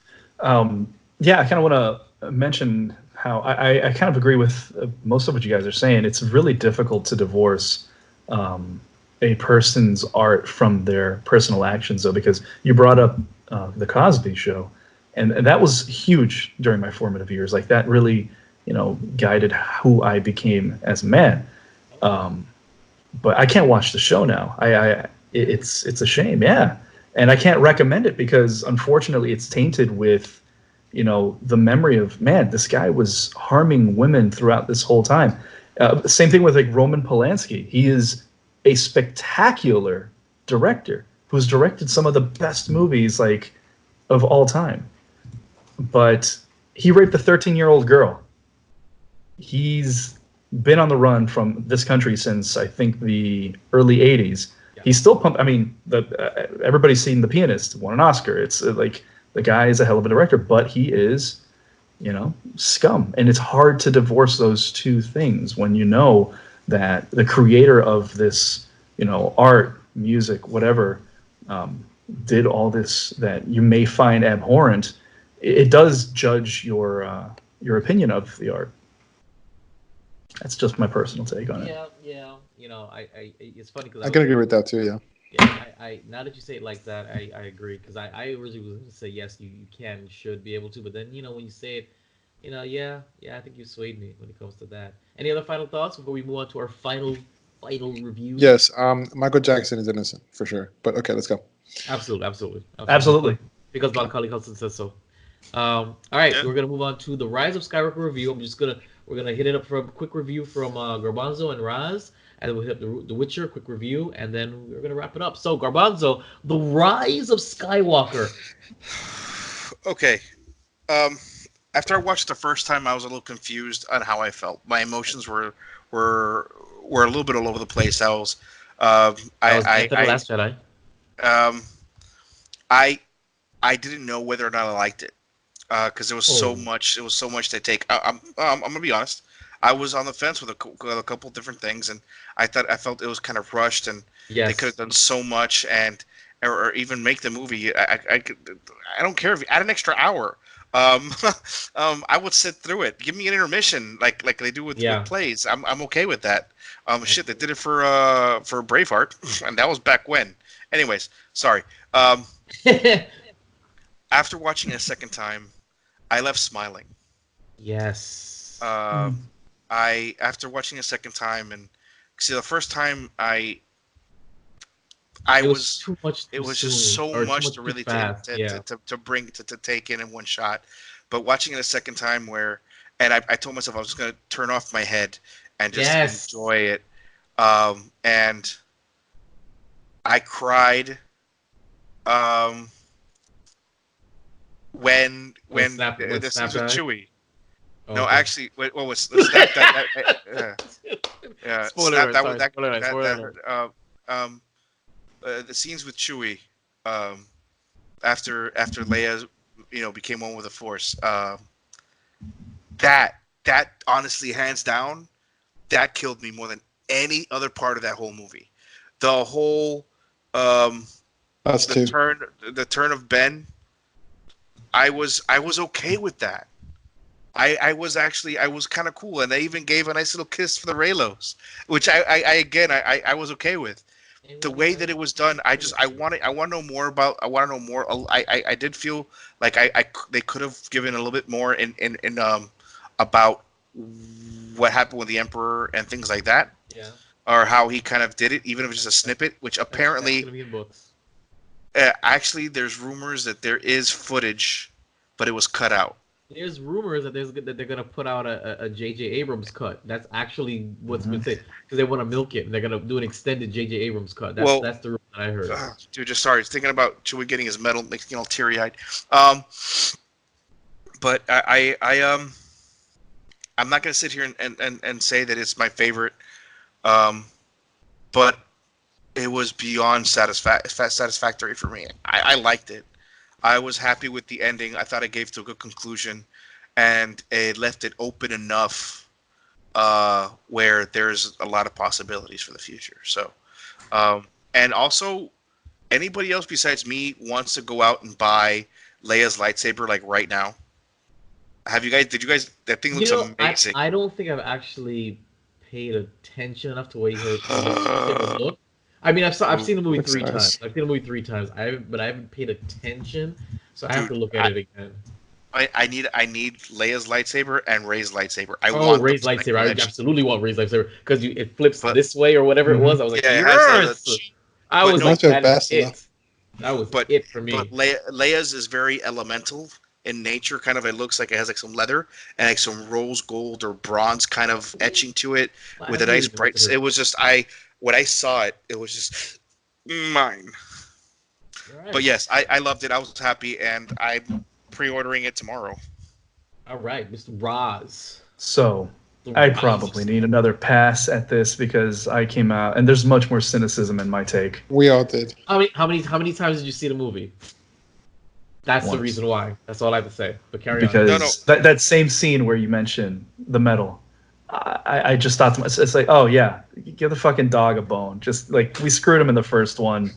Yeah, I kind of want to mention how I kind of agree with most of what you guys are saying. It's really difficult to divorce a person's art from their personal actions, though, because you brought up the Cosby Show, and that was huge during my formative years. Like that really, guided who I became as a man. But I can't watch the show now. It's a shame, yeah, and I can't recommend it because unfortunately it's tainted with the memory of, man, this guy was harming women throughout this whole time. Same thing with like Roman Polanski. He is a spectacular director who's directed some of the best movies like of all time. But he raped a 13-year-old girl. He's been on the run from this country since I think the early 80s. Yeah. He's still pumped. I mean, everybody's seen The Pianist, won an Oscar. It's like, the guy is a hell of a director, but he is, scum. And it's hard to divorce those two things when you know that the creator of this, art, music, whatever, did all this that you may find abhorrent. It does judge your opinion of the art. That's just my personal take on it. Yeah. It's funny because I can agree with that too. Yeah. Yeah, I now that you say it like that, I agree because I originally was going to say yes, you can and should be able to, but then when you say it, I think you swayed me when it comes to that. Any other final thoughts before we move on to our final review? Yes, Michael Jackson is innocent for sure, but okay, let's go. Absolutely. Because Macaulay Culkin says so. All right, we're gonna move on to the Rise of Skywalker review. We're gonna hit it up for a quick review from Garbanzo and Raz. And then we'll hit up The Witcher, quick review, and then we're going to wrap it up. So, Garbanzo, The Rise of Skywalker. Okay. After I watched it the first time, I was a little confused on how I felt. My emotions were a little bit all over the place. Last Jedi. I didn't know whether or not I liked it because there was so much. It was so much to take. I'm going to be honest. I was on the fence with a couple different things, and I felt it was kind of rushed, and they could have done so much, and or even make the movie. I don't care if you add an extra hour. I would sit through it. Give me an intermission, like they do with plays. I'm okay with that. Shit, they did it for Braveheart, and that was back when. Anyways, sorry. After watching it a second time, I left smiling. Yes. After watching a second time, and see, the first time it was too much. It was just so much to really take in one shot. But watching it a second time, and I told myself I was just gonna turn off my head and just enjoy it. And I cried. When the scenes with Chewie. Oh, no, okay. Actually, what was that? Yeah, spoiler the scenes with Chewie, after Leia, became one with the Force. That honestly, hands down, that killed me more than any other part of that whole movie. The whole the turn of Ben. I was okay with that. I was kind of cool, and they even gave a nice little kiss for the Reylos, which I was okay with. The way that it was done, I want to know more about. I want to know more. I did feel like they could have given a little bit more in about what happened with the Emperor and things like that. Yeah. Or how he kind of did it, even if it's just a snippet, which apparently. That's gonna be in books. Actually, there's rumors that there is footage, but it was cut out. There's rumors that they're gonna put out a J.J. Abrams cut. That's actually what's been said, because they want to milk it, and they're gonna do an extended J.J. Abrams cut. That's the rumor that I heard. Dude, just sorry, thinking about Chewie getting his medal makes me all teary-eyed. But I'm not gonna sit here and say that it's my favorite, but it was beyond satisfactory for me. I liked it. I was happy with the ending. I thought it gave to a good conclusion, and it left it open enough where there's a lot of possibilities for the future. So, and also, anybody else besides me wants to go out and buy Leia's lightsaber like right now? Did you guys? That thing looks amazing. I don't think I've actually paid attention enough to wait her to look. I mean, I've seen the movie three times. I've seen the movie 3 times. But I haven't paid attention, so I have to look at it again. I need Leia's lightsaber and Rey's lightsaber. Rey's lightsaber! I absolutely want Rey's lightsaber because it flips this way or whatever it was. I was like, yes! That was it for me. But Leia's is very elemental in nature. Kind of, it looks like it has like some leather and like some rose gold or bronze kind of etching to it with a nice bright. It was just when I saw it, it was just mine. Right. But yes, I loved it. I was happy, and I'm pre-ordering it tomorrow. All right, Mr. Roz. So I probably need another pass at this because I came out, and there's much more cynicism in my take. We all did. How many times did you see the movie? That's the reason why. That's all I have to say. But carry on. Because that same scene where you mentioned the medal, I just thought to myself, it's like, oh yeah, give the fucking dog a bone. Just like we screwed him in the first one,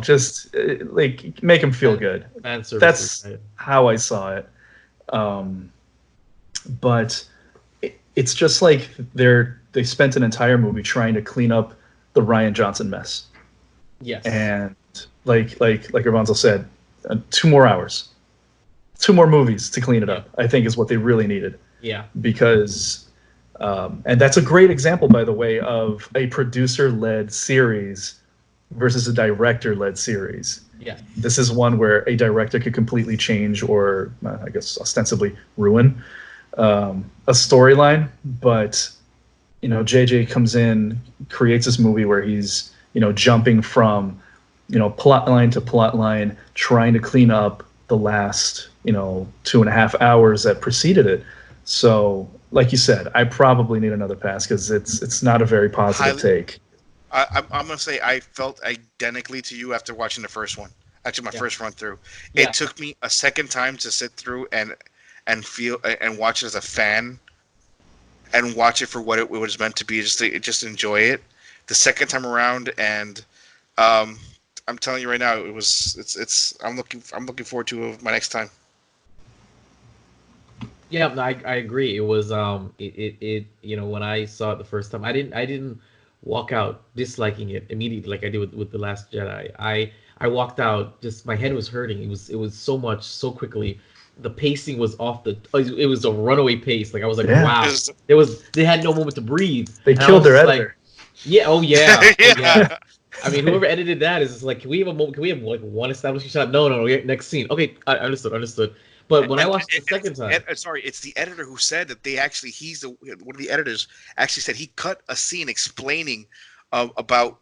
just like make him feel good. That's how I saw it. But it's just like they spent an entire movie trying to clean up the Rian Johnson mess. Yes. And like Ravanzo said, 2 more hours, 2 more movies to clean it up, I think is what they really needed. Yeah. Because and that's a great example, by the way, of a producer-led series versus a director-led series. Yeah. This is one where a director could completely change or, I guess, ostensibly ruin a storyline. But, JJ comes in, creates this movie where he's, jumping from, plot line to plot line, trying to clean up the last, 2.5 hours that preceded it. So, like you said, I probably need another pass because it's not a very positive take. I'm gonna say I felt identically to you after watching the first one. Actually, my first run through. It took me a second time to sit through and feel and watch it as a fan, and watch it for what it was meant to be, just enjoy it. The second time around, and I'm telling you right now, it's. I'm looking forward to my next time. Yeah, no, I agree. It was when I saw it the first time, I didn't walk out disliking it immediately like I did with The Last Jedi. I walked out just my head was hurting. It was so much so quickly. The pacing was off the. It was a runaway pace. Like I was like, Yeah. wow. They had no moment to breathe. They And I killed was their just editor. like, yeah, oh yeah, oh, Yeah. yeah. I mean, whoever edited that is just like, can we have a moment? Can we have like one establishing shot? No. Next scene. Okay, I understood. But when I watched it the second time, Sorry, it's the editor who said that one of the editors actually said he cut a scene explaining about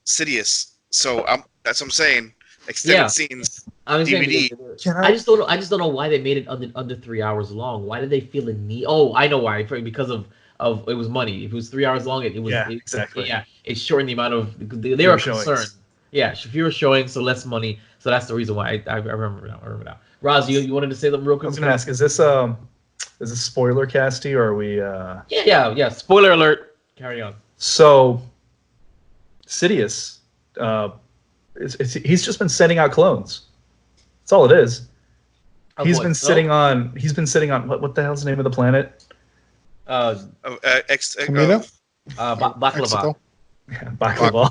Sidious. So that's what I'm saying. Extended Yeah. scenes. I'm saying DVD. because I just don't know. I just don't know why they made it under 3 hours long. Why did they feel the need? Oh, I know why. Because of it was money. If it was 3 hours long, it was exactly. Yeah, it shortened the amount of they Fewer were concerned. showings. Yeah, fewer showing, so less money. So that's the reason why I remember now. Roz, you wanted to say something real I quick? was gonna ask, is this spoiler casty or are we? Yeah. Spoiler alert. Carry on. So, Sidious, he's just been sending out clones. That's all it is. He's been sitting on what the hell's the name of the planet? Camino? Baklava. Mexico? Baklava.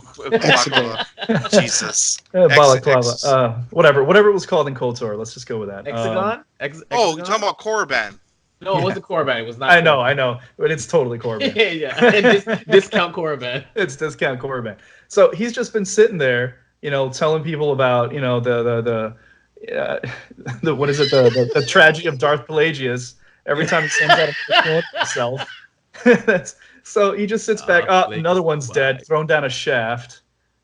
Jesus. Balaclava. Whatever it was called in KOTOR. Let's just go with that. Hexagon? Oh, you're talking about Korriban. No, it wasn't Korriban. It was not. I know, but it's totally Korriban. Yeah, and discount Korriban. It's discount Korriban. So he's just been sitting there, telling people about, the what is it, the tragedy of Darth Pelagius every time he sends out a clone of himself. So he just sits back. Another one's dead, thrown down a shaft.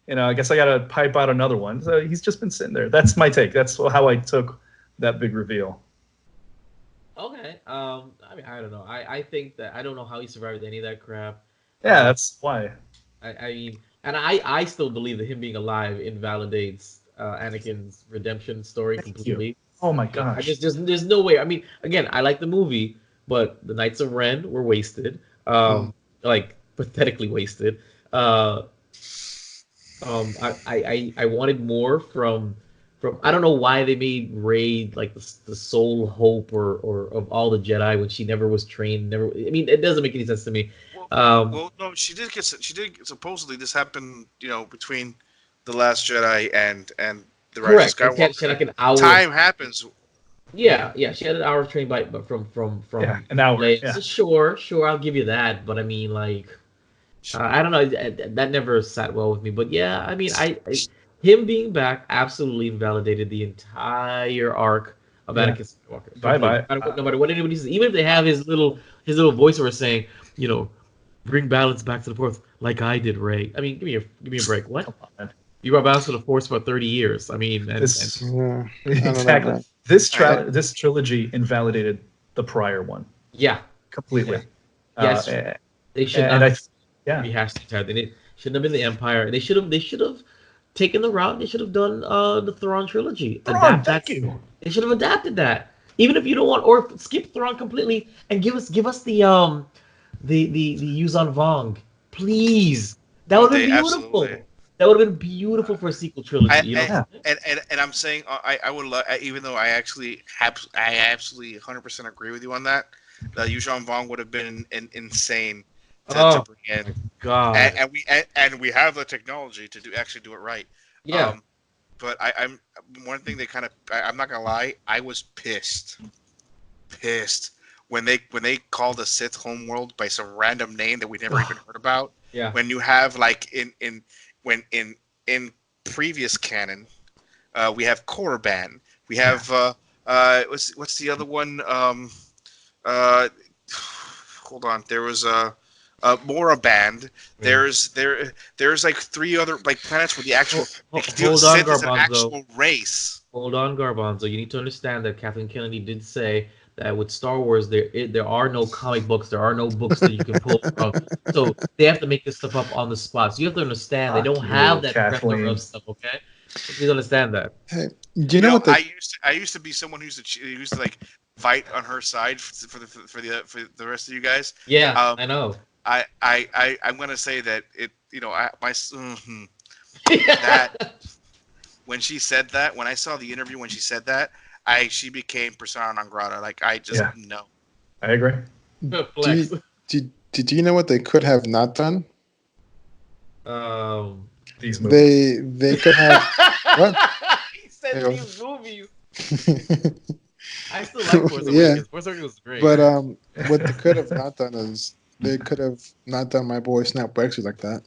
I guess I gotta pipe out another one. So he's just been sitting there. That's my take. That's how I took that big reveal. Okay. I mean, I don't know. I think that I don't know how he survived any of that crap. Yeah, that's why. I mean, and I still believe that him being alive invalidates Anakin's redemption story completely. Oh my gosh. There's no way. I mean, again, I like the movie, but the Knights of Ren were wasted. Like pathetically wasted. I wanted more from I don't know why they made Rey like the sole hope or of all the Jedi when she never was trained. I mean, it doesn't make any sense to me. Well, no, she did supposedly this happened, between The Last Jedi and the Rise of Skywalker. She had like an hour. Time happens. Yeah, she had an hour of training from an hour. Leia. Yeah. So sure, I'll give you that. But I mean, like, I don't know. That never sat well with me. But yeah, I mean, him being back absolutely invalidated the entire arc of Anakin Skywalker. Bye. No matter what anybody says, even if they have his little voiceover saying, bring balance back to the Force like I did, Rey. I mean, give me a break. What? You brought balance to the Force for about 30 years. I mean, exactly. This trilogy invalidated the prior one. Yeah, completely. Yes, they should not rehash the entire thing. They shouldn't have been the Empire. They should have taken the route. They should have done the Thrawn trilogy. Thank you. They should have adapted that. Even if you don't want, or skip Thrawn completely and give us the Yuzan Vong, please. That would have been beautiful. Absolutely. That would have been beautiful for a sequel trilogy. And I'm saying I would love, even though I absolutely 100% agree with you on that. Yuzhan Vong would have been insane to bring in. God. And we have the technology to actually do it right. Yeah. But I'm one thing that I'm not gonna lie, I was pissed when they called the Sith homeworld by some random name that we never even heard about. Yeah. When you have like in previous canon, we have Korriban. We have what's the other one? Hold on. There was Moraband. There's like 3 other like planets where the actual Sith is an actual race. Hold on, Garbanzo. You need to understand that Kathleen Kennedy did say that with Star Wars, there are no comic books, there are no books that you can pull from. So they have to make this stuff up on the spot. So you have to understand they don't have that plethora of stuff. Okay, please understand that. Hey, do you know what? I used to be someone who used to like fight on her side for the rest of you guys. Yeah, I know. I'm gonna say that it. That when she said that, when I saw the interview when she said that, she became persona non grata. Like I just know. I agree. Flex. Do you know what they could have not done? These movies. They could have what? He said Ew. these movies. I still like Force Awakens. Force Awakens was great. But what they could have not done is they could have not done my boy Snap Wexley like that.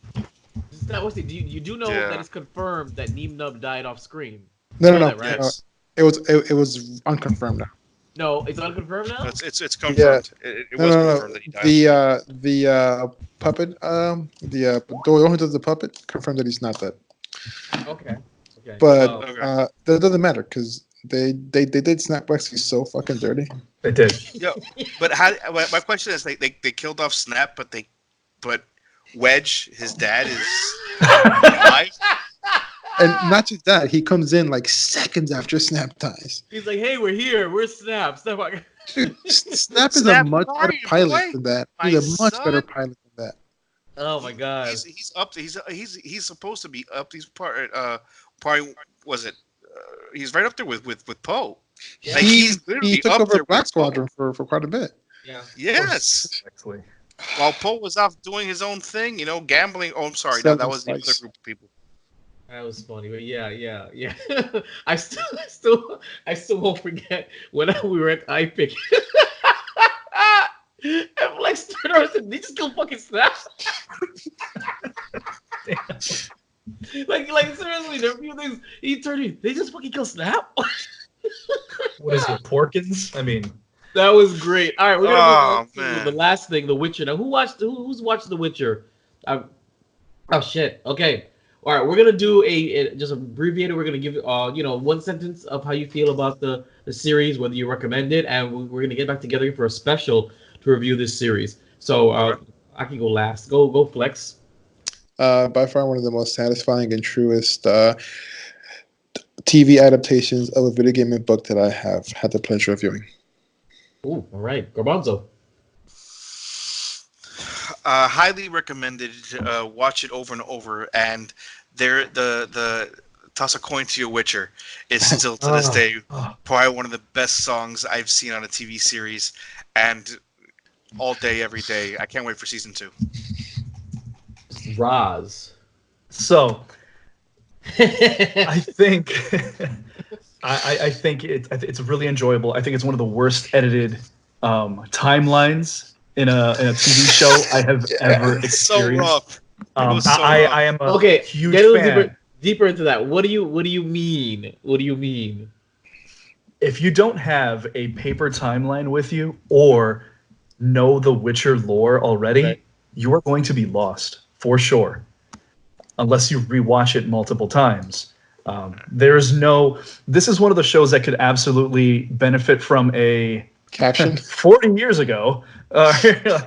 You do know that it's confirmed that Neem Nub died off screen. No. Right? Yes. It was unconfirmed now. No, it's unconfirmed now. It's confirmed. It was confirmed that he died. The puppet, the one who does the puppet confirmed that he's not dead. Okay. But that doesn't matter because they did Snap Wexley so fucking dirty. They did. Yeah, but my question is, they killed off Snap, but Wedge, his dad, is alive. And not just that, he comes in like seconds after Snap dies. He's like, "Hey, we're here. We're Snap." Dude, Snap is Snap, a much better pilot than that. He's a much better pilot than that. Oh my god. He's up. He's supposed to be up. He's probably was it? He's right up there with Poe. Yeah. Like, he took over Black Squadron for quite a bit. Yeah. Yes. Actually. While Poe was off doing his own thing, gambling. Oh, I'm sorry. No, that was the other group of people. That was funny, but yeah. I still won't forget when we were at IPIC. And Flex turned around and said, "They just kill fucking Snap." like seriously, there are a few things he turned me. They just fucking kill Snap. What is it, Porkins? I mean, that was great. All right, we're gonna move on man. to the last thing, The Witcher. Now, who's watched The Witcher? Oh shit. Okay. All right, we're gonna do just abbreviated. We're gonna give one sentence of how you feel about the series, whether you recommend it, and we're gonna get back together for a special to review this series. So I can go last. Go Flex. By far one of the most satisfying and truest TV adaptations of a video game and book that I have had the pleasure of viewing. Ooh, all right, Garbanzo. Highly recommended. Watch it over and over, and the toss a coin to your Witcher is still to this day probably one of the best songs I've seen on a TV series, and all day, every day. I can't wait for season 2. Roz. So I think I think it's really enjoyable. I think it's one of the worst edited timelines in a TV show I have ever experienced. So rough. I am a huge get a fan. little deeper into that. What do you mean? What do you mean? If you don't have a paper timeline with you or know the Witcher lore already, you are going to be lost for sure, unless you rewatch it multiple times. This is one of the shows that could absolutely benefit from a Caption 40 years ago. Well, I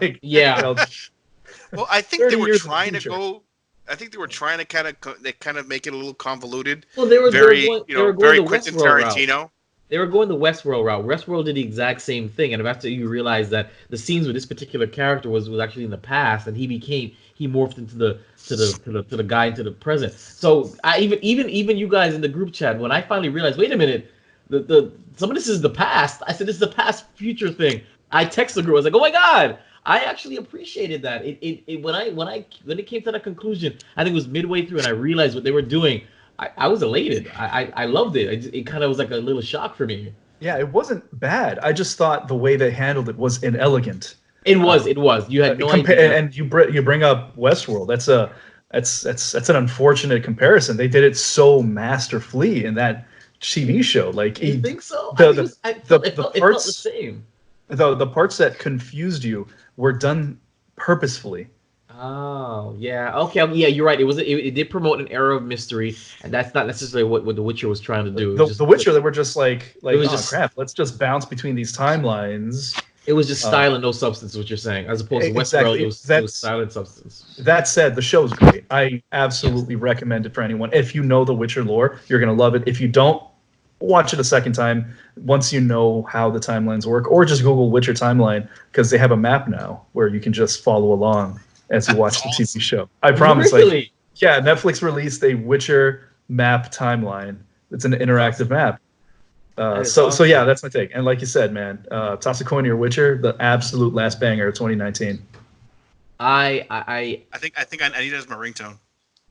think they were 30 trying years to in the go. I think they were trying to kind of make it a little convoluted. Well, they were very going Quentin Westworld route. Tarantino. They were going the Westworld route. Westworld did the exact same thing, and after you realize that the scenes with this particular character was actually in the past, and he morphed into the guy into the present. So even you guys in the group chat, when I finally realized, wait a minute, some of this is the past. I said this is the past future thing. I texted the group. I was like, oh my god, I actually appreciated that. When it came to that conclusion, I think it was midway through, and I realized what they were doing. I was elated. I loved it. It kind of was like a little shock for me. Yeah, it wasn't bad. I just thought the way they handled it was inelegant. It was. You had no idea. And you bring up Westworld. That's an unfortunate comparison. They did it so masterfully in that TV show. Like, you think so? It felt the same. The parts that confused you were done purposefully. Oh yeah, okay, yeah, you're right. It did promote an era of mystery, and that's not necessarily what The Witcher was trying to do. The Witcher, they were just like crap. Let's just bounce between these timelines. It was just style and no substance. What you're saying, as opposed to Westworld, it was style and substance. That said, the show's great. I absolutely recommend it for anyone. If you know the Witcher lore, you're gonna love it. If you don't, watch it a second time once you know how the timelines work, or just Google Witcher timeline because they have a map now where you can just follow along as you watch the TV show. I promise. Really? Yeah, Netflix released a Witcher map timeline. It's an interactive map. So yeah, that's my take. And like you said, man, toss a coin to your Witcher, the absolute last banger of 2019. I think I need it as my ringtone.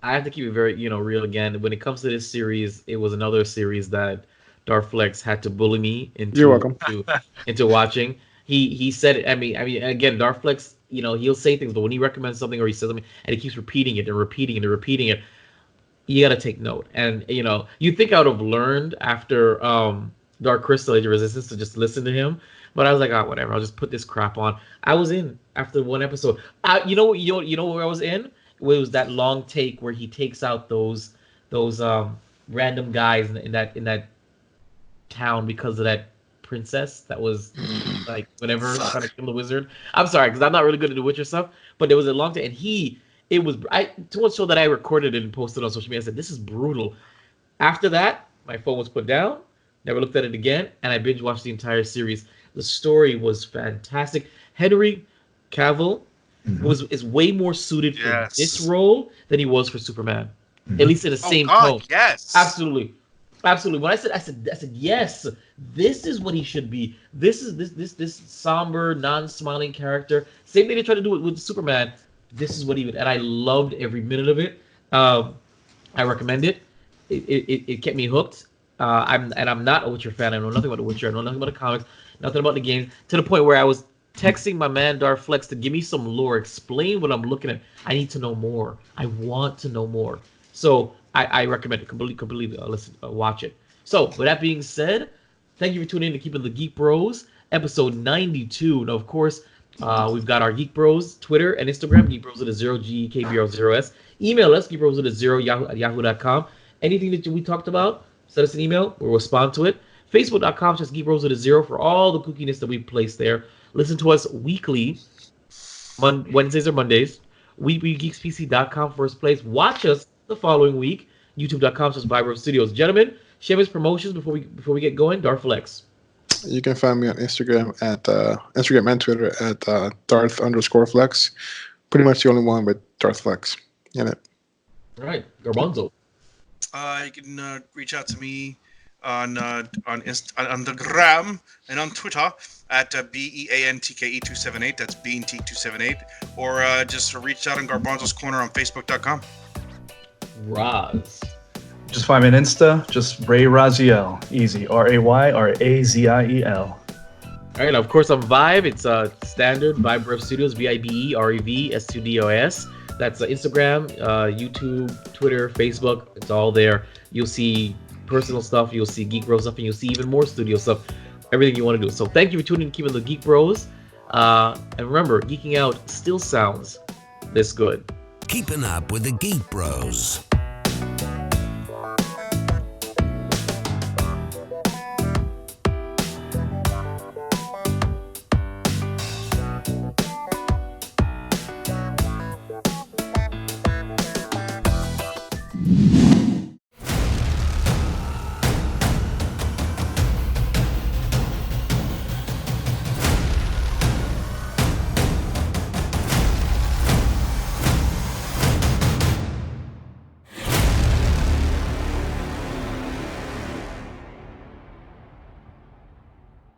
I have to keep it very, real again. When it comes to this series, it was another series that Darflex had to bully me into. You're welcome. into watching. He said, I mean, again, Darflex, he'll say things, but when he recommends something or he says something and he keeps repeating it and repeating it and repeating it, you got to take note. And, you think I would have learned after Dark Crystal Age of Resistance to just listen to him. But I was like, whatever, I'll just put this crap on. I was in after one episode. You know where I was in? It was that long take where he takes out those random guys in that town because of that princess that was like whatever trying to kill the wizard. I'm sorry because I'm not really good at the Witcher stuff, but there was a long take and it was to one show that I recorded and posted on social media. I said this is brutal. After that, my phone was put down. Never looked at it again, and I binge watched the entire series. The story was fantastic. Henry Cavill is way more suited for this role than he was for Superman. At least in the same tone. Yes. Absolutely. When I said yes, this is what he should be. This is this somber, non-smiling character. Same thing they tried to do with Superman. This is what he would, and I loved every minute of it. I recommend it. It kept me hooked. I'm not a Witcher fan. I know nothing about the Witcher. I know nothing about the comics, nothing about the games. To the point where I was texting my man Darflex to give me some lore, explain what I'm looking at. I need to know more. I want to know more. So I recommend it completely. Watch it. So with that being said, thank you for tuning in to Keepin the Geek Bros, episode 92. Now of course we've got our Geek Bros Twitter and Instagram, Geek Bros with a 0 GEKBR0S. Email us, geekbros with a 0 yahoo.com. Anything that we talked about, send us an email. We'll respond to it. Facebook.com, just Geek Bros with a 0 for all the kookiness that we place there. Listen to us weekly, Wednesdays or Mondays. WeGeeksPC.com, first place. Watch us the following week. YouTube.com/Vibro Studios. Gentlemen, shameless promotions before we get going. Darflex. You can find me on Instagram at Instagram and Twitter at Darth_Flex. Pretty much the only one with Darthflex in it. All right, Garbanzo. You can reach out to me on the gram and on Twitter at BEANTKE278. That's BeanT278. Or just reach out on Garbanzo's Corner on Facebook.com. Raz. Just find me on Insta. Just Ray Raziel. Easy. RayRaziel. All right, of course on Vibe, it's standard Vibe Studios, VIBEREV Studios. That's Instagram, YouTube, Twitter, Facebook. It's all there. You'll see personal stuff. You'll see Geek Bros stuff, and you'll see even more studio stuff. Everything you want to do. So thank you for tuning in, keeping the Geek Bros. And remember, geeking out still sounds this good. Keeping up with the Geek Bros.